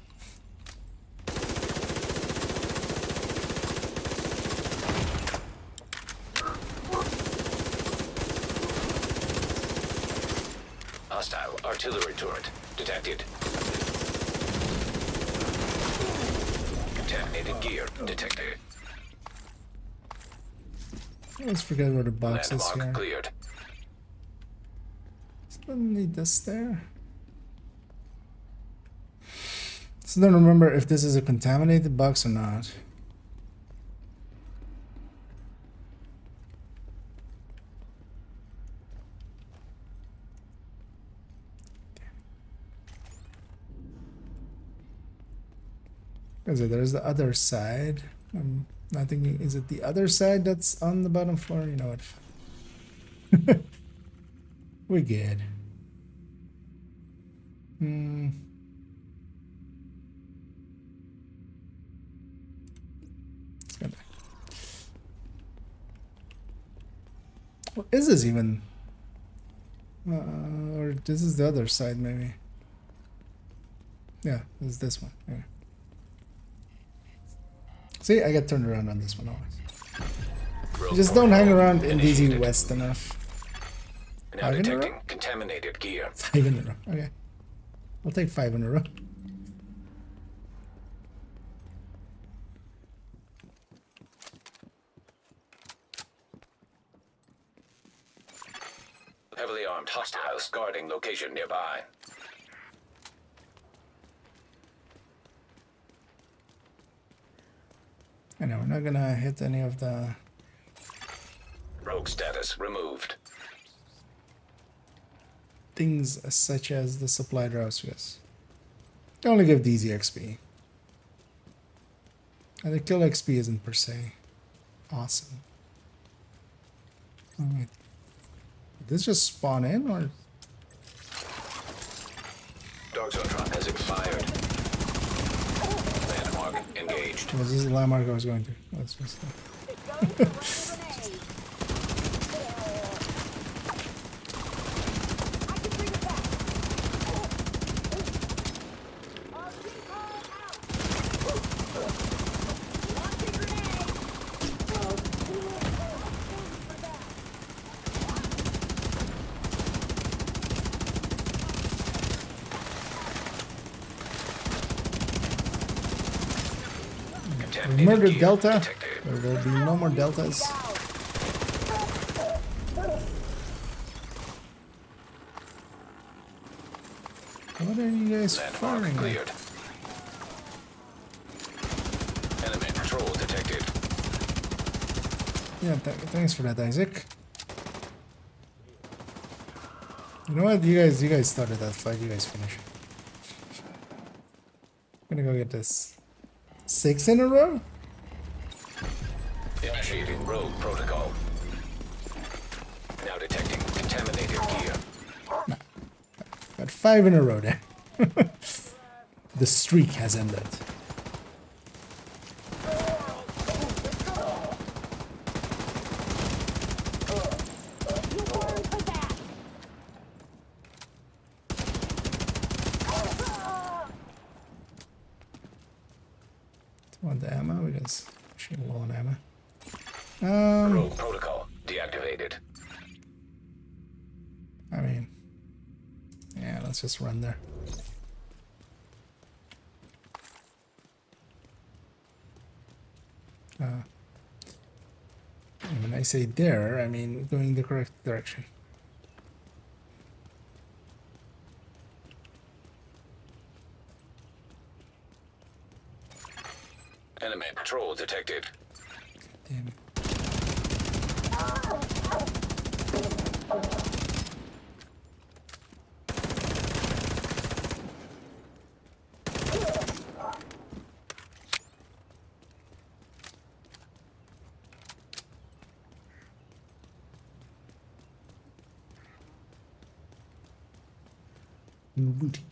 Hostile artillery turret detected. Contaminated gear detected. Let's forget where the box is Landmark here. cleared. Still need this there. Still don't remember if this is a contaminated box or not. Because there's the other side. I'm not thinking, is it the other side that's on the bottom floor? You know what? We're good. Let's go back. What is this even? Or this is the other side, maybe. Yeah, this is this one. Yeah. See, I get turned around on this one always. You just don't hang around in DZ West enough. Now 5 in a detecting row? contaminated gear. 5 in a row. Okay. I'll take 5 in a row. Heavily armed hostiles guarding location nearby. I know, we're not gonna hit any of the Rogue status removed. things such as the supply drops, because they only give DZ XP. And the kill XP isn't per se awesome. Alright. Did this just spawn in, or? Dog zone drop has expired. Landmark engaged. Was this the landmark I was going to? That's just we murdered Delta. There will be no more Deltas. What are you guys Landmark firing at? cleared. Enemy patrol detected. Yeah, thanks for that, Isaac. You know what? You guys started that fight. You guys finish. I'm gonna go get this. 6 in a row? Initiating rogue protocol. Now detecting contaminated gear. No. Got 5 in a row there. The streak has ended. Want the ammo because she's low on ammo. Rogue protocol deactivated. I mean, yeah, let's just run there. When I say there, I mean going the correct direction. Enemy patrol detected. Damn it. Boutique.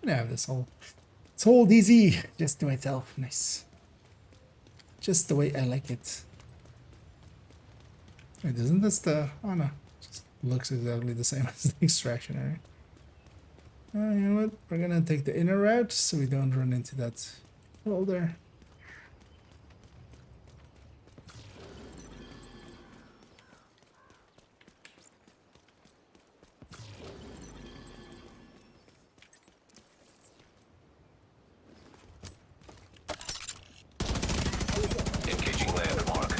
I'm gonna have this whole easy just to myself. Nice. Just the way I like it. Wait, isn't this the... oh no. Just looks exactly the same as the extraction area. You know what? We're gonna take the inner route so we don't run into that hole there. Engaging landmark.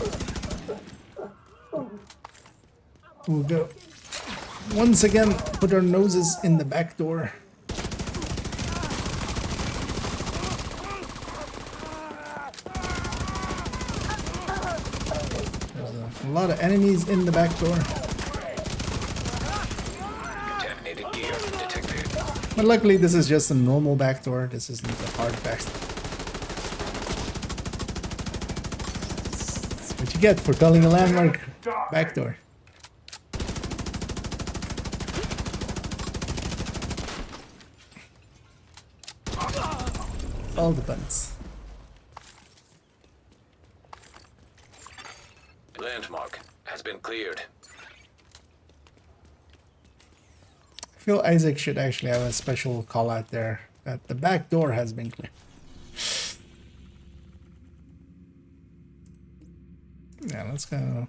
We'll go once again put our noses in the back door. There's a lot of enemies in the back door. Contaminated gear detected. But luckily this is just a normal back door. This isn't a hard back door. That's what you get for calling a landmark back door. All the buttons. Landmark has been cleared. I feel Isaac should actually have a special call out there that the back door has been cleared. Yeah, let's go.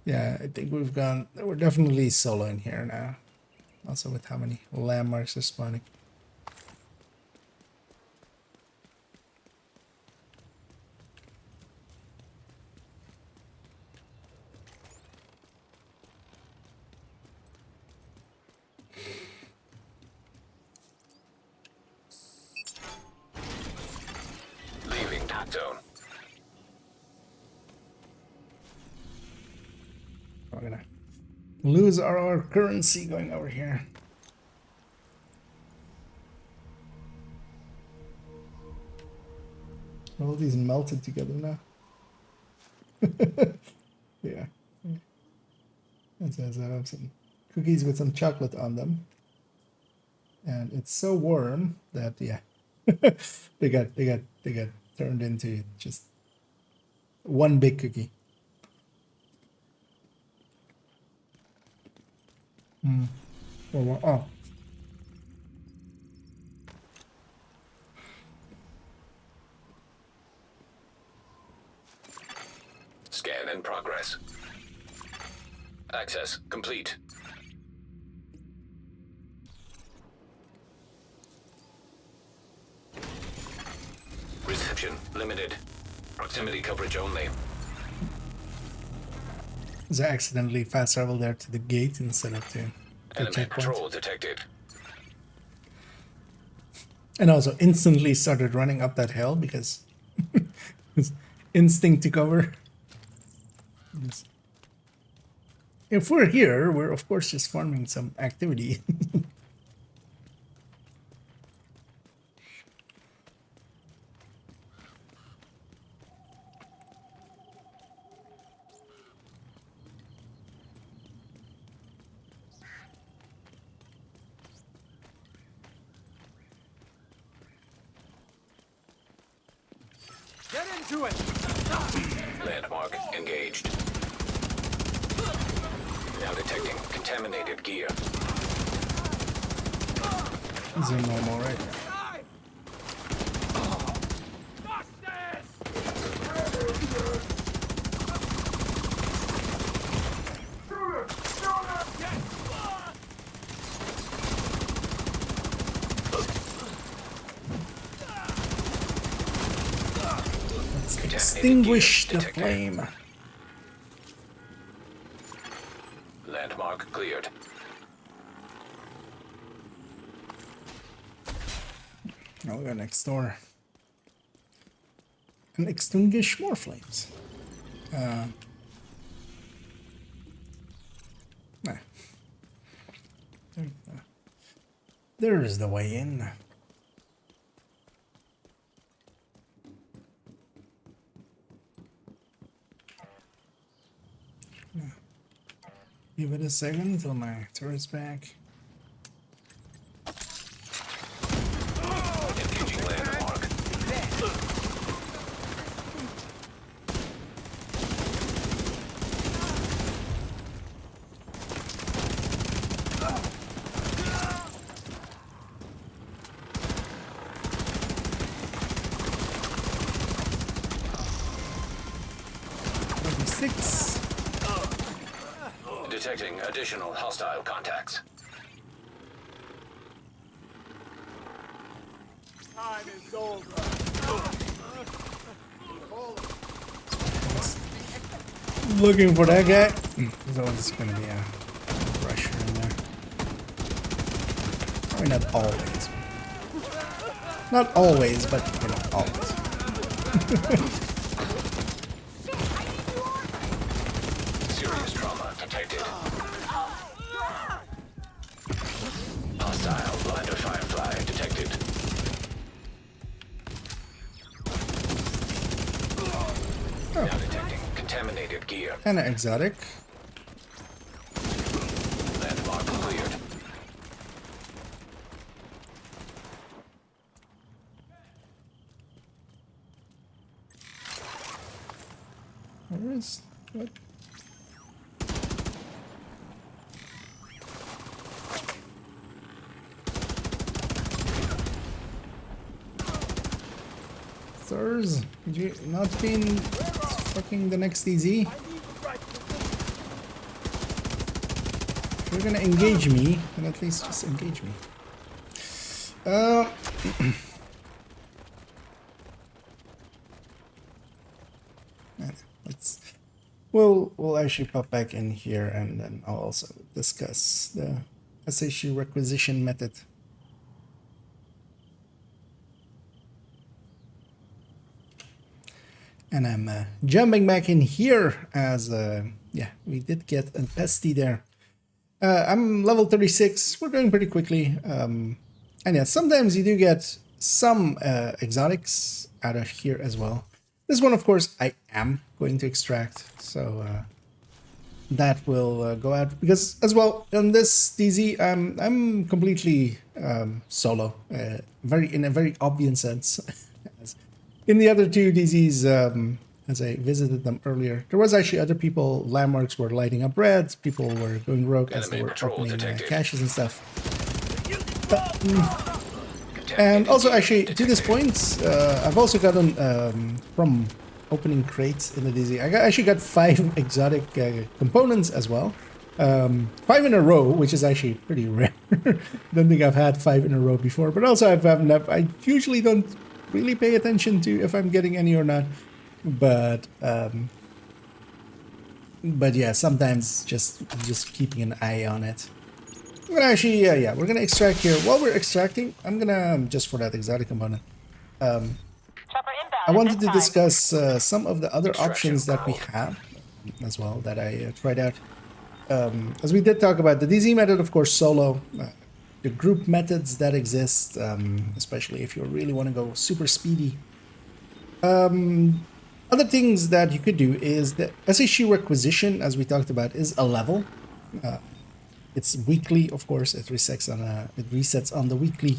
Yeah, I think we're definitely solo in here now. Also with how many landmarks are spawning. Leaving talk zone. We're gonna lose our currency going over here. All these melted together now. Yeah. It says I have some cookies with some chocolate on them. And it's so warm that yeah. they got turned into just one big cookie. Oh. Scan in progress. Access complete. Reception limited. Proximity coverage only. I accidentally fast traveled there to the gate instead of to Enemy checkpoint. patrol detected. And also instantly started running up that hill because his instinct to cover. Yes. If we're here, we're of course just farming some activity. Get into it! Landmark engaged. Now detecting contaminated gear. These are normal, right? Let's extinguish the flame. Landmark cleared. Now we go next door. And extinguish more flames. Nah. There's the way in. Give it a second till my turret's back. Engaging landmark. Six. Detecting additional hostile contacts. Time is over. Looking for that guy. There's always gonna be a rusher in there. Or not always. Not always, but you know, always. Serious trauma detected. Hostile blinder firefly detected. Now detecting contaminated gear. Kinda exotic. Landmark cleared. Where is what? Sirs, could you not been fucking the next DZ? If you're gonna engage me, then at least just engage me. We'll actually pop back in here and then I'll also discuss the SHU requisition method. And I'm jumping back in here as, yeah, we did get a pesty there. I'm level 36, we're going pretty quickly. And yeah, sometimes you do get some exotics out of here as well. This one, of course, I am going to extract, so that will go out. Because, as well, on this DZ, I'm completely solo, in a very obvious sense. In the other two DZs, as I visited them earlier, there was actually other people. Landmarks were lighting up red. People were going rogue as they were opening caches and stuff. But, and also, actually, to this point, I've also gotten from opening crates in the DZ. I actually got 5 exotic components as well. 5 in a row, which is actually pretty rare. Don't think I've had 5 in a row before. But also, I usually don't really pay attention to if I'm getting any or not, but yeah, sometimes just keeping an eye on it. I'm gonna actually, yeah, we're gonna extract here. While we're extracting, I'm gonna, just for that exotic component, I wanted to discuss some of the other options that we have as well that I tried out. As we did talk about the DZ method, of course, solo, the group methods that exist, especially if you really want to go super speedy. Other things that you could do is the SHU requisition, as we talked about, is a level. It's weekly, of course. It resets on the weekly.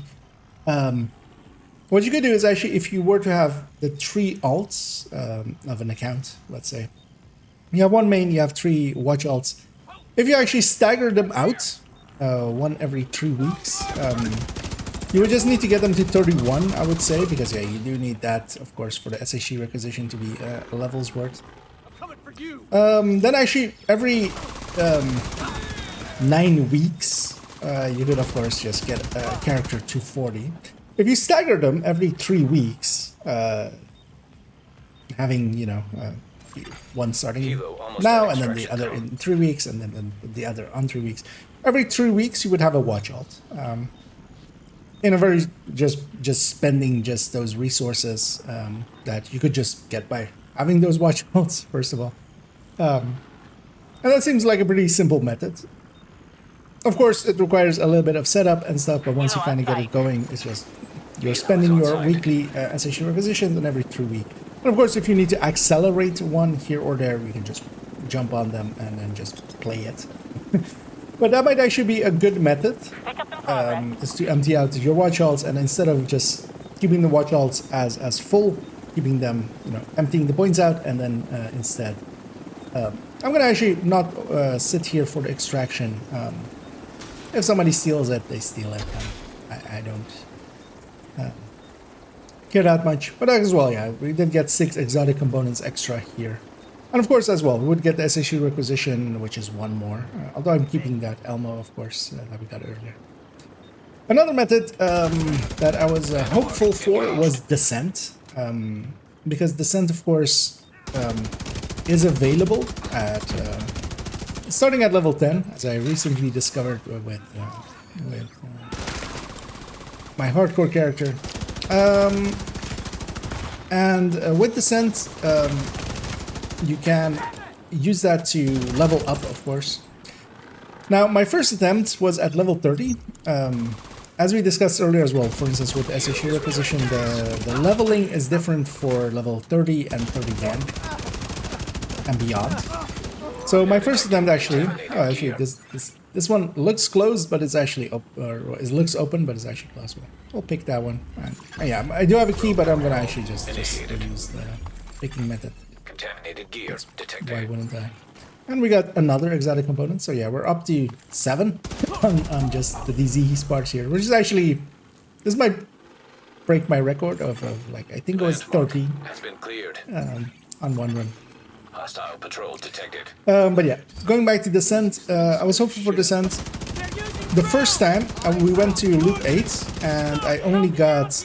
What you could do is actually, if you were to have the 3 alts of an account, let's say, you have 1 main, you have 3 watch alts. If you actually stagger them out, 1 every 3 weeks, you would just need to get them to 31, I would say, because yeah, you do need that, of course, for the SHU requisition to be levels worth. Then actually, every 9 weeks, you could, of course, just get a character to 40. If you stagger them every 3 weeks, having, you know, 1 starting now, and then the other in 3 weeks, and then the other on 3 weeks. Every 3 weeks, you would have a watch alt. In a very, just spending just those resources that you could just get by having those watch alts, first of all. And that seems like a pretty simple method. Of course, it requires a little bit of setup and stuff, but once you kind of get it going, it's just you're spending your weekly SHU requisitions and every 3 weeks. And of course, if you need to accelerate one here or there, you can just jump on them and then just play it. But that might actually be a good method, is to empty out your watch alts, and instead of just keeping the watch alts as full, keeping them, you know, emptying the points out, and then instead, I'm gonna actually not sit here for the extraction. If somebody steals it, they steal it. I don't care that much. But as well, yeah, we did get 6 exotic components extra here. And of course, as well, we would get the SHU requisition, which is 1 more. Although I'm keeping that Elmo, of course, that we got earlier. Another method that I was hopeful for was Descent. Because Descent, of course, is available at... starting at level 10, as I recently discovered with my hardcore character. With Descent, you can use that to level up, of course. Now, my first attempt was at level 30. As we discussed earlier as well, for instance, with SHU requisition, the leveling is different for level 30 and 31 and beyond. So my first attempt actually, this one looks closed, but it's actually it looks open, but it's actually closed. We'll pick that one. And, yeah, I do have a key, but I'm gonna actually just use the picking method. Contaminated gear detected. Why wouldn't I? And we got another exotic component, so yeah, we're up to 7 on just the DZ parts here, which is actually, this might break my record of like, I think it was 13 has been cleared. On 1 run. Hostile patrol detected. But yeah, going back to Descent, I was hopeful for Descent. The first time we went to loop 8, and I only got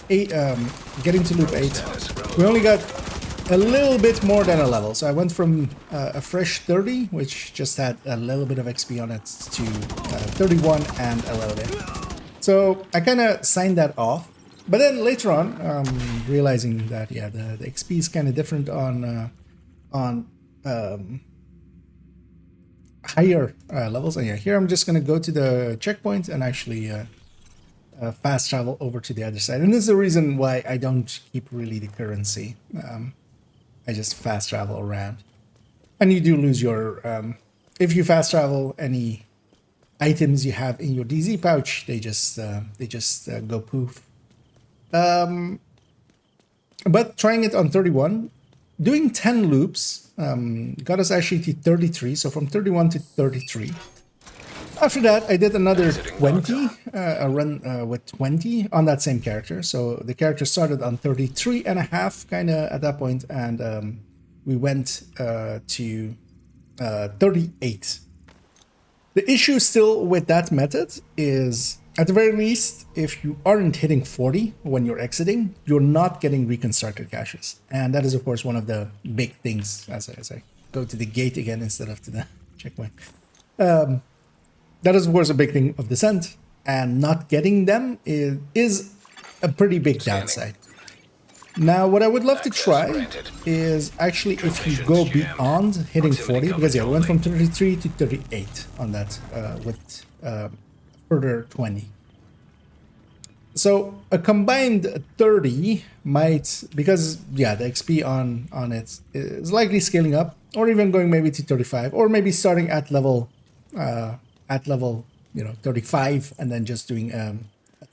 8. Getting to loop 8, we only got a little bit more than a level. So I went from a fresh 30, which just had a little bit of XP on it, to 31 and a little bit. So I kind of signed that off. But then later on, realizing that yeah, the XP is kind of different on higher levels. And yeah, here I'm just gonna go to the checkpoint and actually fast travel over to the other side. And this is the reason why I don't keep really the currency. I just fast travel around, and you do lose your if you fast travel, any items you have in your DZ pouch, they just go poof. But trying it on 31, doing 10 loops got us actually to 33, so from 31 to 33. After that, I did another 20, a run with 20 on that same character. So the character started on 33 and a half, kind of at that point, and we went to 38. The issue still with that method is, at the very least, if you aren't hitting 40 when you're exiting, you're not getting reconstructed caches. And that is, of course, one of the big things as I go to the gate again instead of to the checkpoint. That is, of course, a big thing of Descent, and not getting them is a pretty big downside. Now, what I would love to try is actually if you go beyond hitting 40, because yeah, we went from 33 to 38 on that with further 20. So a combined 30 might, because yeah, the XP on it is likely scaling up, or even going maybe to 35, or maybe starting at level, you know, 35, and then just doing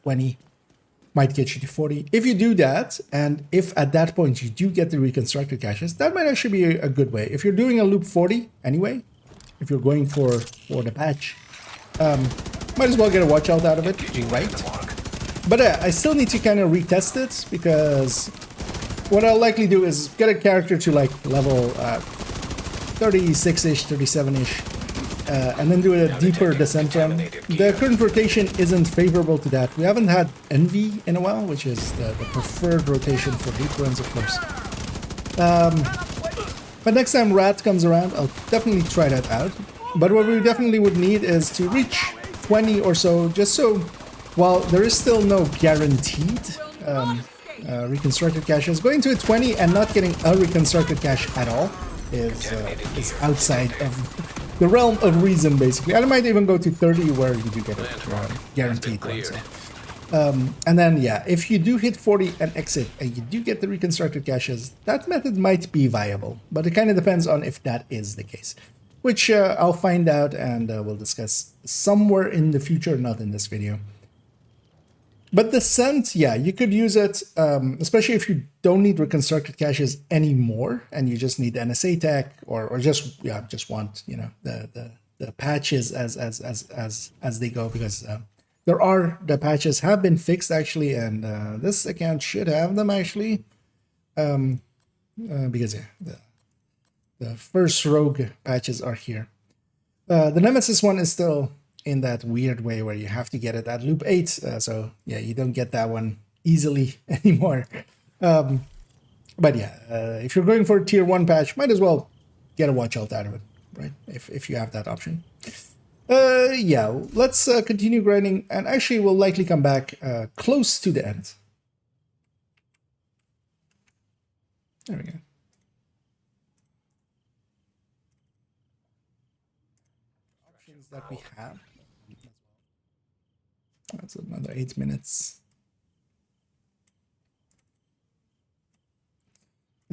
20 might get you to 40. If you do that, and if at that point you do get the reconstructed caches, that might actually be a good way. If you're doing a loop 40 anyway, if you're going for the patch, might as well get a watch out of it, right? But I still need to kind of retest it, because what I'll likely do is get a character to like level 36-ish, 37-ish, and then do a deeper descent run. The current rotation isn't favorable to that. We haven't had Envy in a while, which is the preferred rotation for deep runs, of course. But next time Rat comes around, I'll definitely try that out. But what we definitely would need is to reach 20 or so, just so, while there is still no guaranteed reconstructed caches, going to a 20 and not getting a reconstructed cache at all is outside of the realm of reason, basically. And I might even go to 30 where you do get a guaranteed one. So. And then, yeah, if you do hit 40 and exit, and you do get the reconstructed caches, that method might be viable. But it kind of depends on if that is the case. Which I'll find out, and we'll discuss somewhere in the future, not in this video. But Descent, yeah, you could use it, especially if you don't need reconstructed caches anymore, and you just need NSA tech, or just want, you know, the patches as they go, because the patches have been fixed actually, and this account should have them actually, because yeah, the first rogue patches are here. The Nemesis one is still in that weird way where you have to get it at loop 8, so yeah, you don't get that one easily anymore. But yeah, if you're going for a tier 1 patch, might as well get a watch out of it, right? If you have that option. Yeah, let's continue grinding, and actually we'll likely come back close to the end. There we go. Options that we have. That's another 8 minutes.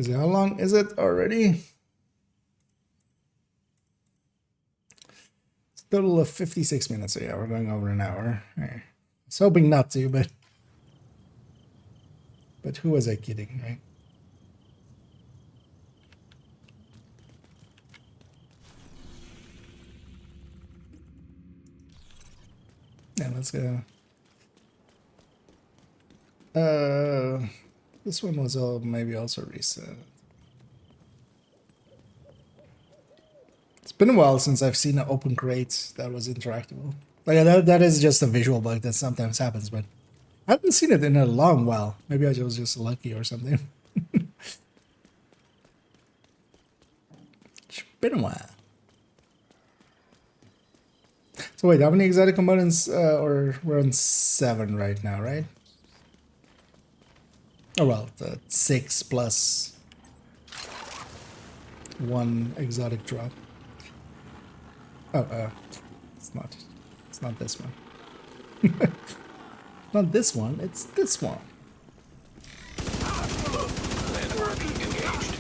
How long is it already? It's a total of 56 minutes. So yeah, we're going over an hour. I was hoping not to, but who was I kidding, right? Yeah, let's go. This one was maybe also reset. It's been a while since I've seen an open crate that was interactable. Like that is just a visual bug that sometimes happens, but I haven't seen it in a long while. Maybe I was just lucky or something. It's been a while. So wait, how many exotic components, or we're on 7 right now, right? Oh well, 6 plus 1 exotic drop. Oh, it's not this one. Not this one, it's this one. Landmark engaged.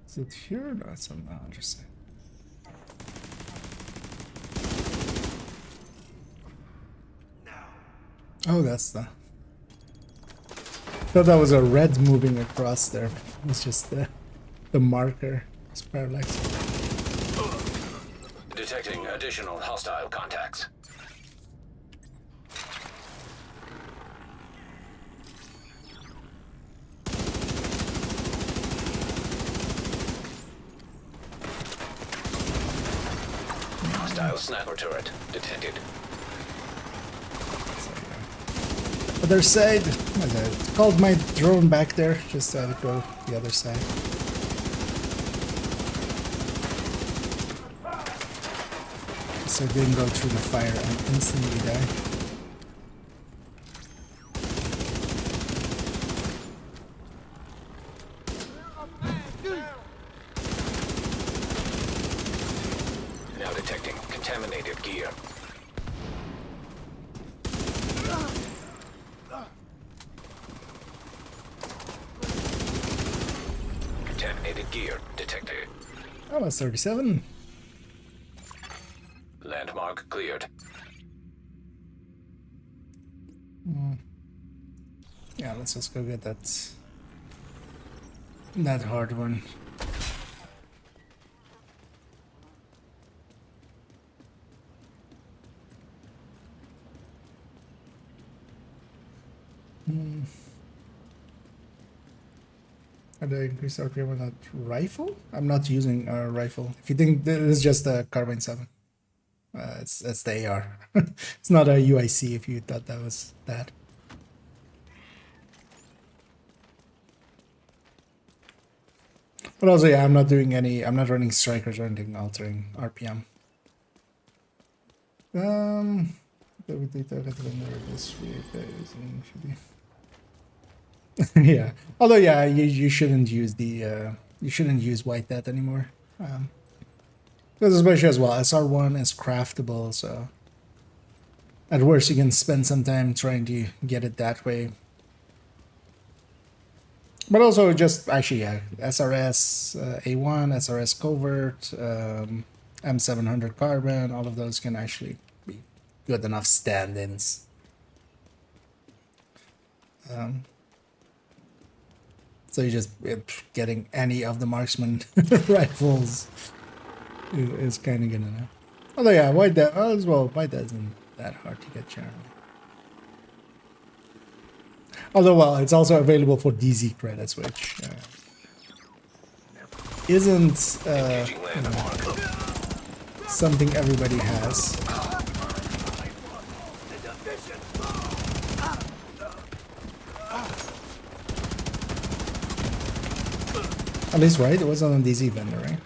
Is it here or not? Somehow interesting. Oh, that's the. Thought that was a red moving across there. It's just the marker. It's parallax. Detecting additional hostile contacts. Hostile sniper turret detected. Other side. I called my drone back there. Just go the other side. So it didn't go through the fire and instantly die. Now detecting contaminated gear. Contaminated gear detected. Oh, that's 37. Landmark cleared. Yeah, let's just go get that hard one. How do I increase RPM with that rifle? I'm not using a rifle. If you think this is just a carbine 7, it's the AR. It's not a UIC. If you thought that was that. But also, yeah, I'm not running strikers or anything altering RPM. Yeah. Although, yeah, you shouldn't use white death anymore. Because especially as well, SR1 is craftable, so at worst you can spend some time trying to get it that way. But also just actually, yeah, SRS A1, SRS covert, M700 carbon, all of those can actually be good enough stand-ins. So you just getting any of the marksman rifles is kind of good enough. Although yeah, white death as well. White death isn't that hard to get generally. Although well, it's also available for DZ credits, which isn't something everybody has. At least, right? It was on a DZ vendor, right?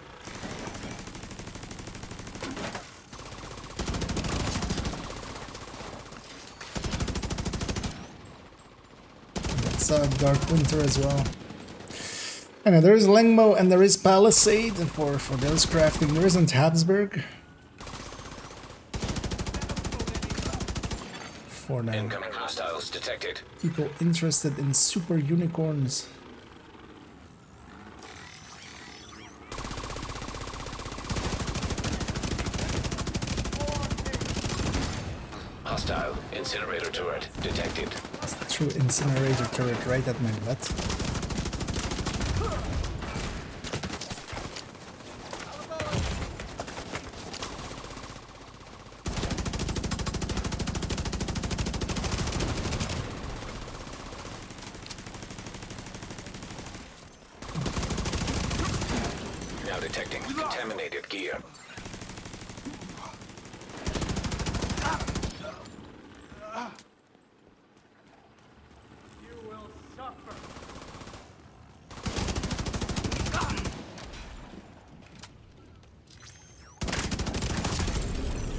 That's Dark Winter as well. I know there is Lengmo and there is Palisade for those crafting. There isn't Habsburg. For now. Incoming hostiles detected. People interested in super unicorns. Hostile incinerator turret detected. That's the true incinerator turret right at my butt. Now detecting contaminated gear.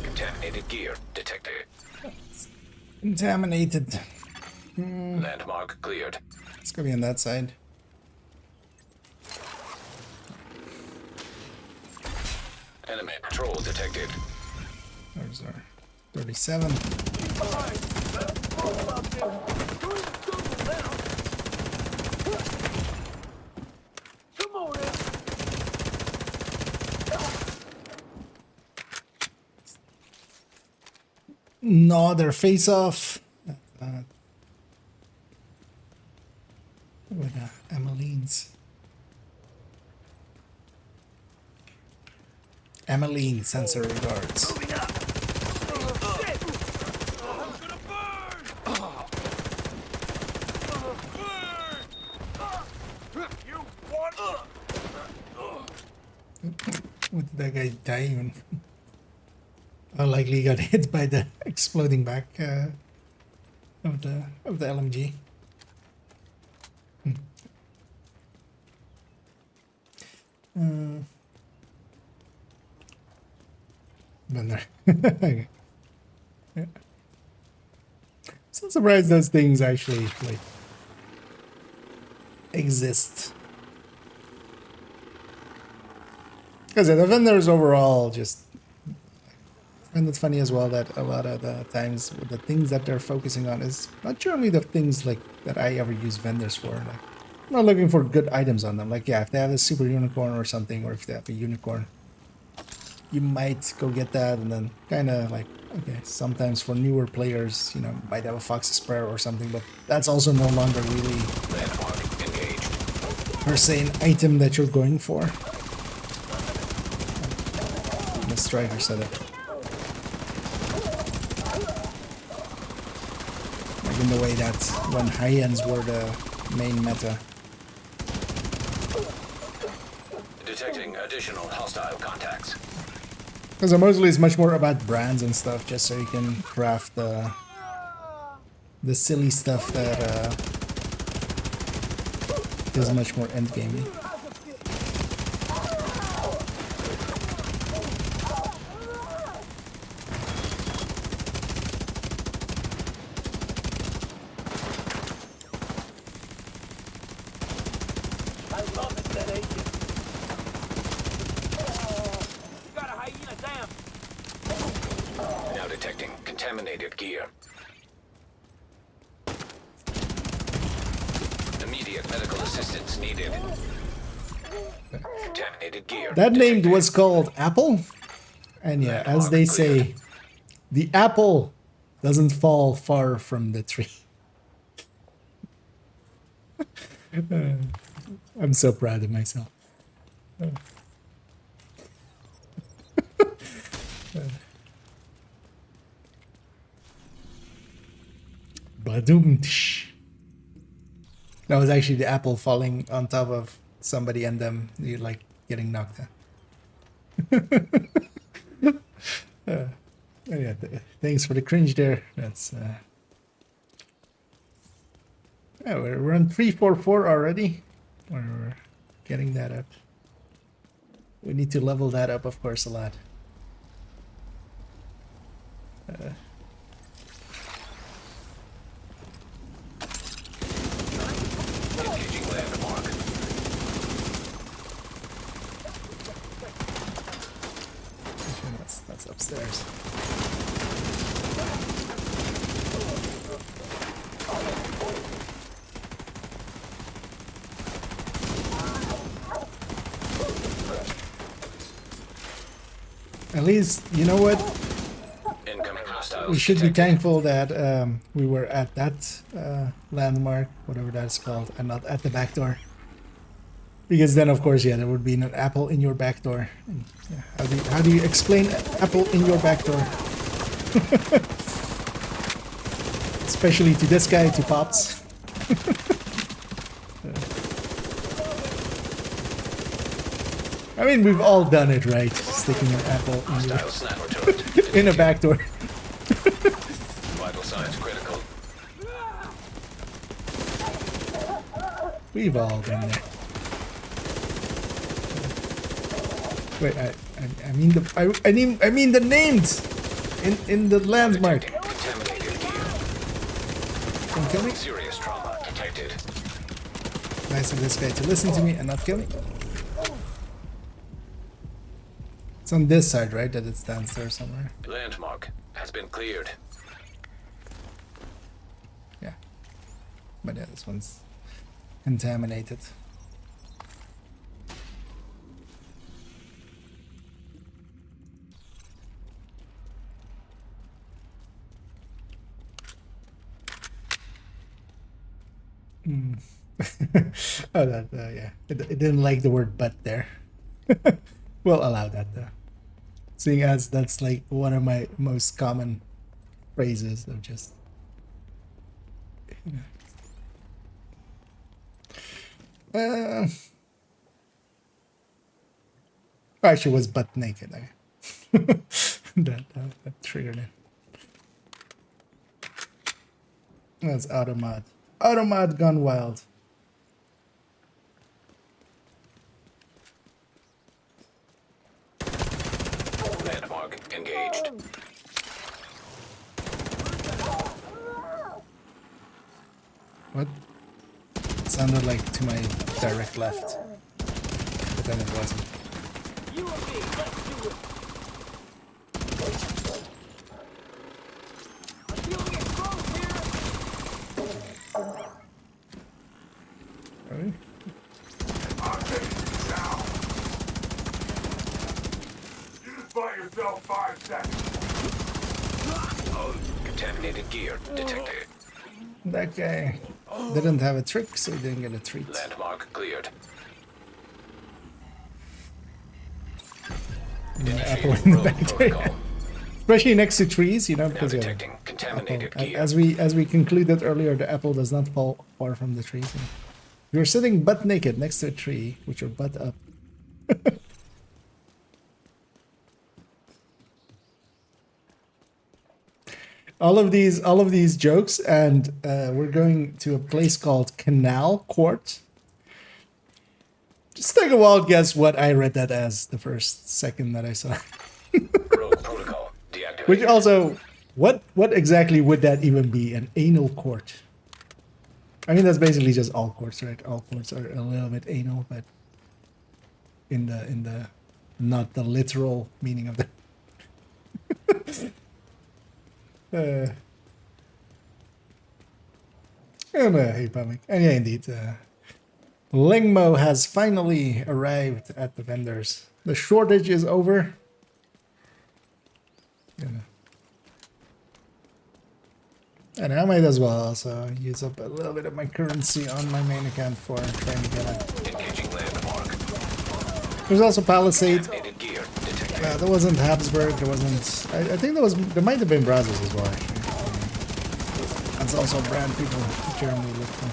Contaminated gear detected. Contaminated. Landmark cleared. It's gonna be on that side. Enemy patrol detected. There's our 37. No, they're face off. With Emmeline's. Emmeline sends her regards. What did that guy die even? Likely got hit by the exploding back of the LMG. But okay. Yeah. So surprised those things actually like exist. Because the vendors overall just, and it's funny as well that a lot of the times the things that they're focusing on is not generally the things like that I ever use vendors for. Like, I'm not looking for good items on them. Like, yeah, if they have a super unicorn or something, or if they have a unicorn, you might go get that, and then kind of like, okay, sometimes for newer players, you know, might have a Fox's Prayer or something, but that's also no longer really per se an item that you're going for. The striker setup. Like in the way that when high-ends were the main meta. Detecting additional hostile contacts. Because mostly it's much more about brands and stuff, just so you can craft the silly stuff that is much more endgamey. Now detecting contaminated gear. Immediate medical assistance needed. Contaminated gear. That named was called Apple. And yeah, as they say, the apple doesn't fall far from the tree. I'm so proud of myself. Badoom. That was actually the apple falling on top of somebody and them, you're like getting knocked out. Yeah, thanks for the cringe there. That's yeah, we're on 344 already. We're getting that up. We need to level that up, of course, a lot. Engaging landmark. That's upstairs. At least, you know what? Incoming hostiles. We should be thankful that we were at that landmark, whatever that's called, and not at the back door. Because then, of course, yeah, there would be an apple in your back door. And, yeah, how do you explain apple in your back door? Especially to this guy, to Pops. I mean, we've all done it, right? Sticking an apple in a back door. Vital signs critical. We've all been there. Wait, I mean I mean the names in the landmark. Don't kill me. Serious trauma detected. Nice of this guy to listen to me and not kill me. It's on this side, right? That it stands there somewhere. Landmark has been cleared. Yeah. But yeah, this one's contaminated. Oh, that, yeah. It didn't like the word but there. We'll allow that though. Seeing as that's like one of my most common phrases of just, you know. Actually was butt naked. Okay. that triggered it. That's Automod. Automod gone wild. Landmark engaged. What? It sounded like to my direct left, but then it wasn't. You and me, let's do it. I'm feeling it close here. Really? I'll take you down. You just buy yourself 5 seconds. Contaminated gear detected. That guy didn't have a trick, so he didn't get a treat. Landmark cleared. Yeah, apple in the back there. Especially next to trees, you know, because detecting contaminated gear. as we concluded earlier, the apple does not fall far from the trees. You were sitting butt naked next to a tree with your butt up. all of these jokes, and we're going to a place called Canal Court. Just take a wild guess what I read that as the first second that I saw. Rogue protocol deactivated. Which also, what exactly would that even be? An anal court? I mean, that's basically just all courts, right? All courts are a little bit anal, but in the not the literal meaning of the. Hey, Pamic. And yeah, indeed. Lingmo has finally arrived at the vendors. The shortage is over. Yeah. And I might as well also use up a little bit of my currency on my main account for trying to get it. Engaging landmark. There's also Palisade. Contaminated gear detected. There wasn't Habsburg. There wasn't. I think there might have been Brazos as well. Actually. That's also a brand people generally look for.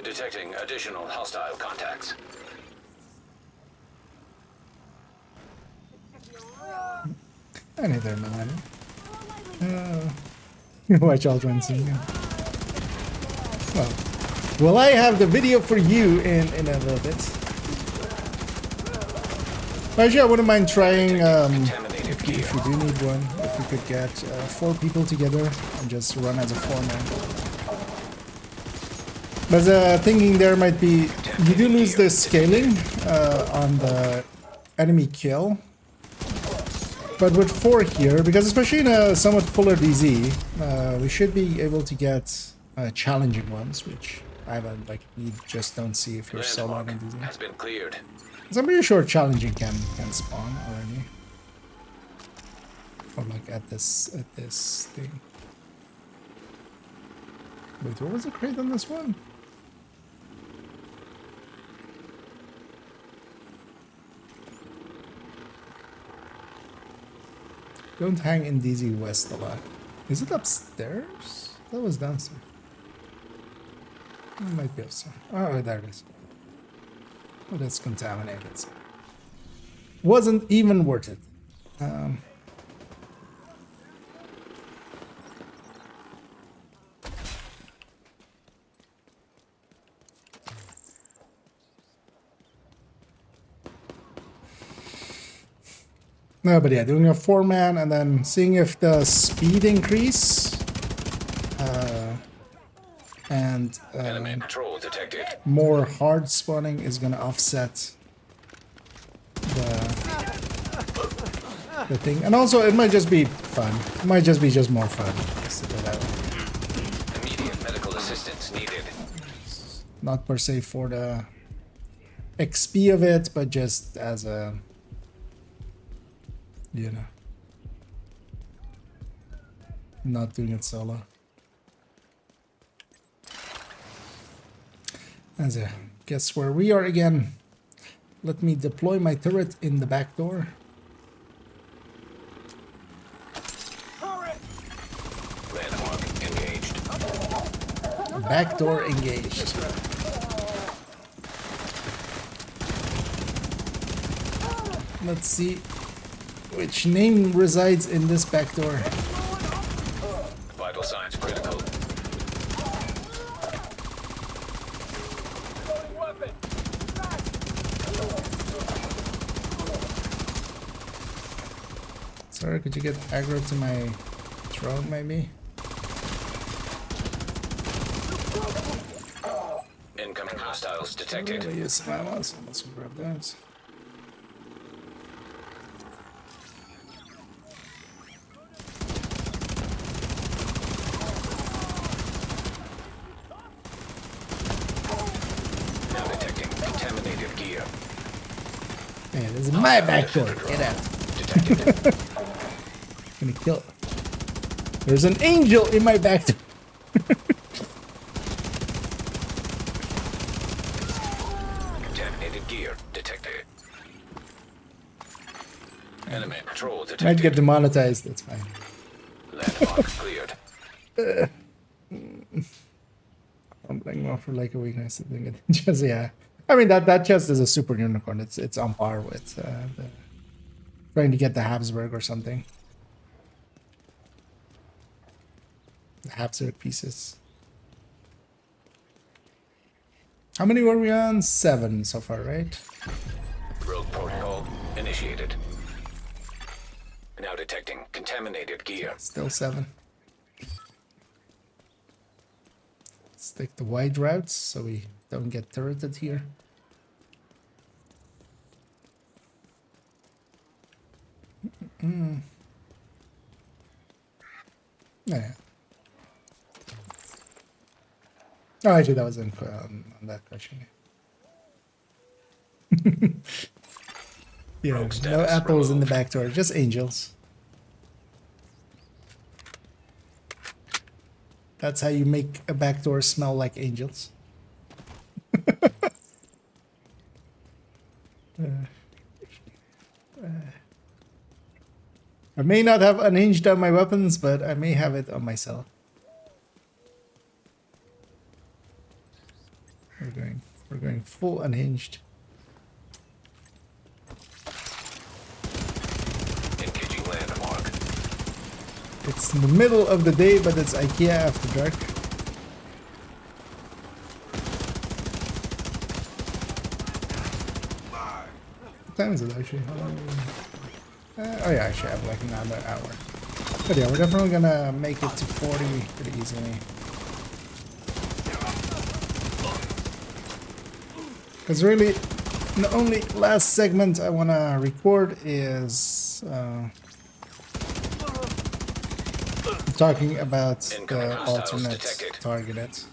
Detecting additional hostile contacts. I need their millennium. Watch all trends. Well, will I have the video for you in a little bit? Actually, I wouldn't mind trying, if you do need one, if we could get 4 people together and just run as a 4-man. But thinking there might be, you do lose the scaling on the enemy kill. But with 4 here, because especially in a somewhat fuller DZ, we should be able to get challenging ones, which I haven't, like, you just don't see if you're solo in DZ. Has been cleared. So I'm pretty sure challenging can spawn already. Or like at this thing. Wait, what was the crate on this one? Don't hang in DZ West a lot. Is it upstairs? That was downstairs. It might be upstairs. Oh, there it is. Oh, that's contaminated. Wasn't even worth it. No, but yeah, doing a 4-man and then seeing if the speed increase and control detected. more hard spawning is gonna offset the thing. And also, it might just be fun. It might just be more fun. Just to do that way. Immediate medical assistance needed. Not per se for the XP of it, but just as a, you know, not doing it solo. As a, guess where we are again. Let me deploy my turret in the back door. Backdoor engaged. Let's see which name resides in this backdoor. Vital signs critical. Sorry, could you get aggro to my throne maybe? Incoming hostiles detected. I'll use some ammo, so let's grab those. Now detecting contaminated gear. Man, this is my backdoor. Get out. Detected. Gonna kill it. There's an angel in my backdoor. Contaminated gear detected. Enemy patrol detected. Might get demonetized, that's fine. Landmark cleared. I'm playing more for like a weakness. I think it just, yeah. I mean that chest is a super unicorn. It's on par with trying to get the Habsburg or something. The Habsburg pieces. How many were we on? 7 so far, right? Rogue protocol initiated. Now detecting contaminated gear. Still 7. Let's take the wide routes so we don't get turreted here. Yeah. Oh, actually, that was on that question. Yeah, no apples in the back door, just angels. That's how you make a back door smell like angels. I may not have unhinged on my weapons, but I may have it on myself. We're going full unhinged. Engaging landmark. It's in the middle of the day, but it's IKEA after dark. What time is it actually? Oh yeah, actually I have like another hour. But yeah, we're definitely gonna make it to 40 pretty easily. Because really, the only last segment I want to record is talking about the alternate targeted.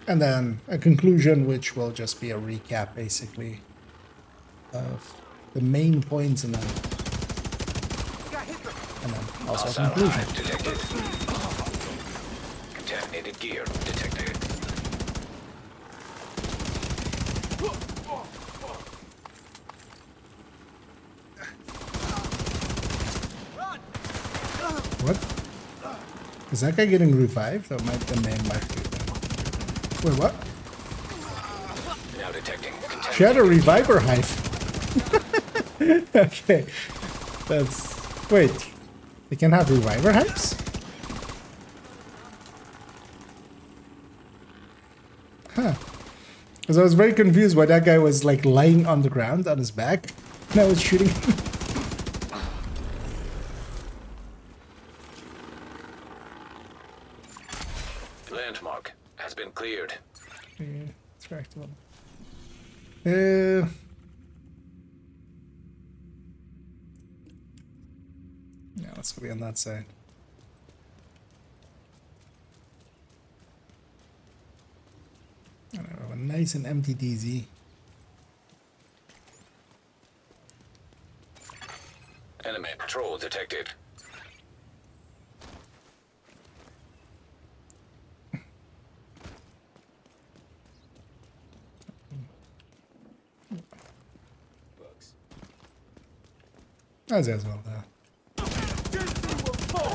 And then a conclusion, which will just be a recap, basically, of the main points, and then also a conclusion. Detected. Contaminated gear detected. What? Is that guy getting revived? That might the name might be. Wait, what? Now detecting. She had a reviver hive. Okay. That's... Wait. They can have reviver hives? Huh. Because I was very confused why that guy was like lying on the ground on his back. And I was shooting him. Landmark has been cleared. Yeah, it's correct. Yeah, let's go be on that side. I don't know, a nice and empty DZ. Enemy patrol detected. As well, though.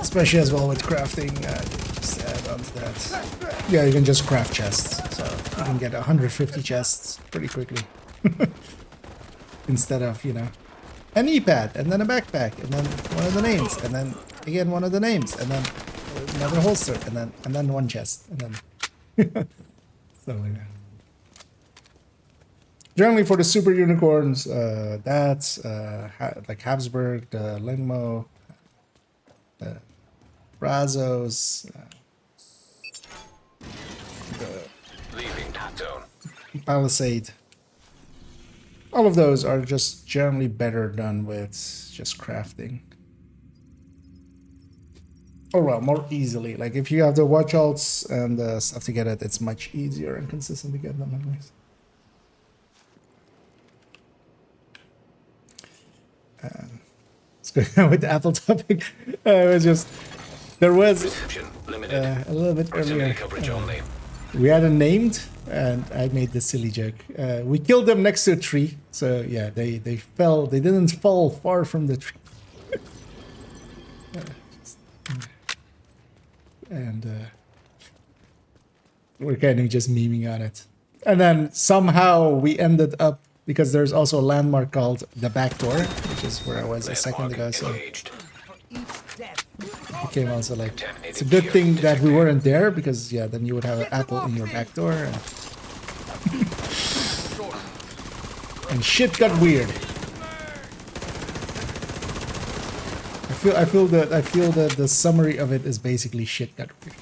Especially as well with crafting just add on to that. Yeah, you can just craft chests, so you can get 150 chests pretty quickly. Instead of, you know, an e-pad, and then a backpack, and then one of the names, and then again one of the names, and then another holster, and then one chest, and then stuff like that. Generally for the super unicorns, that's like Habsburg, the Lingmo, Brazos, Leaving zone. Palisade. All of those are just generally better done with just crafting. Or well, more easily. Like if you have the watch alts and stuff to get it, it's much easier and consistent to get them anyways. Let's go on with the Apple topic. It was just, there was a little bit earlier. We had them named, and I made the silly joke. We killed them next to a tree, so yeah, they fell. They didn't fall far from the tree. And we're kind of just memeing on it. And then somehow we ended up, because there's also a landmark called the back door, which is where I was a second ago. So it became also like, it's a good thing that we weren't there, because yeah, then you would have an apple in your back door, and shit got weird. I feel that the summary of it is basically shit got weird.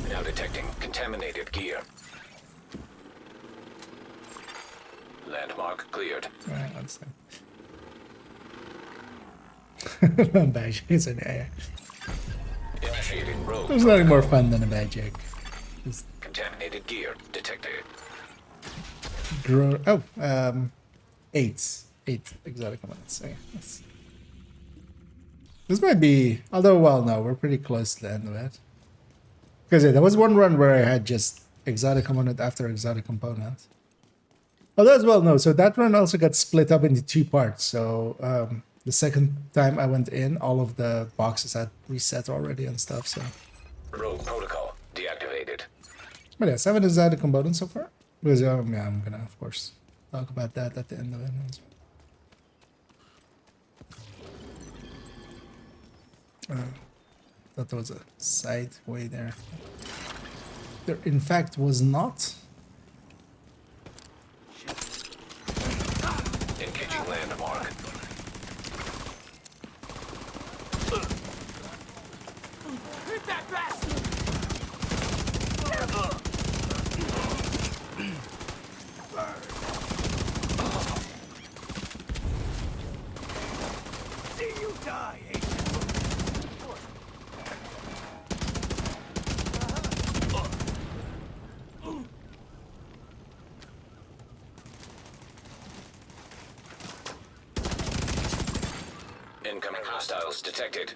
Now detecting contaminated gear. Landmark cleared. Alright, let's see. Badge is an AI. Initiating rogue. There's nothing more fun than a bad joke. Just contaminated gear detected. grow. Oh, 8 exotic components. So yeah, this might be. Although, well, no, we're pretty close to the end of it. Because yeah, there was one run where I had just exotic component after exotic component. Although as well, no. So that run also got split up into 2 parts. So the second time I went in, all of the boxes had reset already and stuff. So rogue protocol deactivated. But yeah, 7 exotic components so far. Because yeah, I'm gonna of course talk about that at the end of it. Thought there was a side way there. There in fact was not. Engaging landmark. Hit that bastard! See you die, Incoming hostiles detected.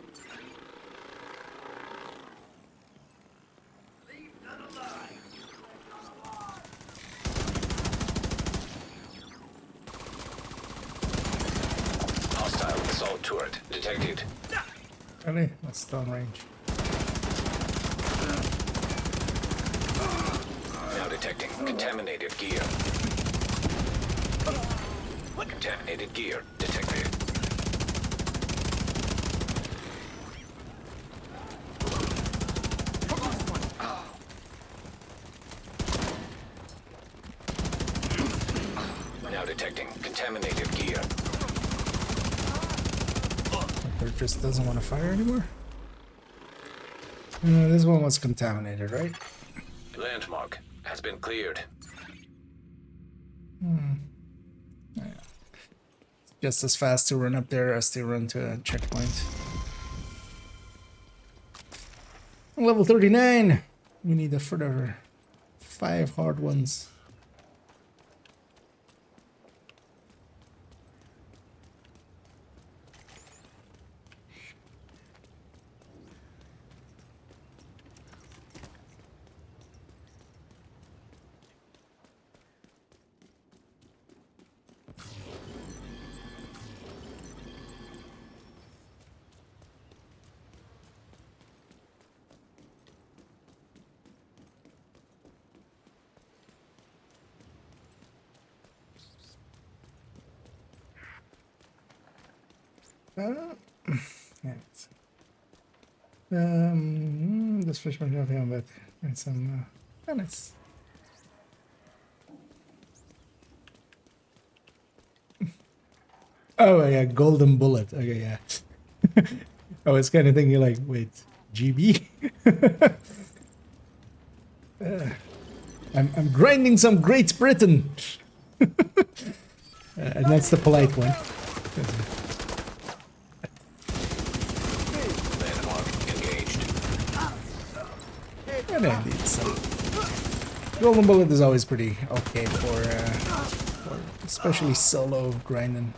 Hostile assault turret detected. Really? That's still in range. Now detecting contaminated gear. Contaminated gear detected. Now detecting contaminated gear. It just doesn't want to fire anymore. This one was contaminated, right? Landmark has been cleared. Yeah. Just as fast to run up there as to run to a checkpoint. Level 39. We need a further 5 hard ones. This fish might not have, but it's some nice. Oh yeah, golden bullet. Okay, yeah. I was kind of thinking like, wait, GB. I'm grinding some Great Britain, and that's the polite one. And indeed, so golden bullet is always pretty okay for especially solo grinding.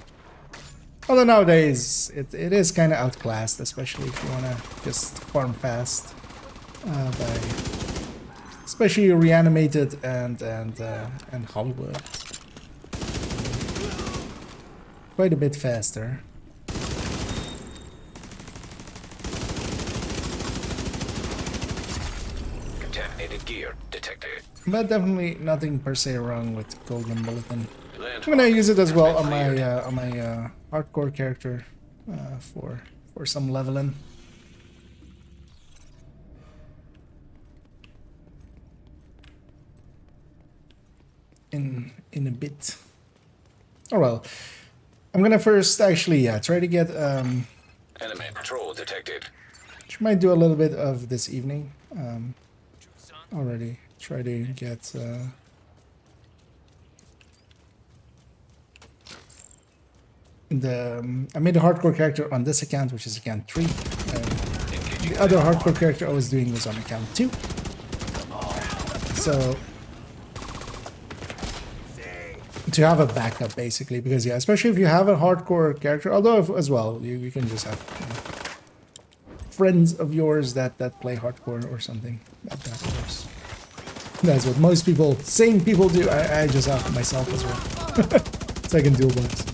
Although nowadays it is kind of outclassed, especially if you want to just farm fast by especially Reanimated and Hollywood. Quite a bit faster. Contaminated gear detected. But definitely nothing per se wrong with Golden Bulletin. I'm gonna use it as well on my hardcore character for some leveling. In a bit. Oh well. I'm gonna first actually try to get Enemy patrol detected. which I might do a little bit of this evening. Already try to get I made a hardcore character on this account, which is account 3. The other hardcore character I was doing was on account 2. So to have a backup basically, because yeah, especially if you have a hardcore character, although as well you can just have friends of yours that play hardcore or something. That works. That's what most people, sane people do. I just have it myself as well. So I can dual box.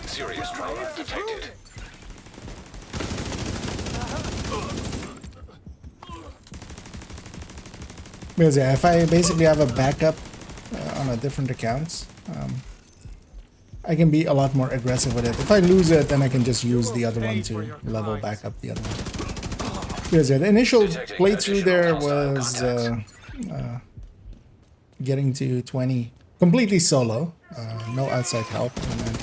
Serious trauma detected. Because yeah, if I basically have a backup on a different accounts, I can be a lot more aggressive with it. If I lose it, then I can just use the other one to level back up the other one. Because yeah, the initial playthrough there was getting to 20 completely solo, no outside help, and then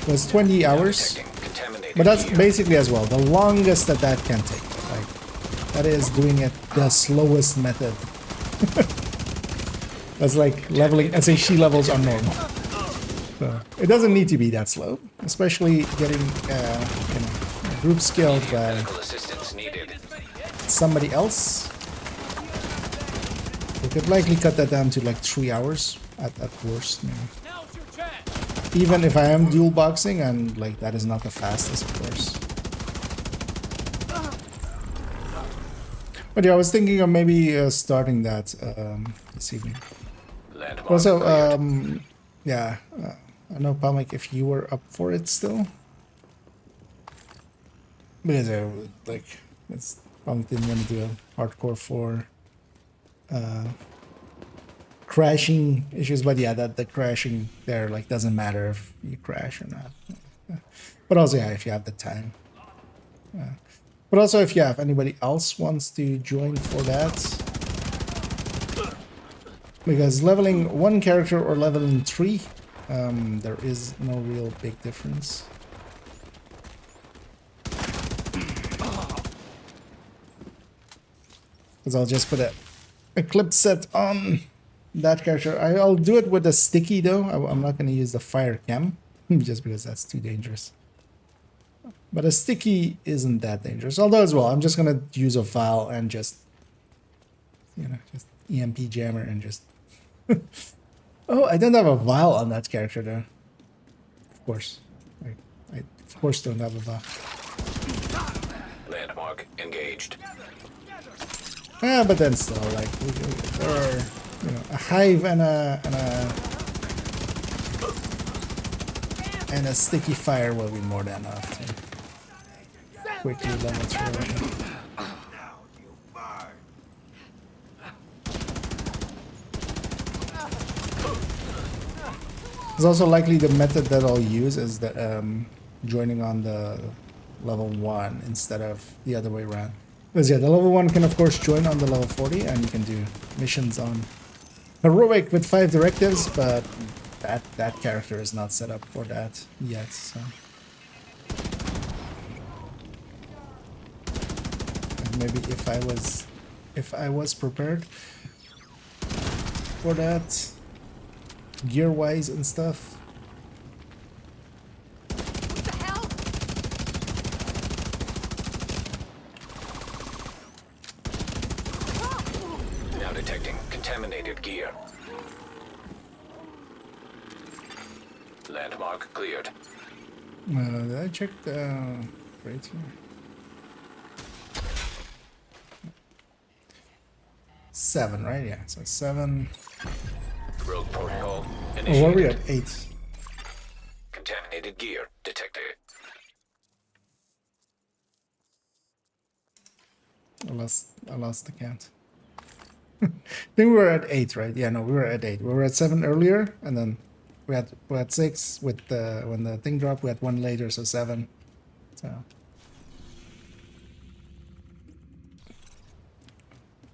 it was 20 hours. But that's basically as well the longest that can take. Like that is doing it the slowest method. That's like leveling SHC levels are normal. So it doesn't need to be that slow, especially getting group skilled by somebody else. We could likely cut that down to like 3 hours at worst. Maybe. Even if I am dual boxing, and like that is not the fastest, of course. But yeah, I was thinking of maybe starting that this evening. Also, yeah, I know Palmek, if you were up for it still, because I would, like, Palmek didn't want to do a hardcore for crashing issues, but yeah, that the crashing there like doesn't matter if you crash or not. But also, yeah, if you have the time. But also, if anybody else wants to join for that. Because leveling one character or leveling 3, there is no real big difference. Because I'll just put a clip set on that character. I'll do it with a sticky though. I'm not going to use the fire cam, just because that's too dangerous. But a sticky isn't that dangerous. Although as well, I'm just going to use a file and just, just EMP jammer and just... Oh, I don't have a vial on that character though. Of course. I of course don't have a vial. Landmark engaged. Yeah, but then still, like, there are, a hive and a sticky fire will be more than enough to quickly level through. It's also likely the method that I'll use is the joining on the level 1 instead of the other way around. Because yeah, the level 1 can of course join on the level 40 and you can do missions on heroic with 5 directives, but that character is not set up for that yet, so. And maybe if I was prepared for that gear wise and stuff. What the hell? Now detecting contaminated gear. Landmark cleared. Did I check the right here? 7, right? Yeah, so 7. Rogue protocol Oh, initiated. where are we at? 8. Contaminated gear detected. I lost the count. I think we were at 8, right? Yeah, no, we were at 8. We were at 7 earlier, and then we had 6 with the when the thing dropped. We had 1 later, so 7. So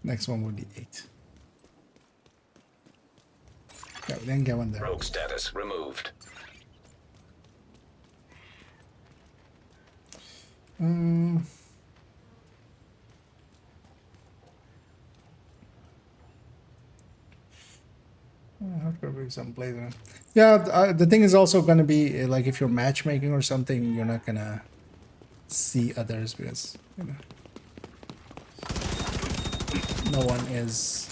next one would be 8. Yeah, we didn't get one there. Rogue status removed. Hardcore some playthrough. Yeah, the thing is also going to be like if you're matchmaking or something, you're not gonna see others because you know no one is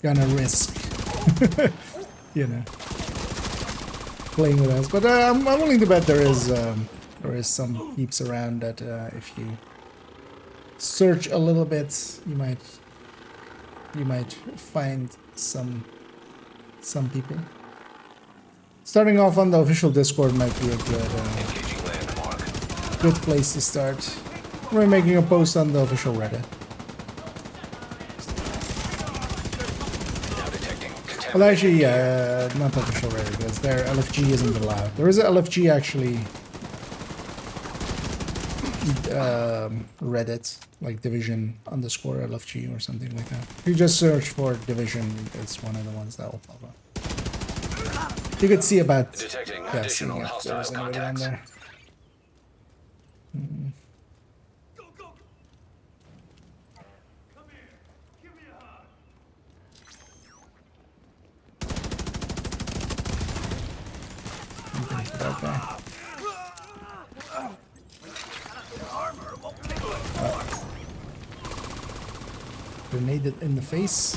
gonna risk you know playing with us. But I'm willing to bet there is some heaps around that if you search a little bit, you might find some people. Starting off on the official Discord might be a good place to start. We're making a post on the official Reddit. Well, actually, not the official Reddit because their LFG isn't allowed. There is a LFG actually. Reddit, like division_LFG or something like that. If you just search for division, it's one of the ones that will pop up. You could see about Detecting seeing additional if hostile there's anybody on contacts. there. Anything for that guy? Grenaded in the face.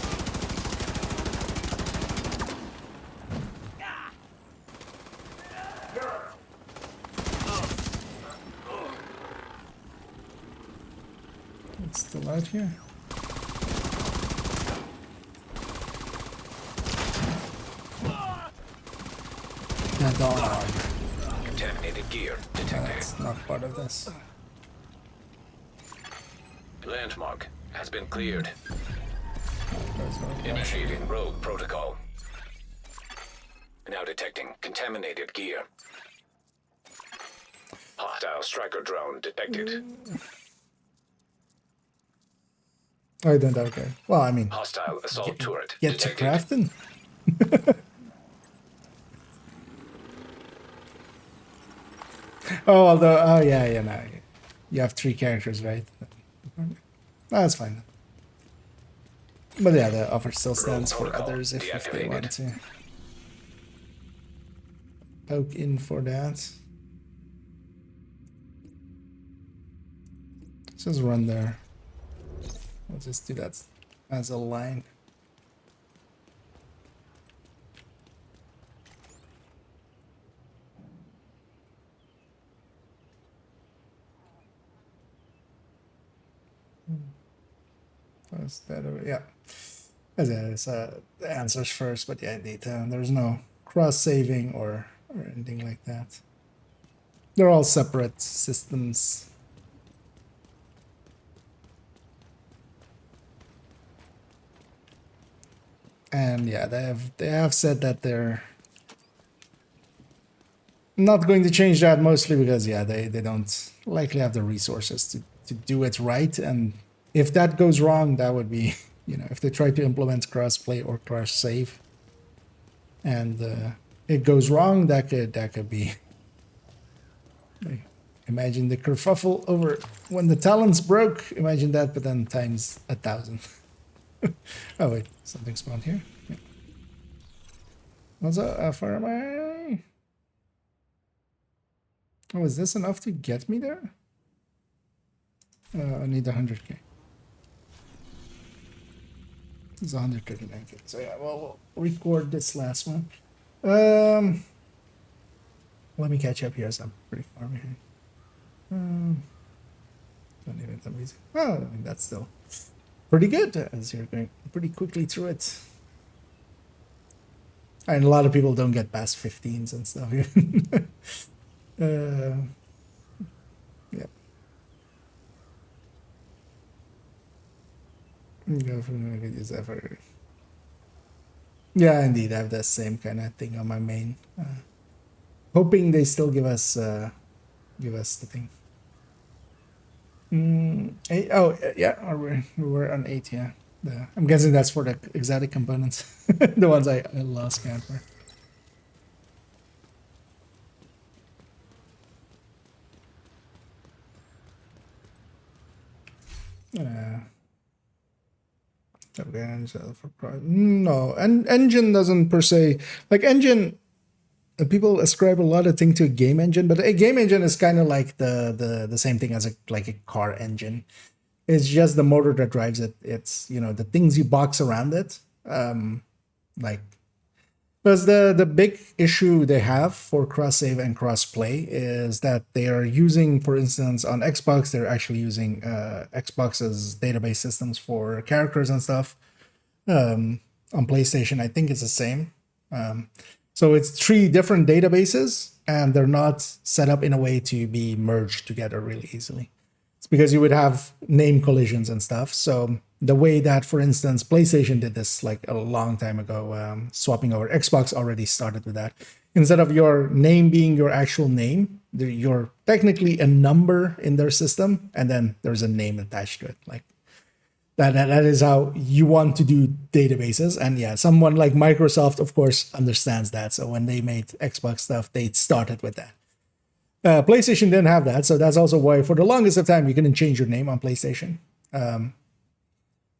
It's still out here. Yeah, dog. Contaminated gear detected. That's not part of this. Landmark has been cleared. There's no Initiating rogue protocol. Now detecting contaminated gear. Hostile striker drone detected. I don't. Okay. Well, I mean, Hostile assault turret get to detected. crafting. Oh, yeah, no, you have 3 characters, right? No, that's fine. But yeah, the offer still stands for others if they want to poke in for that. Let's just run there. We'll just do that as a line. Was that over? Yeah. As it's the answers first, but yeah, indeed, there's no cross-saving or anything like that. They're all separate systems. And yeah, they have said that they're not going to change that, mostly because yeah, they don't likely have the resources to do it right. And if that goes wrong, that would be, you know, if they try to implement crossplay or cross save and it goes wrong, that could be, like, imagine the kerfuffle over when the talents broke. Imagine that, but then times 1,000. Oh wait, something spawned here. Yeah. Also, how far am I? Oh, is this enough to get me there? I need 100k. It's 139k. So yeah, well, we'll record this last one. Let me catch up here, as I'm pretty far behind. Don't even that easy. Oh, I mean, that's still pretty good, as you're going pretty quickly through it. And a lot of people don't get past 15s and stuff here. Yep. Go from use ever. Yeah, indeed, I have the same kind of thing on my main. Hoping they still give us the thing. Eight, oh yeah, we're on 8. Yeah, I'm guessing that's for the exotic components, the ones I lost count for. No, and engine doesn't per se, like engine. People ascribe a lot of things to a game engine, but a game engine is kind of like the same thing as a car engine. It's just the motor that drives it. It's, you know, the things you box around it. Like, because the big issue they have for cross save and cross play is that they are using, for instance, on Xbox, they're actually using Xbox's database systems for characters and stuff. On PlayStation, I think it's the same. So it's 3 different databases, and they're not set up in a way to be merged together really easily. It's because you would have name collisions and stuff. So the way that, for instance, PlayStation did this like a long time ago, swapping over, Xbox already started with that. Instead of your name being your actual name, you're technically a number in their system, and then there's a name attached to it. Like that is how you want to do databases. And yeah, someone like Microsoft, of course, understands that. So when they made Xbox stuff, they started with that. PlayStation didn't have that. So that's also why for the longest of time, you couldn't change your name on PlayStation.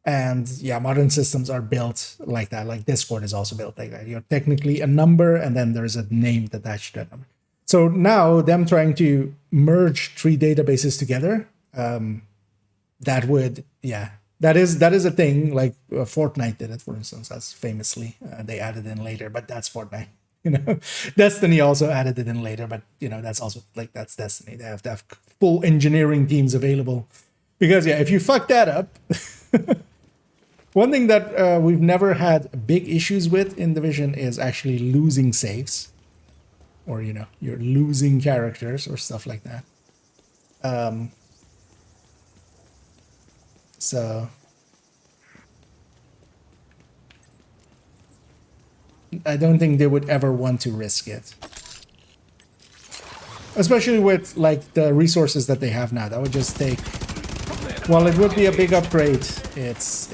And yeah, modern systems are built like that. Like Discord is also built like that. You're technically a number, and then there's a name attached to that number. So now them trying to merge 3 databases together, that would, yeah, that is a thing. Like Fortnite did it, for instance. That's famously they added in later, but that's Fortnite. You know, Destiny also added it in later, but you know, that's also like, that's Destiny. They have to have full engineering teams available, because yeah, if you fuck that up. One thing that we've never had big issues with in Division is actually losing saves, or, you know, you're losing characters or stuff like that. So I don't think they would ever want to risk it, especially with like the resources that they have now. That would just take, while it would be a big upgrade, it's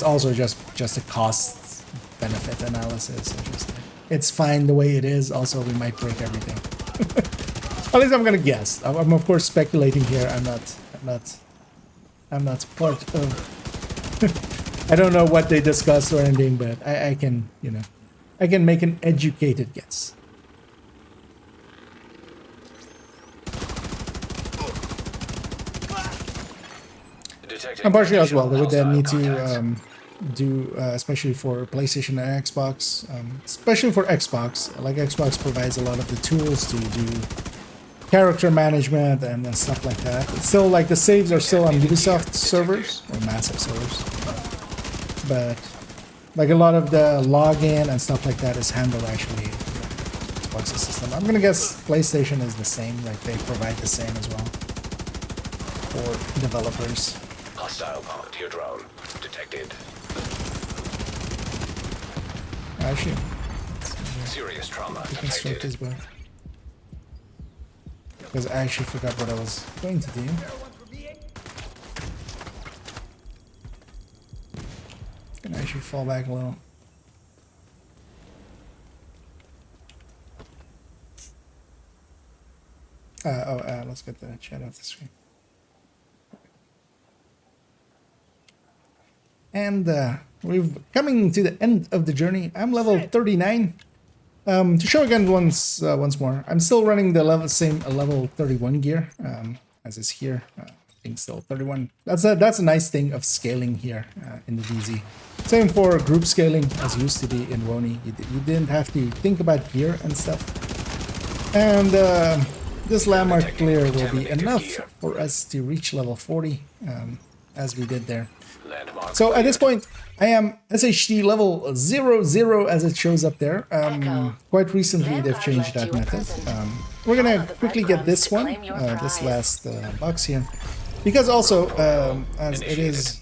also just a cost benefit analysis. It's fine the way it is. Also, we might break everything. At least I'm gonna guess. I'm of course speculating here. I'm not part of. I don't know what they discussed or anything, but I can, you know, I can make an educated guess. And partially as well, they would then need to do, especially for PlayStation and Xbox, especially for Xbox, like Xbox provides a lot of the tools to do character management and stuff like that. It's still like the saves are still on Ubisoft servers, or massive servers, but like a lot of the login and stuff like that is handled actually Xbox's system. I'm gonna guess PlayStation is the same, like they provide the same as well for developers. Hostile pilot to your drone. Detected. Actually, Serious trauma deconstruct detected. as well. Because I actually forgot what I was going to do. Gonna actually fall back a little. Let's get the chat off the screen. And we're coming to the end of the journey. I'm level 39. To show again once more, I'm still running the same level 31 gear as is here. I think still 31. That's a nice thing of scaling here in the DZ. Same for group scaling as used to be in Woni. You didn't have to think about gear and stuff. And this landmark clear will be enough for us to reach level 40 as we did there. So at this point, I am SHD level 00 as it shows up there. Quite recently, they've changed that method. We're gonna quickly get this one, this last box here, because also as it is,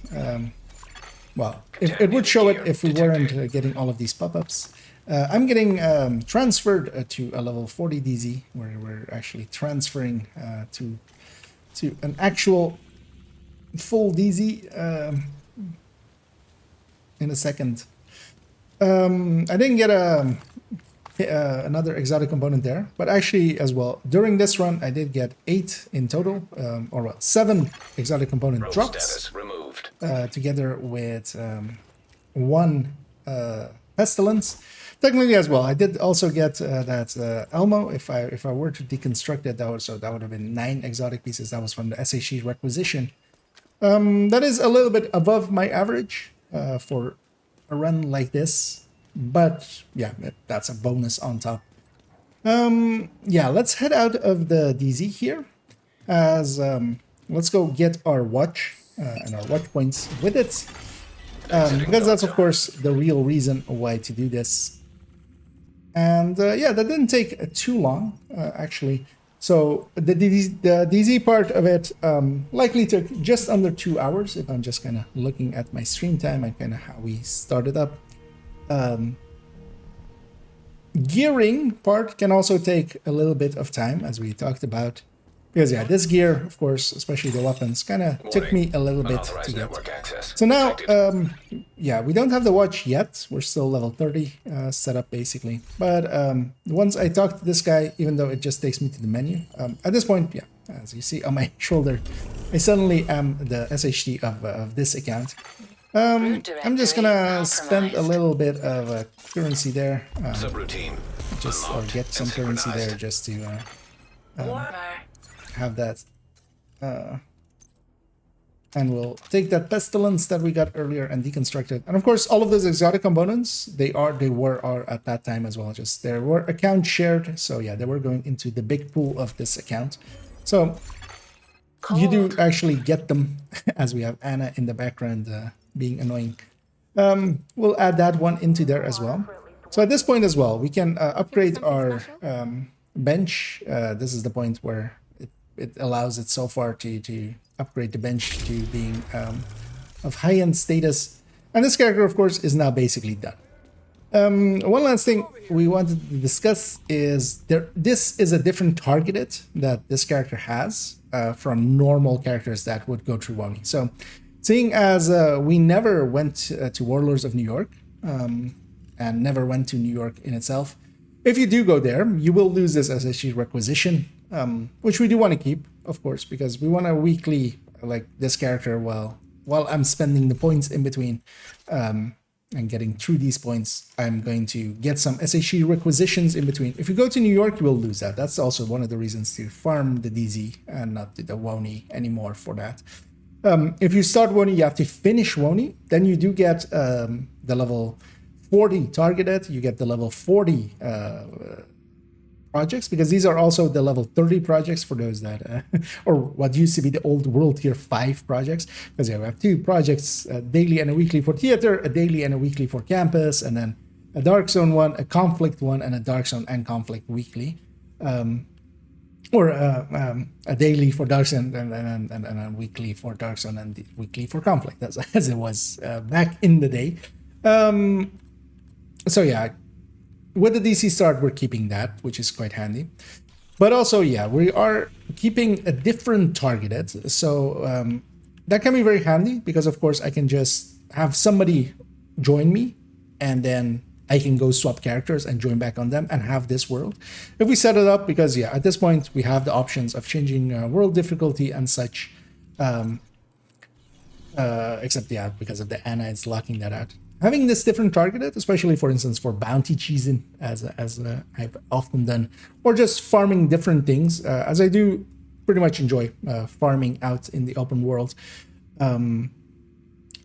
well, it would show it if we weren't getting all of these pop-ups. I'm getting transferred to a level 40 DZ, where we're actually transferring to an actual full DZ in a second. I didn't get another exotic component there, but actually as well, during this run, I did get 8 in total, or well, 7 exotic component drops, together with 1 pestilence. Technically as well, I did also get that Elmo. If I were to deconstruct it, that would have been 9 exotic pieces. That was from the SHE requisition. That is a little bit above my average for a run like this, but yeah, that's a bonus on top. Yeah, let's head out of the DZ here. As let's go get our watch and our watch points with it, because that's of course the real reason why to do this. And yeah, that didn't take too long actually. So the DZ part of it likely took just under 2 hours if I'm just kind of looking at my stream time and kind of how we started up. Gearing part can also take a little bit of time, as we talked about. Because yeah, this gear, of course, especially the weapons, kind of took me a little bit to get. So now, yeah, we don't have the watch yet. We're still level 30 set up, basically. But once I talk to this guy, even though it just takes me to the menu, at this point, yeah, as you see on my shoulder, I suddenly am the SHD of this account. I'm just gonna spend a little bit of currency there. Just or get some currency there just to have that. And we'll take that pestilence that we got earlier and deconstruct it. And of course, all of those exotic components, they were at that time as well. Just there were accounts shared. So yeah, they were going into the big pool of this account. So you do actually get them, as we have Anna in the background being annoying. We'll add that one into there as well. So at this point as well, we can upgrade our bench. This is the point where it allows it so far to upgrade the bench to being of high-end status. And this character, of course, is now basically done. One last thing we wanted to discuss is this is a different targeted that this character has from normal characters that would go through Woni. So seeing as we never went to Warlords of New York and never went to New York in itself, if you do go there, you will lose this SHE requisition, which we do want to keep, of course, because we want a weekly, like this character, while I'm spending the points in between and getting through these points, I'm going to get some SHE requisitions in between. If you go to New York, you will lose that. That's also one of the reasons to farm the DZ and not the Woni anymore for that. If you start Woni, you have to finish Woni. Then you do get the level 40 targeted. You get the level 40 projects, because these are also the level 30 projects for those that, or what used to be the old World Tier 5 projects. Because yeah, we have 2 projects, a daily and a weekly for theater, a daily and a weekly for campus, and then a Dark Zone one, a Conflict one, and a Dark Zone and Conflict weekly. or a daily for Dark Sun and a weekly for Dark Sun and weekly for Conflict, as it was back in the day. So yeah, with the DC start, we're keeping that, which is quite handy. But also, yeah, we are keeping a different targeted. So that can be very handy because, of course, I can just have somebody join me and then I can go swap characters and join back on them and have this world. If we set it up, because, yeah, at this point, we have the options of changing world difficulty and such. Except, yeah, because of the Ana, it's locking that out. Having this different targeted, especially, for instance, for bounty cheesing, as I've often done, or just farming different things, as I do pretty much enjoy farming out in the open world.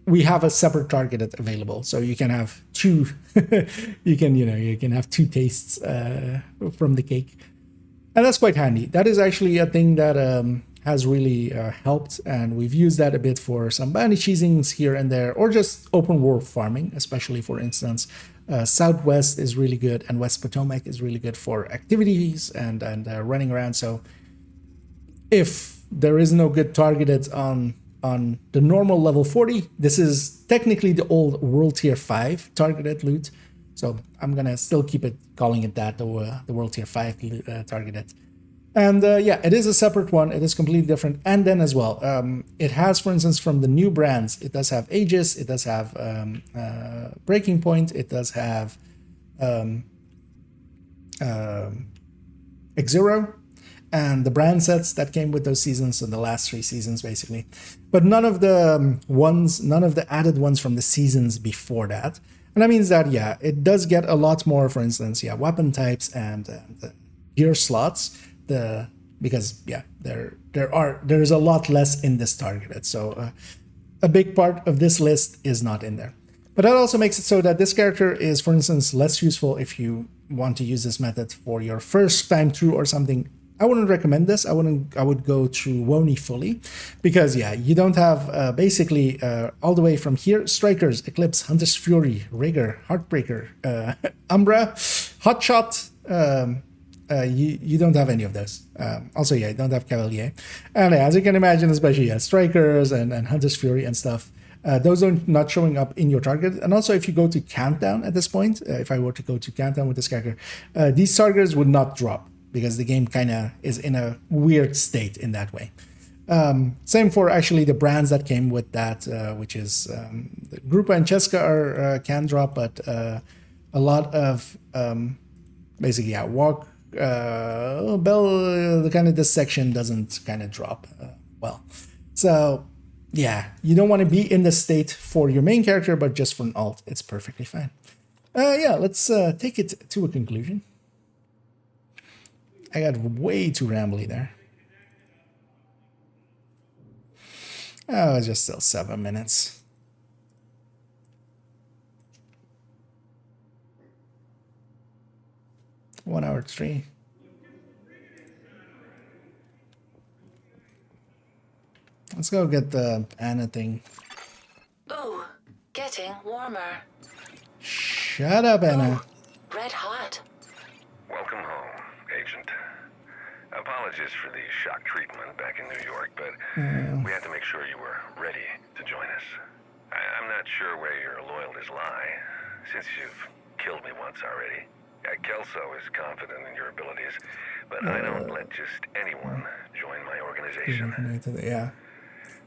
We have a separate targeted available, so you can have two. you can have two tastes from the cake, and that's quite handy. That is actually a thing that has really helped, and we've used that a bit for some bounty cheesings here and there, or just open world farming, especially, for instance, Southwest is really good, and West Potomac is really good for activities and running around. So if there is no good targeted on the normal level 40, this is technically the old World Tier 5 targeted loot. So I'm gonna still keep it calling it that, the World Tier 5 targeted. And yeah, it is a separate one. It is completely different. And then as well, it has, for instance, from the new brands, it does have Aegis, it does have Breaking Point, it does have X-Zero, and the brand sets that came with those seasons, so the last 3 seasons basically. But none of the added ones from the seasons before that. And that means that, yeah, it does get a lot more, for instance, yeah, weapon types and gear slots. Because yeah, there's a lot less in this targeted, so a big part of this list is not in there. But that also makes it so that this character is, for instance, less useful if you want to use this method for your first time through or something. I wouldn't recommend this. I would go through Woni fully, because yeah, you don't have basically all the way from here: Strikers, Eclipse, Hunter's Fury, Rigor, Heartbreaker, Umbra, Hotshot. You don't have any of those. Also, yeah, you don't have Cavalier. And as you can imagine, especially Strikers and Hunter's Fury and stuff, those are not showing up in your target. And also, if you go to Countdown at this point, if I were to go to Countdown with this character, these targets would not drop, because the game kind of is in a weird state in that way. Same for actually the brands that came with that, which is Grupa and Cheska can drop, but a lot of basically, yeah, Walk, Bell, the kind of this section doesn't kind of drop well. So yeah, you don't want to be in the state for your main character, but just for an alt, it's perfectly fine. Yeah, let's take it to a conclusion. I got way too rambly there. Oh, it's just still 7 minutes. One hour 3. Let's go get the Ana thing. Ooh, getting warmer. Shut up, Ana. Red hot. Welcome home, Agent. Apologies for the shock treatment back in New York, but we had to make sure you were ready to join us. I'm not sure where your loyalties lie, since you've killed me once already. Kelso is confident in your abilities, but I don't let just anyone join my organization. Yeah.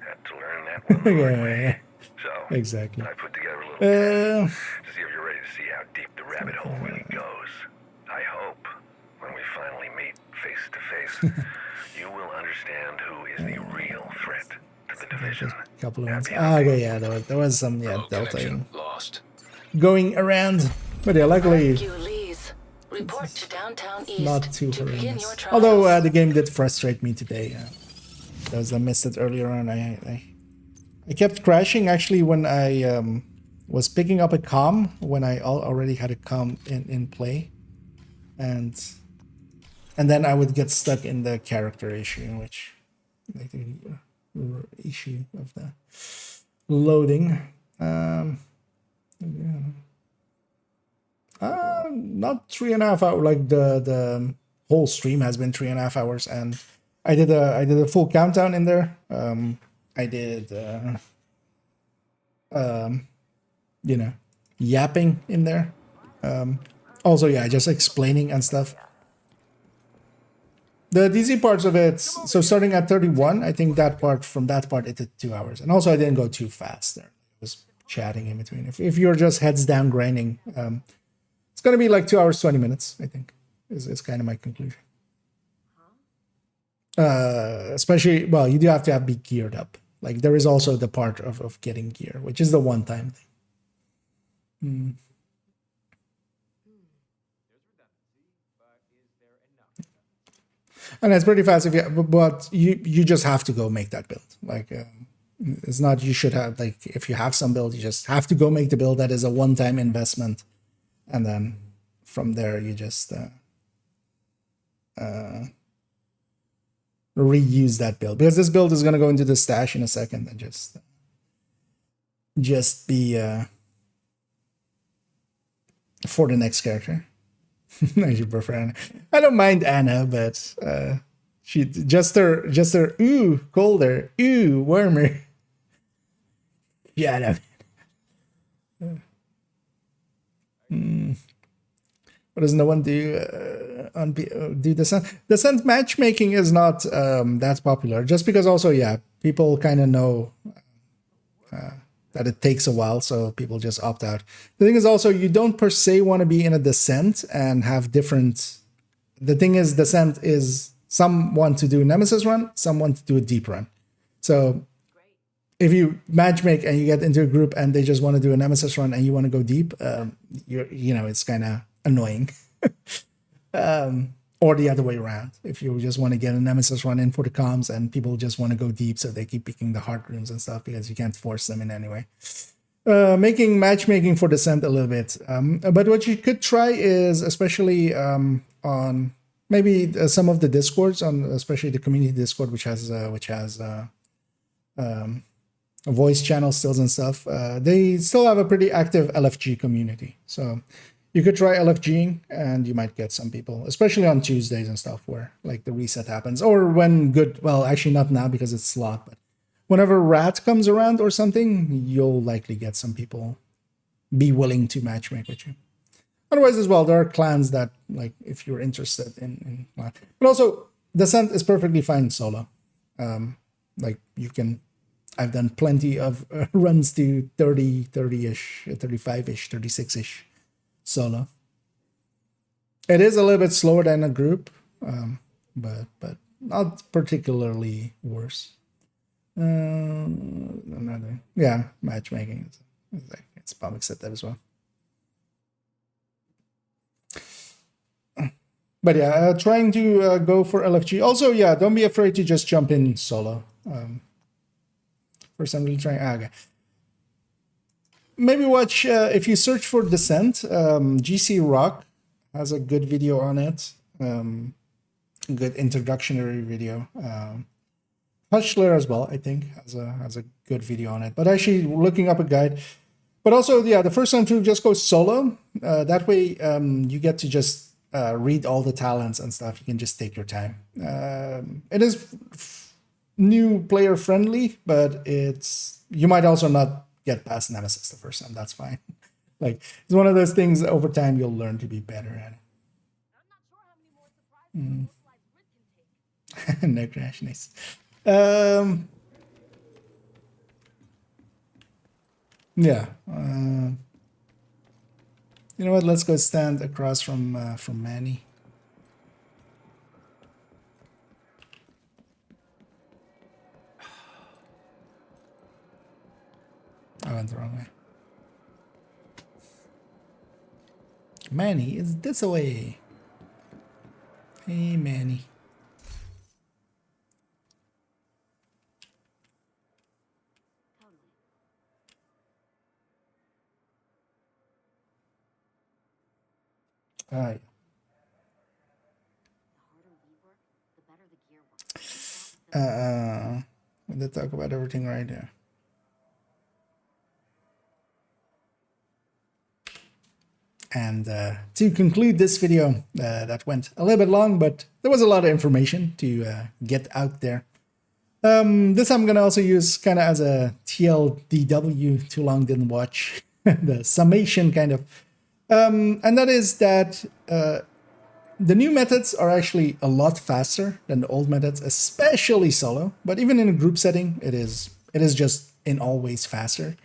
Had to learn that one the hard way. Yeah. So, Exactly. I put together a little test to see if you're ready to see how deep the rabbit hole really goes. I hope, when we finally meet face to face, you will understand who is the real threat to the division. A couple of ones. Okay, yeah, there was some, yeah, Delta lost. going around. But yeah, luckily, Report to downtown east not too to begin horrendous. your trials. Although the game did frustrate me today. As I missed it earlier on. I kept crashing actually when I was picking up a comm when I already had a comm in play, and then I would get stuck in the character issue, which like the issue of the loading. Not 3.5 hours, like the whole stream has been 3.5 hours, and I did a full countdown in there. I did you know, yapping in there. Also, yeah, just explaining and stuff. The DC parts of it, so starting at 31, I think that part, from that part, it did 2 hours. And also, I didn't go too fast there. I was chatting in between. If you're just heads down grinding, it's going to be like 2 hours, 20 minutes, I think, is kind of my conclusion. Especially, well, you do have to be geared up. Like, there is also the part of getting gear, which is the one-time thing. And it's pretty fast, but you just have to go make that build. Like, it's not you should have, like, if you have some build, you just have to go make the build. That is a one-time investment, and then from there you just reuse that build, because this build is going to go into the stash in a second, and just be for the next character. I should prefer Anna. I don't mind Anna, but she just her ooh colder, ooh warmer. Yeah, what does no one do do Descent? Descent matchmaking is not that popular, just because also, yeah, people kind of know that it takes a while, so people just opt out. The thing is also, you don't per se want to be in a Descent and have different... The thing is, Descent is some want to do a Nemesis run, some want to do a deep run. So if you matchmake and you get into a group and they just want to do a Nemesis run and you want to go deep, you know, it's kind of annoying. Or the other way around. If you just want to get a Nemesis run in for the comms and people just want to go deep, so they keep picking the hard rooms and stuff because you can't force them in anyway. Making matchmaking for Descent a little bit. But what you could try is, especially on maybe some of the Discords, on especially the community Discord, which has voice channel stills and stuff. They still have a pretty active LFG community. So you could try LFGing and you might get some people, especially on Tuesdays and stuff where like the reset happens, or when well, actually not now because it's slot, but whenever Rat comes around or something, you'll likely get some people be willing to matchmake with you. Otherwise as well, there are clans that, like, if you're interested in but also Descent is perfectly fine solo. Like, you can, I've done plenty of runs to 30-ish, 35-ish, 36-ish solo. It is a little bit slower than a group, but not particularly worse. Another, yeah, matchmaking. It's public said that as well. But yeah, trying to go for LFG. Also, yeah, don't be afraid to just jump in solo. First, I'm really trying. Okay. Maybe watch, if you search for Descent, GC Rock has a good video on it. Good introductory video. Hushler as well, I think, has a good video on it. But actually, looking up a guide. But also, yeah, the first time to just go solo. That way, you get to just read all the talents and stuff. You can just take your time. It is new player friendly, but you might also not get past Nemesis the first time. That's fine. Like, it's one of those things over time you'll learn to be better at it. No crash, nice. Yeah. You know what? Let's go stand across from Manny. I went the wrong way. Manny is this way. Hey, Manny. Hi. Let's talk about everything right here. And to conclude this video, that went a little bit long, but there was a lot of information to get out there. This I'm going to also use kind of as a TLDW, too long didn't watch, the summation kind of. And that is that the new methods are actually a lot faster than the old methods, especially solo. But even in a group setting, it is just in all ways faster.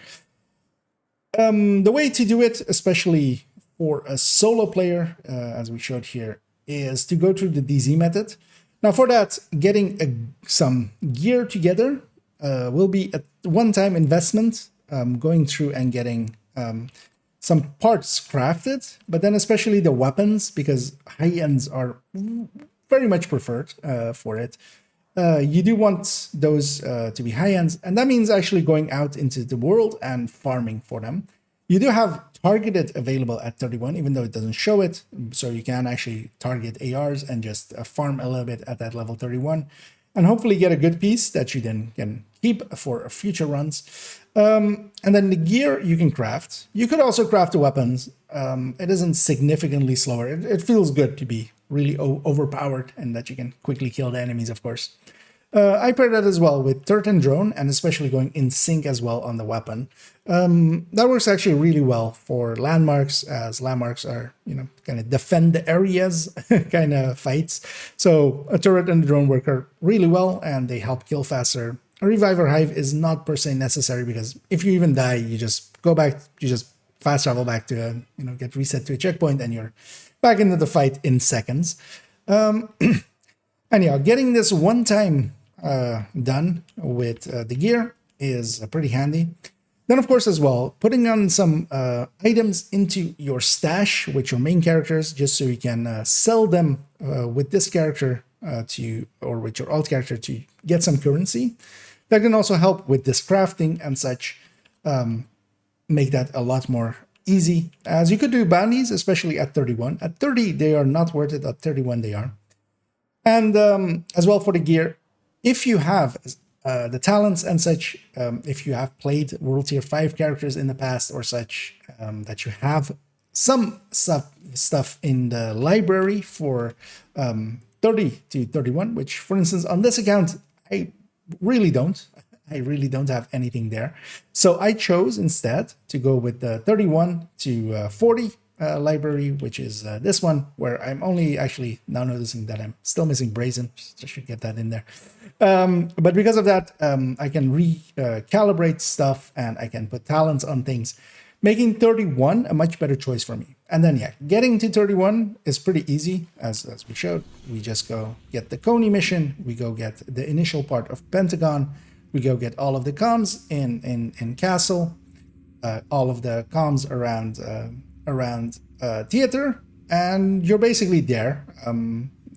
The way to do it, especially for a solo player, as we showed here, is to go through the DZ method. Now for that, getting some gear together will be a one-time investment, going through and getting some parts crafted, but then especially the weapons, because high ends are very much preferred for it. You do want those to be high ends, and that means actually going out into the world and farming for them. You do have targeted available at 31, even though it doesn't show it, so you can actually target ARs and just farm a little bit at that level 31, and hopefully get a good piece that you then can keep for future runs. And then the gear you can craft. You could also craft the weapons. It isn't significantly slower. It feels good to be really overpowered and that you can quickly kill the enemies, of course. I pair that as well with Turret and Drone, and especially going in sync as well on the weapon. That works actually really well for landmarks, as landmarks are, kind of defend the areas kind of fights. So a Turret and a Drone work really well, and they help kill faster. A Reviver Hive is not per se necessary, because if you even die, you just go back, you just fast travel back to, get reset to a checkpoint, and you're back into the fight in seconds. Anyhow, getting this one time done with the gear is pretty handy. Then, of course, as well, putting on some items into your stash with your main characters, just so you can sell them with this character or with your alt character to get some currency. That can also help with this crafting and such, make that a lot more easy, as you could do bounties, especially at 31. At 30, they are not worth it. At 31, they are. And as well for the gear, if you have the talents and such, if you have played World Tier 5 characters in the past or such, that you have some stuff in the library for 30 to 31, which, for instance, on this account, I really don't have anything there. So I chose instead to go with the 31 to 40 library, which is this one, where I'm only actually now noticing that I'm still missing Brazen. I should get that in there. But because of that, I can recalibrate stuff, and I can put talents on things, making 31 a much better choice for me. And then, yeah, getting to 31 is pretty easy, as we showed. We just go get the Coney mission, we go get the initial part of Pentagon, we go get all of the comms in Castle, all of the comms around theater, and you're basically there.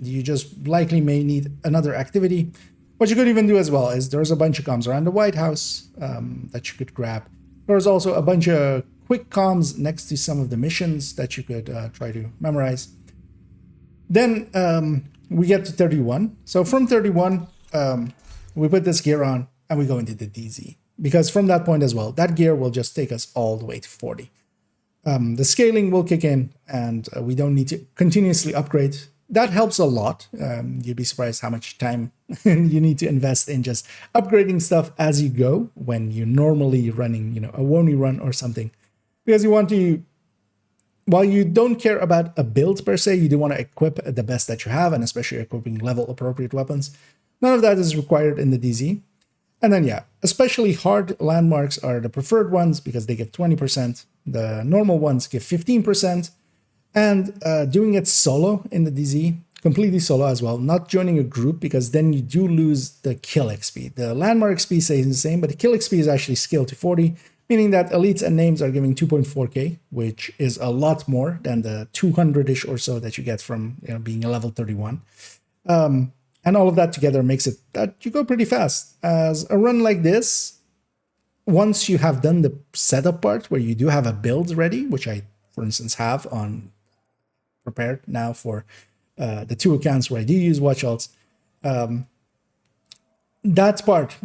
You just likely may need another activity. What you could even do as well is there's a bunch of comms around the White House that you could grab. There's also a bunch of quick comms next to some of the missions that you could try to memorize. Then we get to 31. So from 31, we put this gear on and we go into the DZ. Because from that point as well, that gear will just take us all the way to 40. The scaling will kick in, and we don't need to continuously upgrade. That helps a lot. You'd be surprised how much time you need to invest in just upgrading stuff as you go when you're normally running, a Wony run or something. Because you want to, while you don't care about a build per se, you do want to equip the best that you have, and especially equipping level appropriate weapons. None of that is required in the DZ. And then, yeah, especially hard landmarks are the preferred ones because they give 20%. The normal ones give 15%. And doing it solo in the DZ, completely solo as well, not joining a group, because then you do lose the kill XP. The landmark XP stays the same, but the kill XP is actually scaled to 40, meaning that elites and names are giving 2.4k, which is a lot more than the 200-ish or so that you get from being a level 31. And all of that together makes it that you go pretty fast. As a run like this, once you have done the setup part where you do have a build ready, which I, for instance, have on prepared now for the two accounts where I do use watch alts, that part,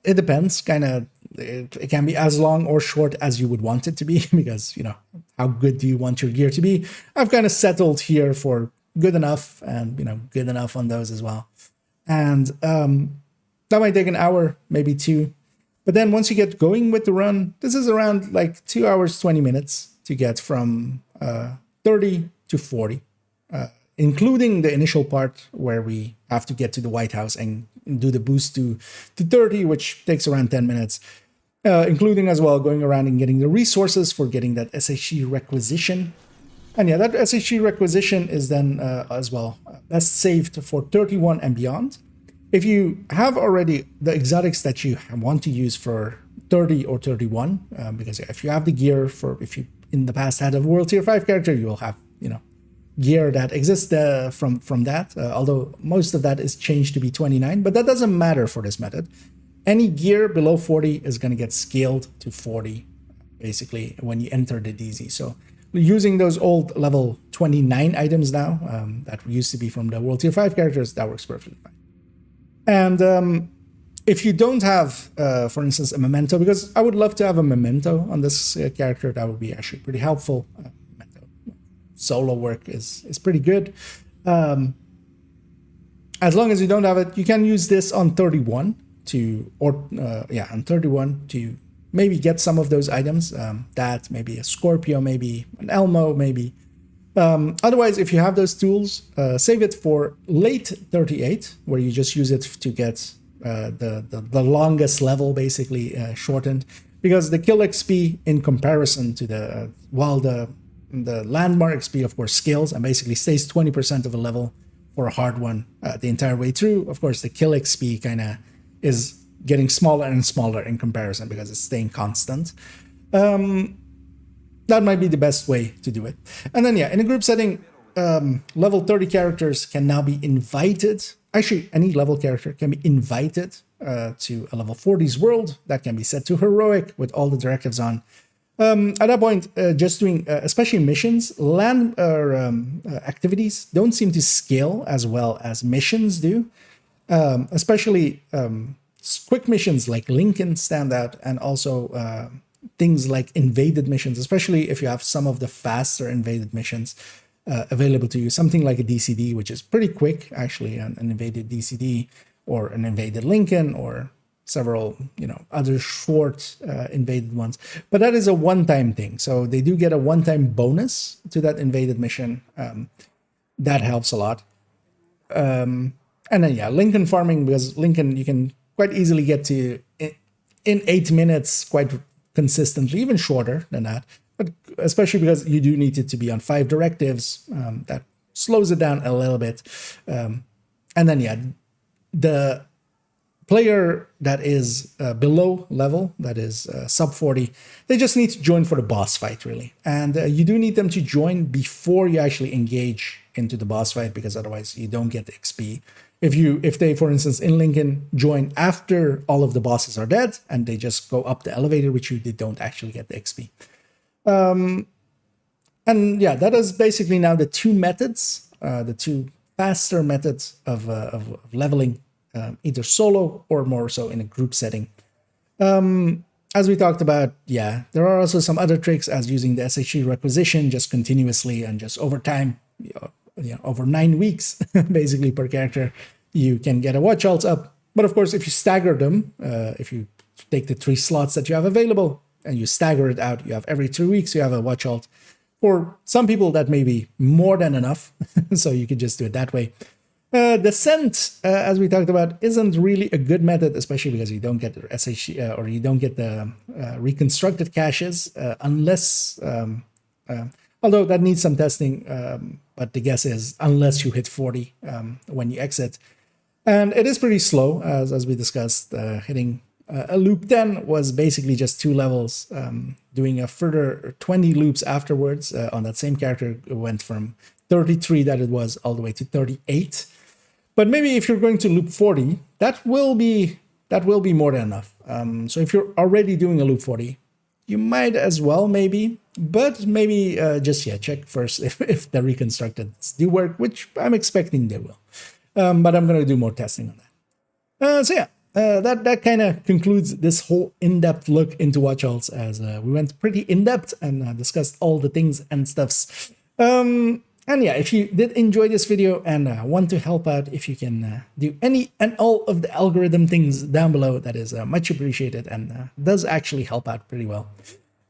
it depends kind of it can be as long or short as you would want it to be because, you know, how good do you want your gear to be? I've kind of settled here for good enough and, you know, good enough on those as well. And that might take an hour, maybe 2. But then once you get going with the run, this is around like 2 hours, 20 minutes to get from 30 to 40, including the initial part where we have to get to the White House and do the boost to 30, which takes around 10 minutes, including as well going around and getting the resources for getting that SHG requisition. And yeah, that SHG requisition is then as well best saved for 31 and beyond. If you have already the exotics that you want to use for 30 or 31, because if you have the gear for, if you in the past had a World Tier 5 character, you will have, you know, gear that exists from that, although most of that is changed to be 29, but that doesn't matter for this method. Any gear below 40 is going to get scaled to 40, basically, when you enter the DZ. So using those old level 29 items now, that used to be from the World Tier 5 characters, that works perfectly fine. And if you don't have, for instance, a memento, because I would love to have a memento on this character, that would be actually pretty helpful. Solo work is pretty good. As long as you don't have it, you can use this on 31 on 31 to maybe get some of those items. That maybe a Scorpio, maybe an Elmo, maybe. Otherwise, if you have those tools, save it for late 38, where you just use it to get the longest level, basically shortened, because the kill XP in comparison to the the landmark XP, of course, scales and basically stays 20% of a level for a hard one the entire way through. Of course, the kill XP kind of is getting smaller and smaller in comparison because it's staying constant. That might be the best way to do it. And then, yeah, in a group setting, level 30 characters can now be invited. Actually, any level character can be invited to a level 40's world that can be set to heroic with all the directives on. At that point, just doing, especially missions, land activities don't seem to scale as well as missions do. Especially quick missions like Lincoln stand out, and also things like invaded missions, especially if you have some of the faster invaded missions available to you. Something like a DCD, which is pretty quick, actually, an invaded DCD, or an invaded Lincoln, or several, you know, other short invaded ones. But that is a one-time thing. So they do get a one-time bonus to that invaded mission. That helps a lot. And then, yeah, Lincoln farming, because Lincoln you can quite easily get to in 8 minutes quite consistently, even shorter than that. But especially because you do need it to be on 5 directives. That slows it down a little bit. And then, yeah, the player that is below level, that is sub 40, they just need to join for the boss fight, really. And you do need them to join before you actually engage into the boss fight, because otherwise you don't get the XP. If they, for instance, in Lincoln, join after all of the bosses are dead and they just go up the elevator with you, they don't actually get the XP. And yeah, that is basically now the two methods, the two faster methods of leveling, either solo or more so in a group setting. As we talked about, yeah, there are also some other tricks, as using the SHG requisition just continuously and just over time, over 9 weeks, basically per character, you can get a watch alt up. But of course, if you stagger them, if you take the 3 slots that you have available and you stagger it out, you have every 2 weeks, you have a watch alt. For some people, that may be more than enough. So you could just do it that way. The scent, as we talked about, isn't really a good method, especially because you don't get the SHG or you don't get the reconstructed caches unless, although that needs some testing, but the guess is unless you hit 40 when you exit. And it is pretty slow, as we discussed. Hitting a loop 10 was basically just 2 levels. Doing a further 20 loops afterwards on that same character, it went from 33 that it was all the way to 38. But maybe if you're going to loop 40, that will be more than enough. So if you're already doing a loop 40, you might as well, maybe. But maybe check first if the reconstructed do work, which I'm expecting they will. But I'm going to do more testing on that. So yeah, that kind of concludes this whole in-depth look into Watch Alts, as we went pretty in-depth and discussed all the things and stuffs. And yeah, if you did enjoy this video and want to help out, if you can do any and all of the algorithm things down below, that is much appreciated and does actually help out pretty well.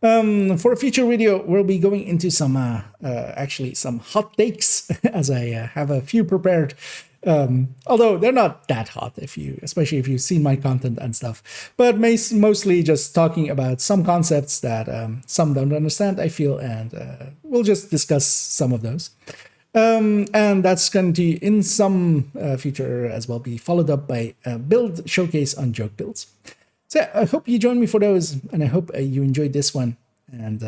For a future video, we'll be going into some actually some hot takes, as I have a few prepared. Although they're not that hot, especially if you've seen my content and stuff, but mostly just talking about some concepts that some don't understand, I feel, and we'll just discuss some of those. And that's going to, in some future as well, be followed up by a build showcase on joke builds. So yeah, I hope you join me for those, and I hope you enjoyed this one. And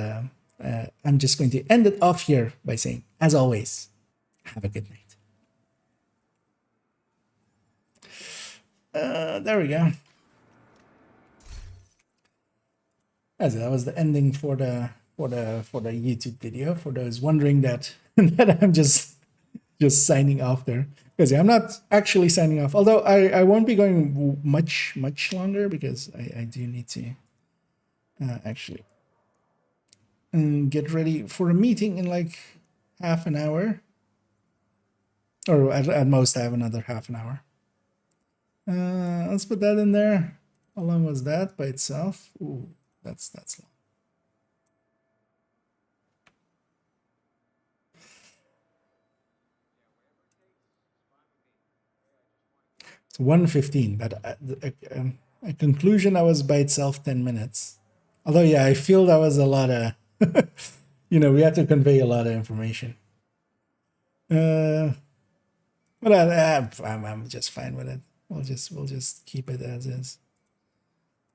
I'm just going to end it off here by saying, as always, have a good night. There we go. As that was the ending for the YouTube video. For those wondering that that I'm just signing off there, because I'm not actually signing off. Although I won't be going much longer, because I do need to actually get ready for a meeting in like half an hour, or at most I have another half an hour. Let's put that in there. How long was that by itself? Ooh, that's long. It's 1:15, but a conclusion that was by itself 10 minutes. Although, yeah, I feel that was a lot of, we had to convey a lot of information. But I'm just fine with it. We'll just keep it as is.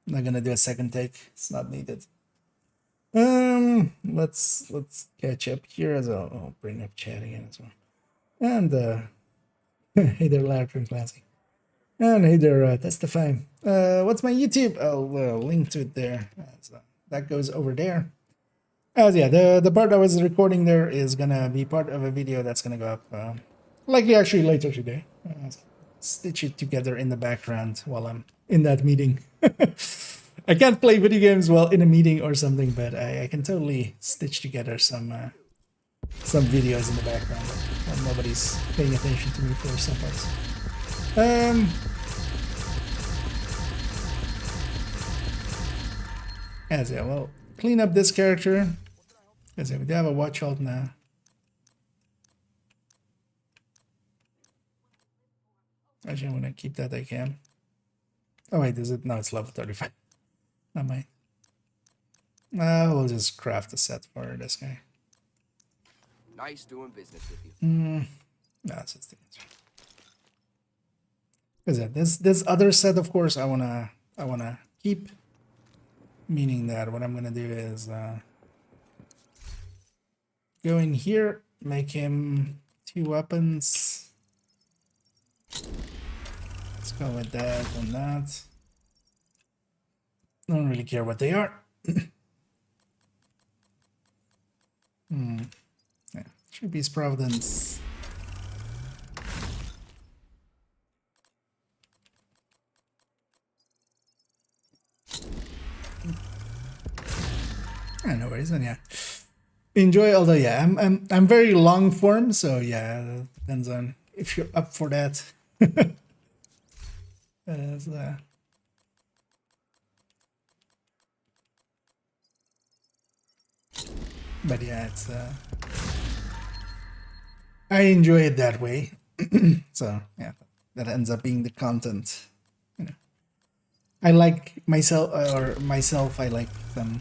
I'm not gonna do a second take. It's not needed. Let's catch up here as well. I'll bring up chat again as well. And hey there, Larry Classic. And hey there, Testify. What's my YouTube? I'll link to it there. So that goes over there. As yeah, the part I was recording there is gonna be part of a video that's gonna go up likely actually later today. Stitch it together in the background while I'm in that meeting. I can't play video games while in a meeting or something, but I can totally stitch together some videos in the background when nobody's paying attention to me for some parts. As yeah, well, clean up this character, because yeah, we do have a watch alt now. Actually, I'm gonna keep that I can. Oh wait, is it? No, it's level 35. Not mine. We'll just craft a set for this guy. Nice doing business with you. No, it's just the answer. Is it this other set? Of course, I wanna keep. Meaning that what I'm gonna do is go in here, make him 2 weapons. Let's go with that and that. Don't really care what they are. Yeah, Tribby's Providence. No worries, and yeah, enjoy. Although yeah, I'm very long form, so yeah, depends on if you're up for that. But yeah, it's I enjoy it that way. So yeah, that ends up being the content. I like myself, I like some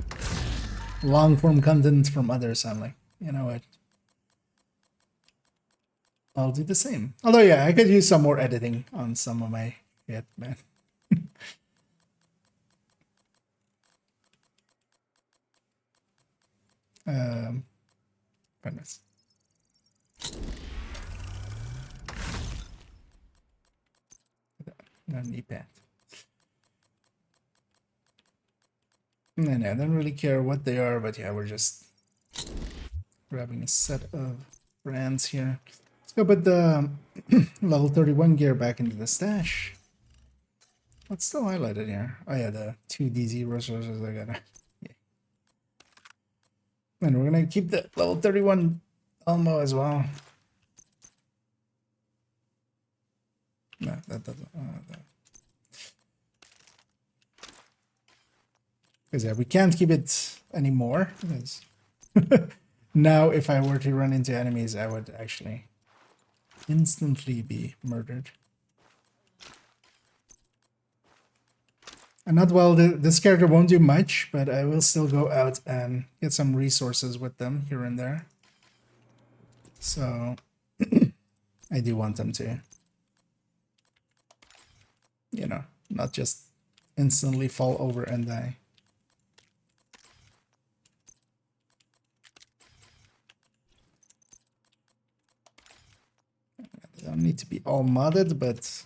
long form content from others. I'm like, you know what? I'll do the same. Although yeah, I could use some more editing on some of my shit, man. Goodness. No knee pad. And I don't really care what they are, but yeah, we're just grabbing a set of brands here. Let's go put the level 31 gear back into the stash. What's still highlighted here? Oh yeah, the 2 DZ resources I gotta. Yeah. And we're gonna keep the level 31 Elmo as well. No, that doesn't. Because yeah, we can't keep it anymore. Because now, if I were to run into enemies, I would actually instantly be murdered. And not well, this character won't do much, but I will still go out and get some resources with them here and there. So I do want them to, you know, not just instantly fall over and die. They don't need to be all modded, but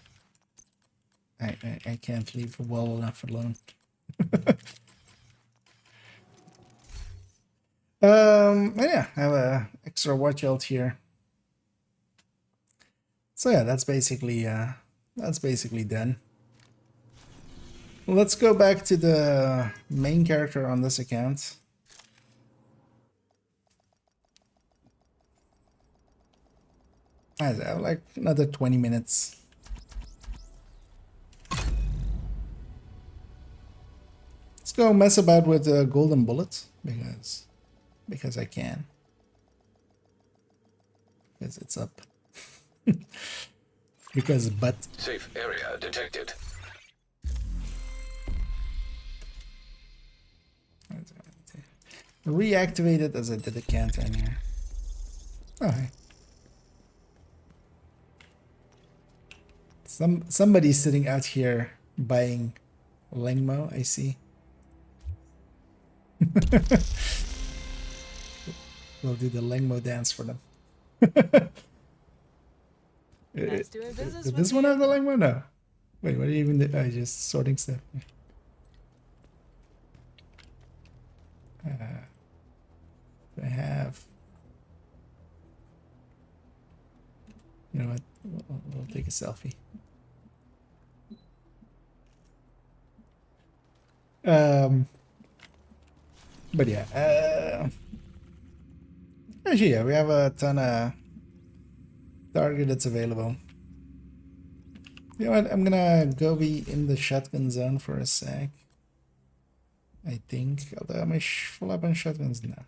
I can't leave well enough alone. Yeah, I have a extra watch out here. So yeah, that's basically done. Let's go back to the main character on this account. I have like another 20 minutes. Let's go mess about with the golden bullet because I can. Because it's up. Because but safe area detected. Reactivate it as I did the canton here. Okay. Somebody's sitting out here buying Lengmo, I see. We'll do the Lengmo dance for them. Nice doing business Did with this one you. have the Lengmo? No. Wait, what do you even do? Oh, just sorting stuff. I have. You know what? We'll take a selfie. But yeah, actually, yeah, we have a ton of target that's available. You know what? I'm gonna go be in the shotgun zone for a sec. I think, although am I full up on shotguns now?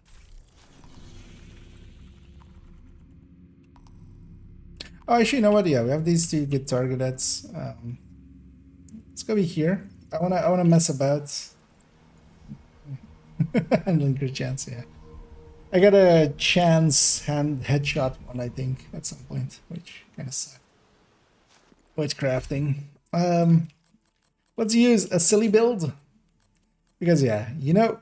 Oh, actually, you know what? Yeah, we have these two good targets. Let's go be here. I wanna mess about. Handling your chance, yeah. I got a chance headshot one, I think, at some point, which kind of sucked. Which crafting. Let's use a silly build. Because yeah, you know,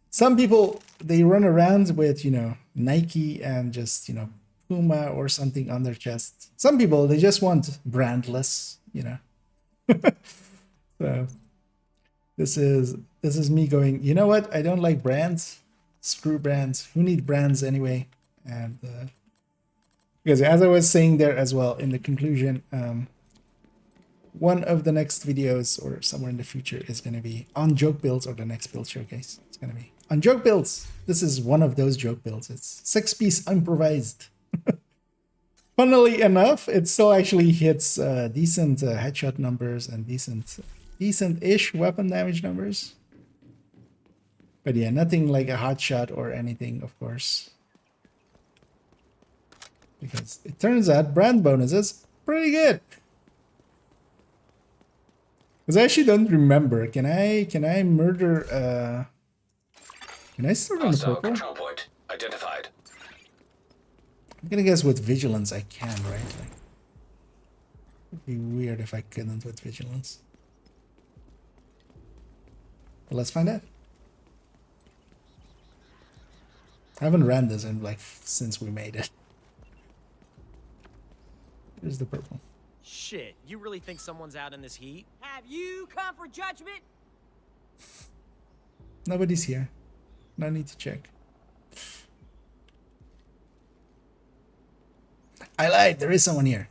some people, they run around with, you know, Nike and just, you know, Puma or something on their chest. Some people, they just want brandless, you know. So this is me going, you know what? I don't like brands. Screw brands. Who need brands anyway? And because as I was saying there as well in the conclusion, one of the next videos or somewhere in the future is going to be on joke builds, or the next build showcase. It's going to be on joke builds. This is one of those joke builds. It's 6-piece improvised. Funnily enough, it still actually hits decent headshot numbers and decent-ish weapon damage numbers. But yeah, nothing like a hot shot or anything, of course. Because it turns out brand bonuses pretty good. Because I actually don't remember. Can I murder can I start on the Hostile purple? control point identified. I'm gonna guess with vigilance I can, right? Like, it'd be weird if I couldn't with vigilance. But let's find out. I haven't ran this in like since we made it. Here's the purple. Shit, you really think someone's out in this heat? Have you come for judgment? Nobody's here. No need to check. I lied. There is someone here.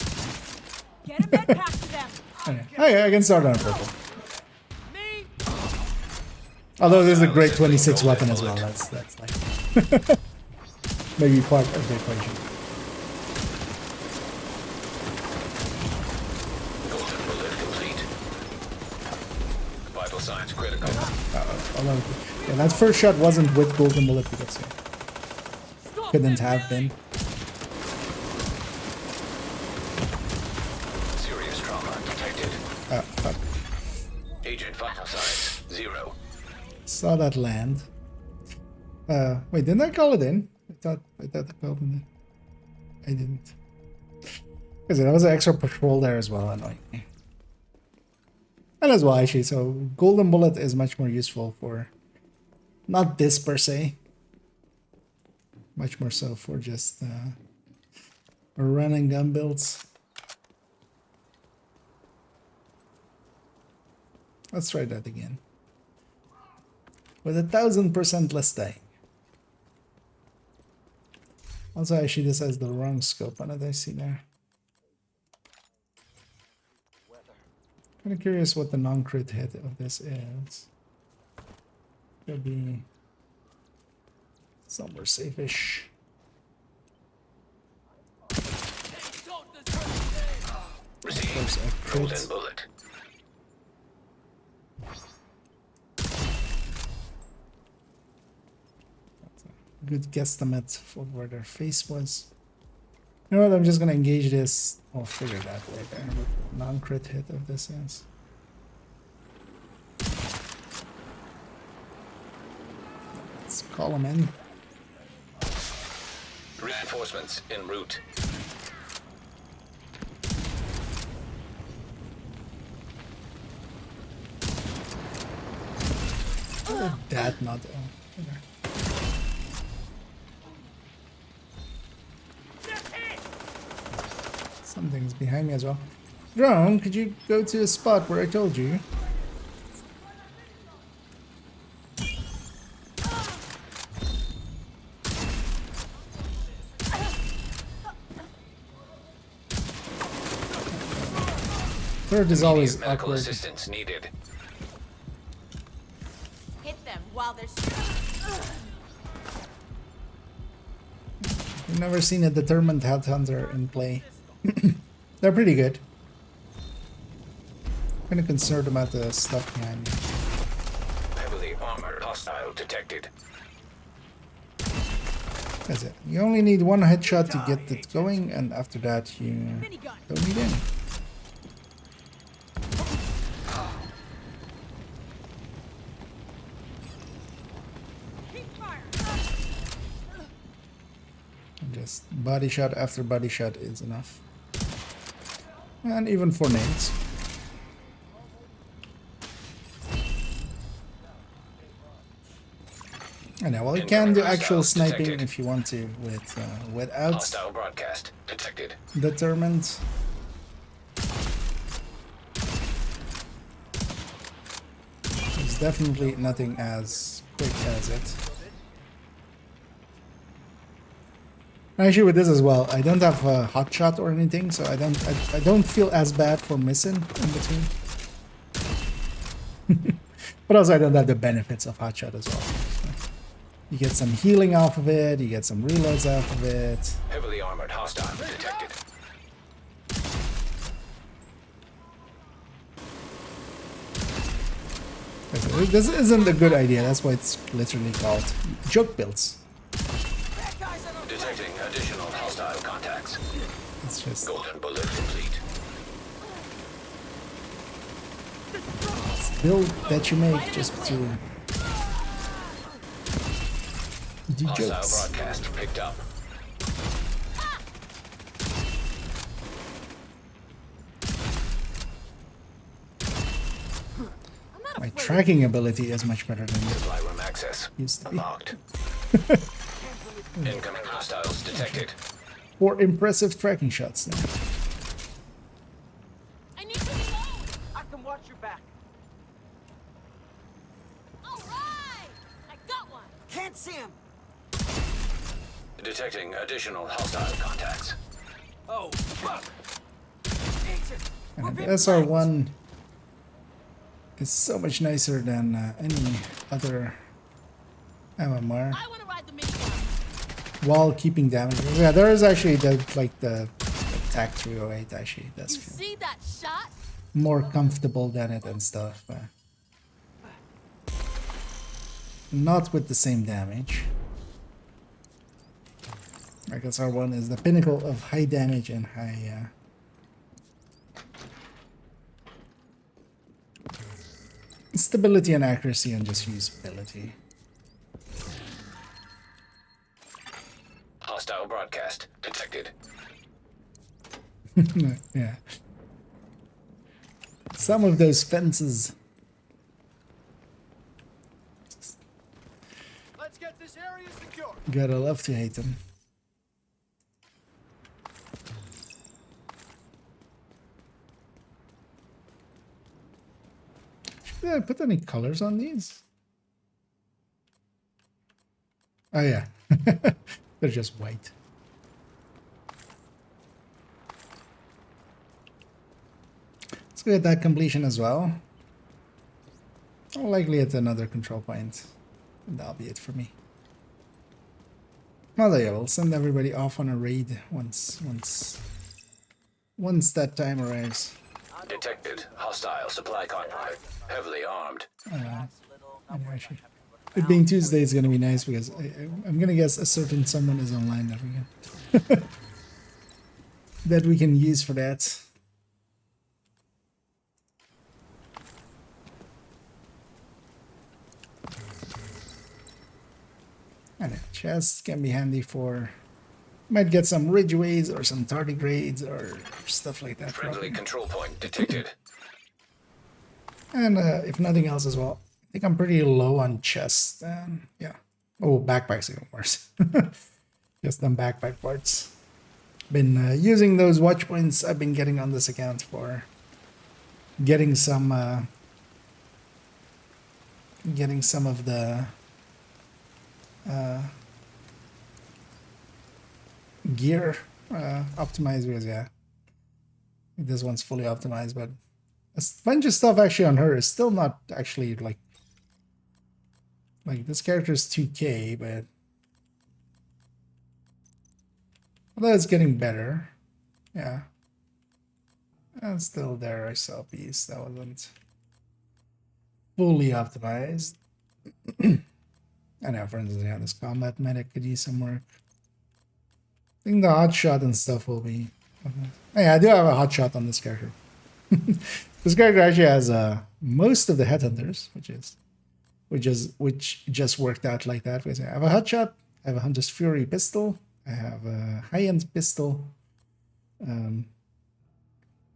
Get a med pack to them. Okay. Okay, I can start on purple. Although there's a great 26 weapon as well. That's like maybe part of the equation. Golden bullet complete. Vital signs critical. Although, yeah, that first shot wasn't with golden bullet because couldn't have been. Serious trauma detected. Fuck. Agent vital signs 0. Saw that land. Wait, didn't I call it in? I thought I called it in. I didn't. Because there was an extra patrol there as well, annoying me. And as well, actually, so golden bullet is much more useful for not this per se. Much more so for just run and gun builds. Let's try that again. With 1000% less dying. Also, actually, this has the wrong scope on it, I see there. Kind of curious what the non-crit hit of this is. Could be somewhere safe-ish. Received. Golden bullet. Good guesstimate for where their face was. You know what, I'm just gonna engage this. I'll figure that later. What non-crit hit of this is. Let's call him in. Reinforcements en route. That not. Something's behind me as well. Drone, could you go to a spot where I told you? Third is always medical awkward. assistance needed. Hit them while they're I've never seen a determined headhunter in play. They're pretty good. Kind of concerned about the stuff behind me. Heavily armored hostile detected. That's it. You only need one headshot to get it going, and after that you don't need any. Just body shot after body shot is enough. And even for nades. I know, well, you can do actual sniping if you want to without Hostile broadcast detected. determined. There's definitely nothing as quick as it. Actually, with this as well, I don't have a hot shot or anything, so I don't feel as bad for missing in between. But also, I don't have the benefits of hot shot as well. So you get some healing off of it, you get some reloads off of it. Heavily armored hostile detected. This isn't a good idea. That's why it's literally called joke builds. Detecting additional hostile contacts. It's just golden bullet complete. It's a build that you make just to do Hostile jokes. broadcast picked up. My tracking ability is much better than Supply room access used to be. locked. Incoming hostiles detected. 4 impressive tracking shots now. I need to reload. I can watch your back. All right, I got one. Can't see him. Detecting additional hostile contacts. Oh, fuck. And the SR1 is so much nicer than any other MMR while keeping damage. Yeah, there is actually the TAC 308 actually does feel See that shot? more comfortable than it and stuff, but not with the same damage. I guess R1 is the pinnacle of high damage and high stability and accuracy and just usability. Hostile broadcast detected. Yeah. Some of those fences. Let's get this area secure. Gotta love to hate them. Did I put any colors on these? Oh yeah. They're just white. Let's go get that completion as well. Likely it's another control point. And that'll be it for me. Well, yeah, we'll send everybody off on a raid once that time arrives. Detected hostile supply convoy, heavily armed. Actually, it being Tuesday is gonna be nice because I'm gonna guess a certain someone is online that that we can use for that. I know, chests can be handy for. Might get some ridgeways or some tardigrades or stuff like that. Friendly probably. control point detected. And if nothing else as well, I think I'm pretty low on chests. Yeah. Oh, backpacks even worse. Just them backpack parts. Been using those watch points I've been getting on this account for getting some of the gear optimized, because yeah, this one's fully optimized, but a bunch of stuff actually on her is still not actually like this character is 2K, but although it's getting better, yeah, and still there I saw a piece that wasn't fully optimized. I know, for instance, yeah, this combat medic could use some work. I think the hot shot and stuff will be. Yeah, I do have a hot shot on this character. This character actually has most of the headhunters, which just worked out like that. I have a hot shot, I have a Hunter's Fury pistol, I have a high-end pistol, and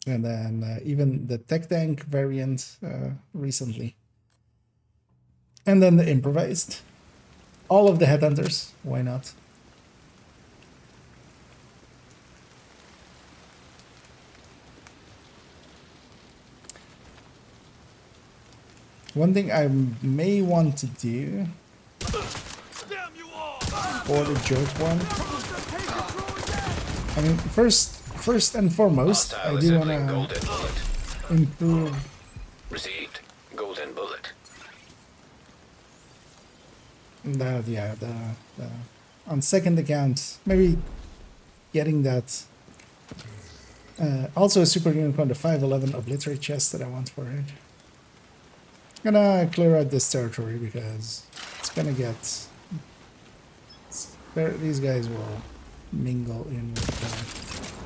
then even the tech tank variant recently, and then the improvised. All of the headhunters, why not? One thing I may want to do for the joke one, I mean, first and foremost, I do want to improve. Received golden bullet. On second account, maybe getting that. Also a super unicorn, the 511 obliterate chest that I want for it. I'm gonna clear out this territory because it's gonna get. These guys will mingle in with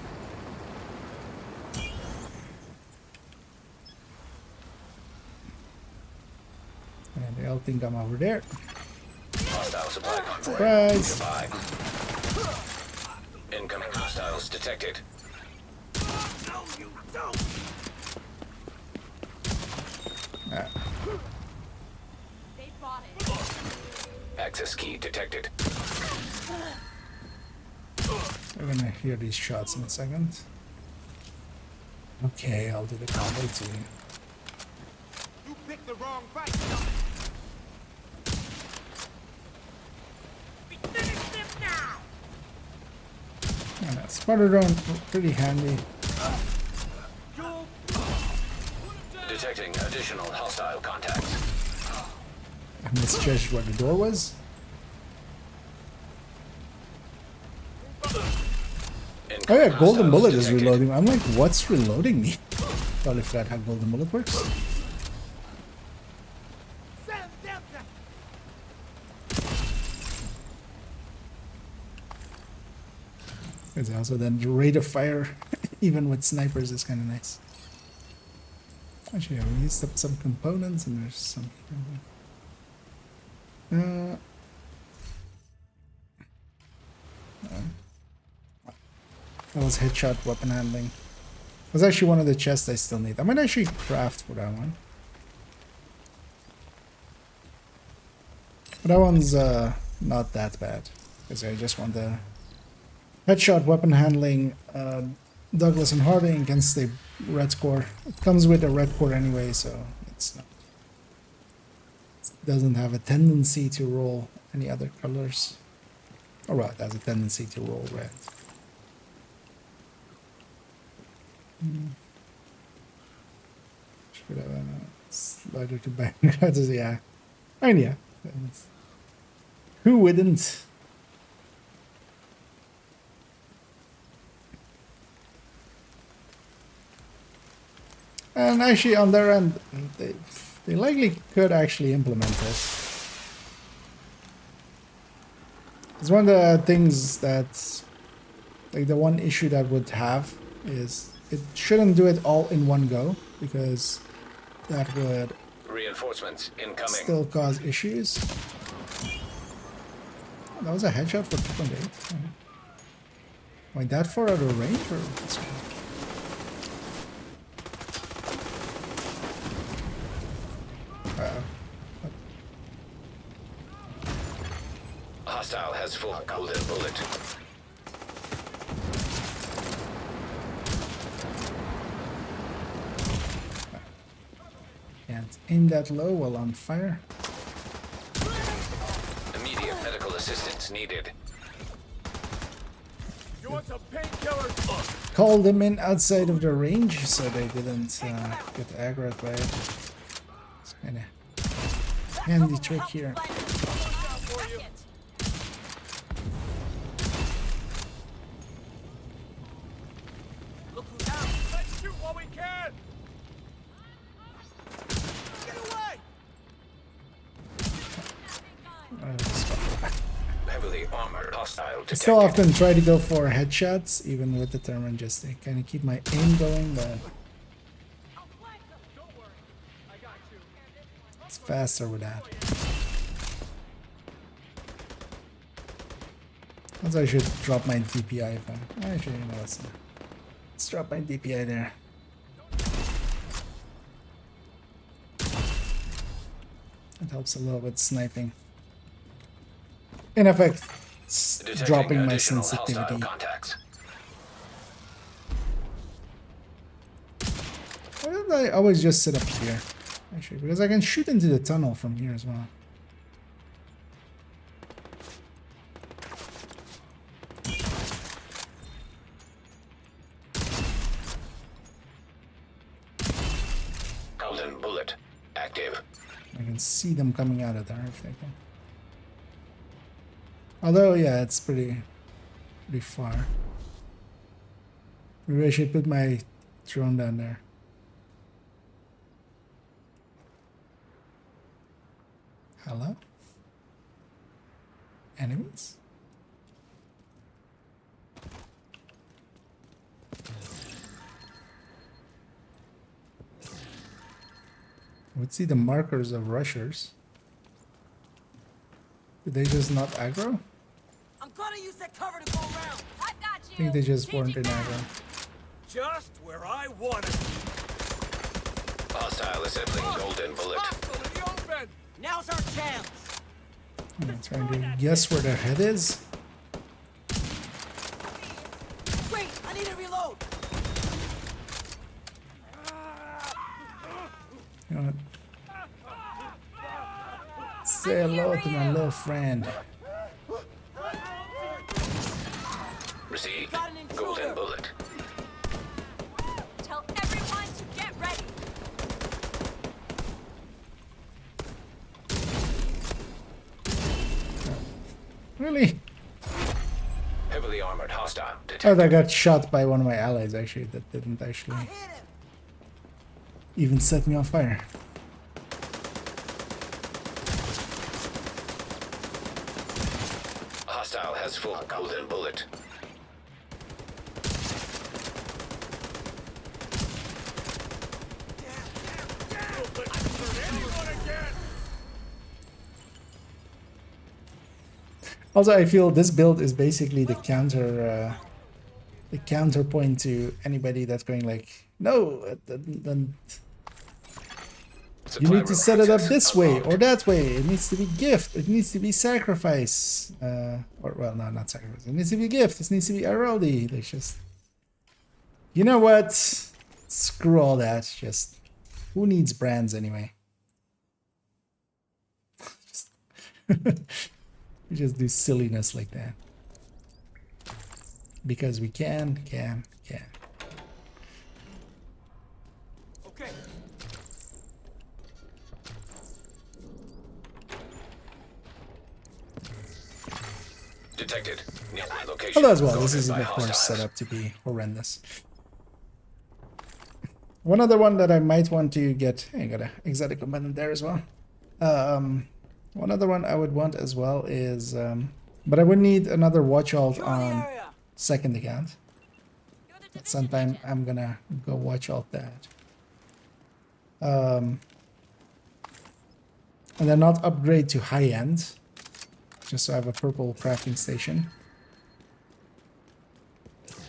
and they all think I'm over there. Hostile supply convoy. Surprise! Nearby. Incoming hostiles detected. No, you don't. They bought it. Access key detected. We're gonna hear these shots in a second. Okay, I'll do the combo too. You picked the wrong fight. We finish this now. And that spotter drone, pretty handy. Detecting additional hostile contacts. I misjudged where the door was. Oh yeah, golden bullet is reloading. I'm like, what's reloading me? Probably forgot how golden bullet works. There's also then the rate of fire, even with snipers, is kind of nice. Actually, I used up some components, and there's some. That was headshot weapon handling. That's actually one of the chests I still need. I might actually craft for that one. But that one's not that bad, because I just want the headshot weapon handling Douglas and Harding against the red core. It comes with a red core anyway, so it's not. It doesn't have a tendency to roll any other colors. Oh, right, it has a tendency to roll red. Should have a slider to bang. Yeah. I mean, yeah. Who wouldn't? And actually, on their end, they likely could actually implement this. It's one of the things that, like, the one issue that would have is it shouldn't do it all in one go, because that would Reinforcements incoming. Still cause issues. That was a headshot for 2.8. Wait, that far out of range or what's Hostile has full golden bullet. Can't aim that low while on fire. Immediate medical assistance needed. You want some painkillers? Called them in outside of the range so they didn't get aggroed by it. It's kind of handy trick here. Look who's out. Let's shoot while we can. Get away! Heavily armored hostile I detected. still often try to go for headshots, even with the Thermin, just to kind of keep my aim going, but it's faster with that. Also, I should drop my DPI if I actually, you know, let's drop my DPI there. It helps a little with sniping. In effect, it's Detecting dropping my additional sensitivity. hostile contacts. Why don't I always just sit up here? Actually, because I can shoot into the tunnel from here as well. Golden bullet active. I can see them coming out of there if they can. Although, yeah, it's pretty far. Maybe I should put my drone down there. Hello? Enemies? I would see the markers of rushers. Did they just not aggro? I'm gonna use that cover to go around. I got I think they just weren't in aggro. Just where I want it. Hostile assembling golden bullet. Now's our chance. I'm trying to guess where their head is. Wait, I need to reload. You know what? Say hello to my little friend. Received golden bullet. Tell everyone to get ready. Really? Heavily armored hostile Oh, detected. that got shot by one of my allies, actually. That didn't actually even set me on fire. Hostile has full golden bullet. Also, I feel this build is basically the counterpoint to anybody that's going like, no, then you need to set it up this way or that way. It needs to be gift. It needs to be sacrifice. Or well, no, not sacrifice. It needs to be gift. It needs to be RLD. Like just, you know what? Screw all that. Just who needs brands anyway? Just we just do silliness like that because we can. Okay. Detected. Nearby location. Hello as well. This Guarded is by of course hostiles. set up to be horrendous. One other one that I might want to get. Hey, I got an exotic component there as well. One other one I would want as well is, but I would need another watch alt on second account. At some time I'm gonna go watch alt that. And then not upgrade to high end, just so I have a purple crafting station.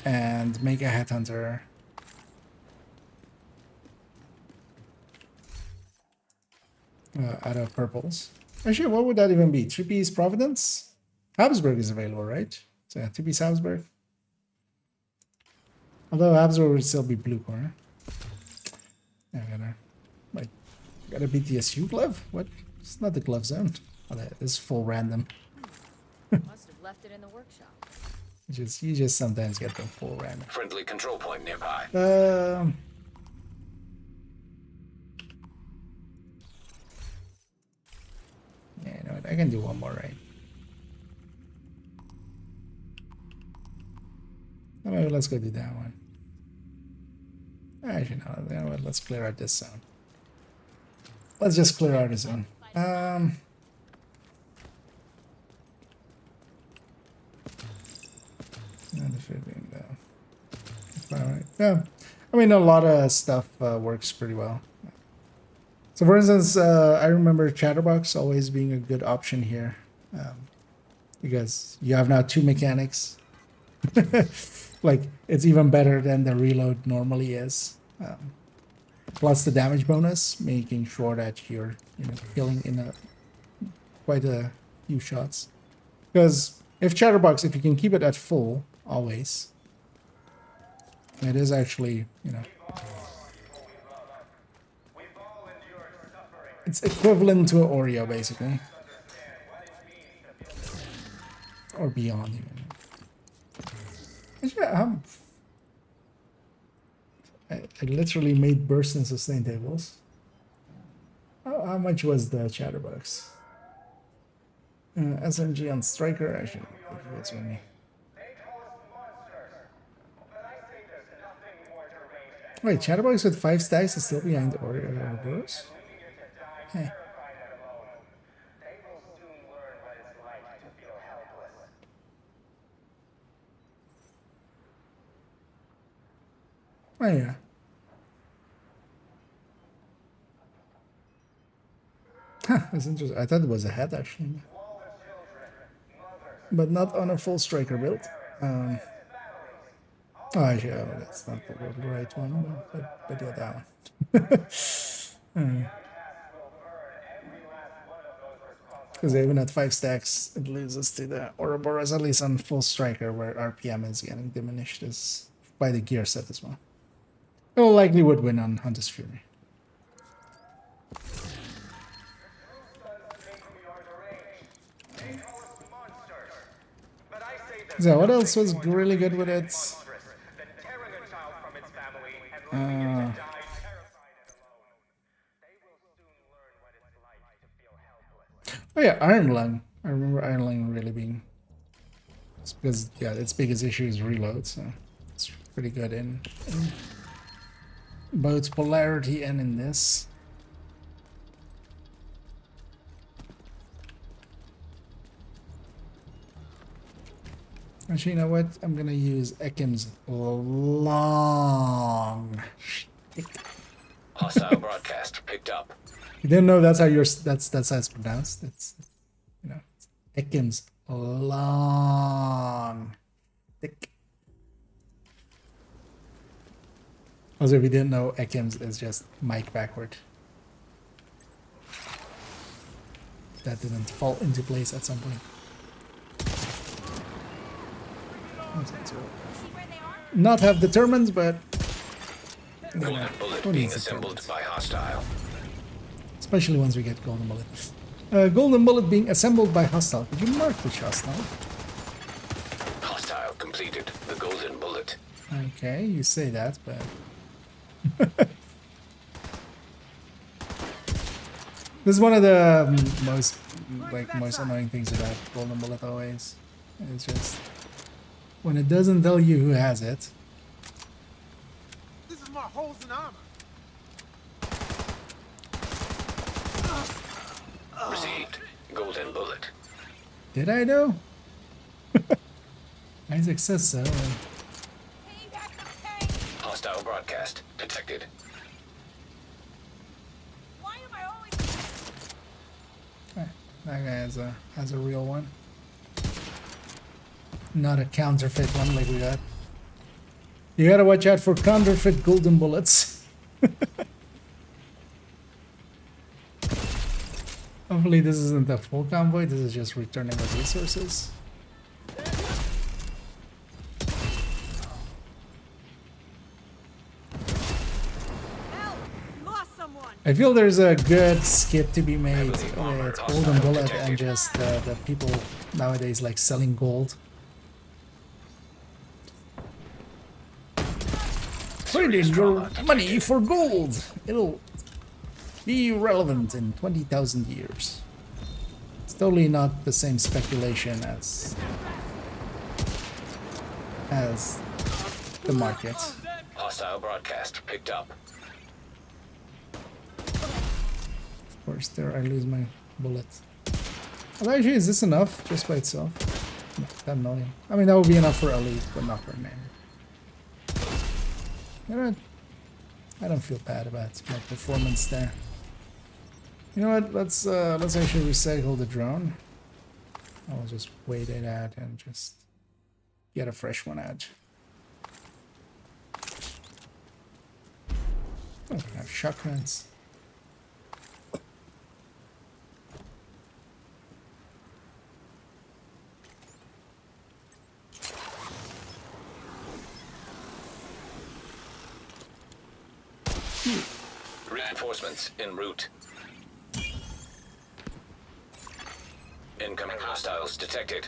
And make a headhunter. Out of purples. Actually, what would that even be? 3-piece Providence? Habsburg is available, right? So yeah, 2-piece Habsburg. Although Habsburg would still be blue corner. Yeah, gotta beat the SU glove? What? It's not the glove zone. Oh, that is full random. Must have left it in the workshop. You just sometimes get them full random. Friendly control point nearby. Yeah, you know what? I can do one more, right? Maybe let's go do that one. Actually, no. You know what? Let's clear out this zone. Let's just clear out the zone. Yeah, I mean, a lot of stuff works pretty well. So, for instance, I remember Chatterbox always being a good option here, because you have now 2 mechanics. Like, it's even better than the reload normally is. Plus the damage bonus, making sure that you're killing in quite a few shots. Because if Chatterbox, if you can keep it at full always, it is actually, it's equivalent to an Oreo, basically. Or beyond, even. Actually, I literally made burst and sustain tables. How much was the Chatterbox? SMG on Striker, actually, that's with me. Wait, Chatterbox with 5 stacks is still behind Ouroboros? Hey. Oh yeah. Huh, that's interesting. I thought it was a head actually. But not on a full striker build. Oh, actually, that's not the right one, but yeah, that one. Because even at 5 stacks, it leads us to the Ouroboros, at least on full striker, where RPM is getting diminished by the gear set as well. It will likely would win on Hunter's Fury. So what else was really good with it? Oh yeah, Iron Lung. I remember Iron Lung really being It's because yeah, its biggest issue is reload, so it's pretty good in both polarity and in this. Actually, you know what? I'm gonna use Ekim's long stick. Hostile broadcast picked up. You didn't know that's how that's how it's pronounced. It's it's Ekim's long stick. Also, if you didn't know, Ekim's is just Mike backward. That didn't fall into place at some point. Not have determined, but Golden bullet being assembled by hostile. Especially once we get golden bullet. Golden bullet being assembled by hostile. Could you mark which hostile? Hostile completed the golden bullet. Okay, you say that, but this is one of the most annoying things about golden bullet always. It's just when it doesn't tell you who has it. This is my holes in armor. Received golden bullet. Did I know? Isaac says so. Hostile broadcast detected. Why am I always... That guy has a real one. Not a counterfeit one like we got. You gotta watch out for counterfeit golden bullets. Hopefully this isn't a full convoy, this is just returning the resources. I feel there's a good skip to be made with golden bullet and just the people nowadays like selling gold. Trade in your money for gold. It'll be relevant in 20,000 years. It's totally not the same speculation as the market. Hostile broadcast picked up. Of course, there I lose my bullet. Well, actually, is this enough just by itself? No, 10 million. I mean, that would be enough for elite, but not for name. You know what? I don't feel bad about my performance there. You know what? Let's actually recycle the drone. I'll just wait it out and just get a fresh one out. Oh, I have shotguns. Reinforcements en route. Incoming hostiles detected.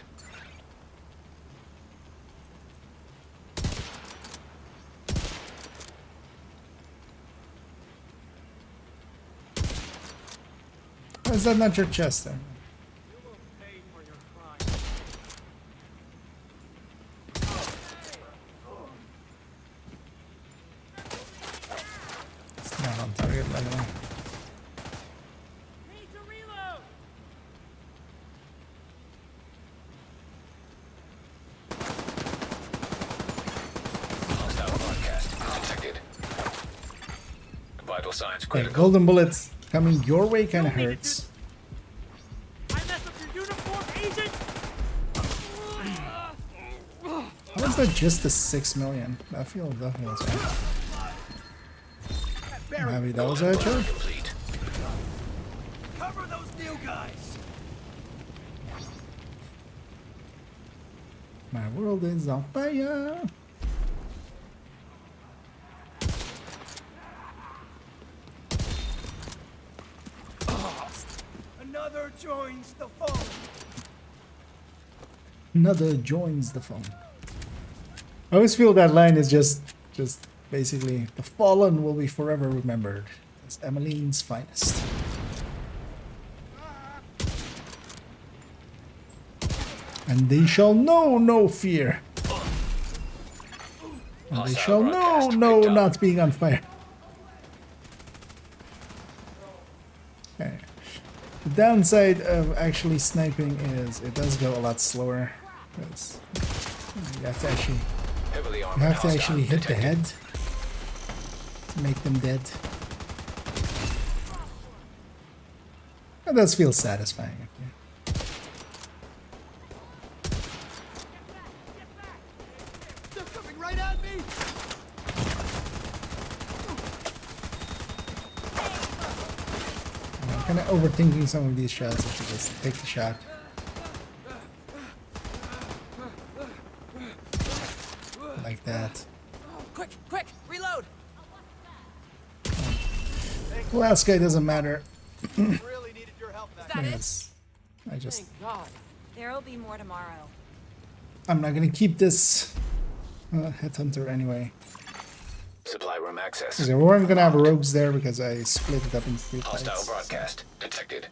Why is that not your chest then? It's not on target, by the way. Hostile broadcast detected. Vital signs Okay, critical. golden bullets coming your way kind of hurts. I messed up your uniform, agent. How is that just the 6 million? That feels right. I'm happy that was a joke. Cover those new guys. My world is on fire. Another joins the phone. Another joins the phone. I always feel that line is just basically the fallen will be forever remembered as Emmeline's finest. I And they shall know no fear. And they shall know no not being on fire. Okay. The downside of actually sniping is it does go a lot slower. Because you have to actually hit the head to make them dead. That does feel satisfying. They're coming right at me. I'm kind of overthinking some of these shots. I should just take the shot. Like that. Quick, quick, reload. The last guy doesn't matter. Really needed your help back. Yes. I just. Thank God. There'll be more tomorrow. I'm not gonna keep this headhunter anyway. Supply room access. Because we weren't gonna have rogues there because I split it up into 3 fights. Hostile broadcast detected.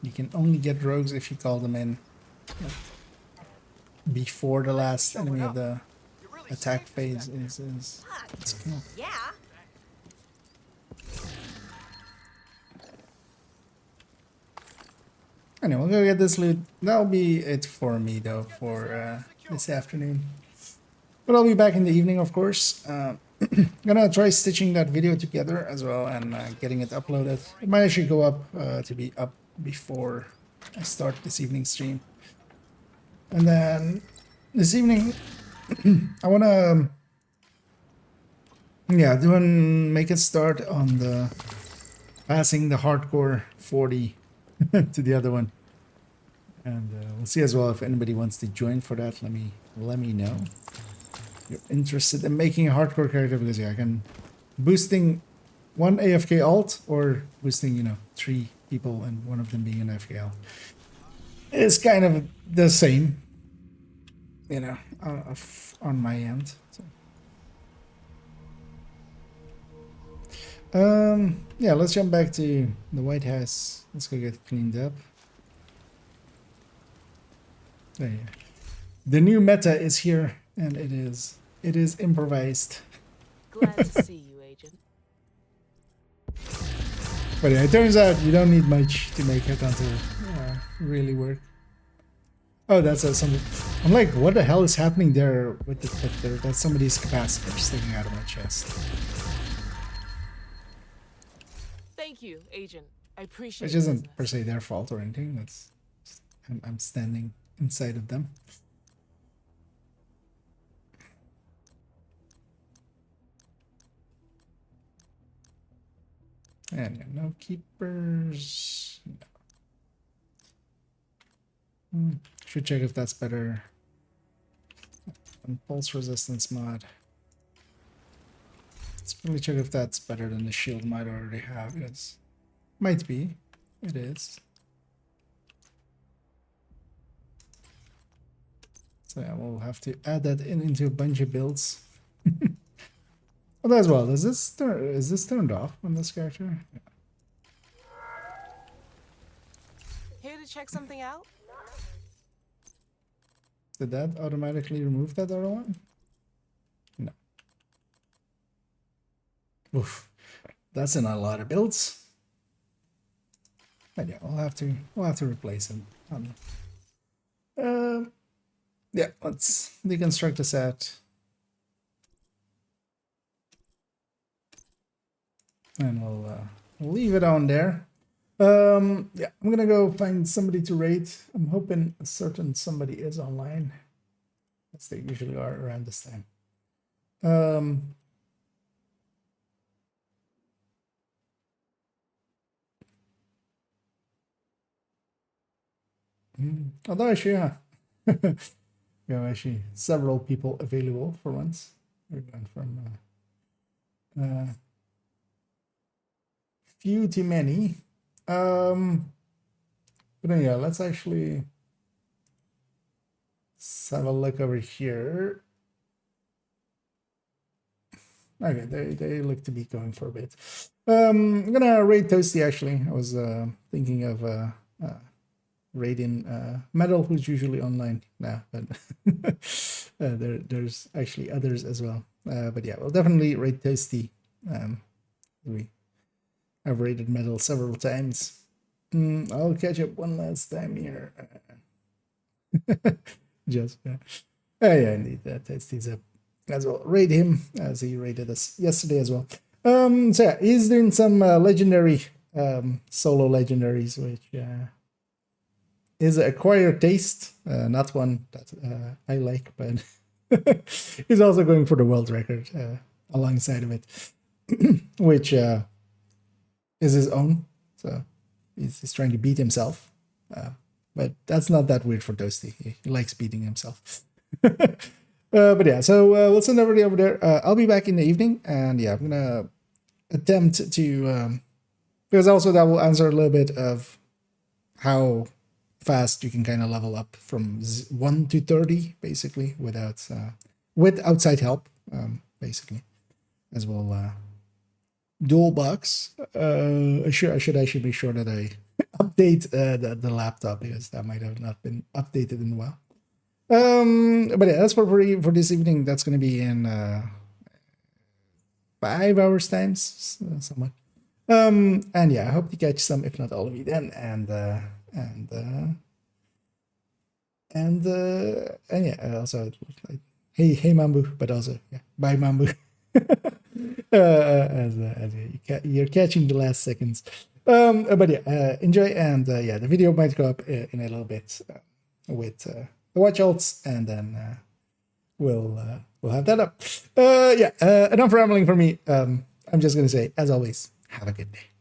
You can only get rogues if you call them in before the last enemy of the attack phase is killed. Yeah. Anyway, we'll go get this loot. That'll be it for me though for this afternoon. But I'll be back in the evening, of course. Gonna try stitching that video together as well and getting it uploaded. It might actually go up to be up before I start this evening stream. And then this evening, I wanna make a start on the passing the hardcore 40 to the other one. And we'll see as well if anybody wants to join for that. Let me know. You're interested in making a hardcore character, because I can boosting one AFK alt or boosting 3 people and one of them being an AFK alt. It's kind of the same, on my end. So. Yeah, let's jump back to the White House. Let's go get cleaned up. There you go. The new meta is here, and it is improvised. Glad to see you, Agent. But yeah, it turns out you don't need much to make Headhunter really work. Oh, that's something. I'm like, what the hell is happening there with the pit there? That's somebody's capacitor sticking out of my chest. Thank you, Agent. I appreciate it. Which isn't per se their fault or anything. That's I'm standing inside of them. And yeah, no keepers. No. Should check if that's better. And pulse resistance mod. Let's really check if that's better than the shield mod I already have. Yes, might be. It is. So yeah, we'll have to add that into a bunch of builds. Well, as well. Is this turned off on this character? Yeah. Here to check something out? Did that automatically remove that other one? No. Oof. That's in a lot of builds. But yeah, we'll have to replace it. Yeah, let's deconstruct the set. And we'll leave it on there. Yeah, I'm gonna go find somebody to raid. I'm hoping a certain somebody is online, as they usually are around this time. Although actually, yeah, we have actually several people available for once. We're going from few to many. But then, yeah, let's actually have a look over here. Okay, they look to be going for a bit. I'm gonna raid Toasty actually. I was thinking of raiding Metal, who's usually online now, but there's actually others as well. But yeah, we'll definitely raid Toasty. I've raided Metal several times. I'll catch up one last time here. Just oh yeah, indeed, Toasty's up as well. Raid him as he raided us yesterday as well. So yeah, he's doing some legendary solo legendaries, which is acquired taste, not one that I like, but he's also going for the world record alongside of it, which is his own. So he's trying to beat himself, but that's not that weird for Toasty. He likes beating himself. But yeah, so we'll send everybody over there. I'll be back in the evening, and yeah, I'm gonna attempt to because also that will answer a little bit of how fast you can kind of level up from 1 to 30 basically without with outside help, basically, as well. Dual box. I should actually make sure that I update the laptop, because that might have not been updated in a while. But yeah, that's for this evening. That's going to be in 5 hours times, somewhat. And yeah, I hope to catch some, if not all of you then. And yeah, also like, hey Mambu, but also yeah, bye Mambu. As you're catching the last seconds. But yeah, enjoy, and yeah, the video might go up in a little bit with the watch alts, and then we'll have that up. Yeah, enough rambling for me. I'm just gonna say, as always, have a good day.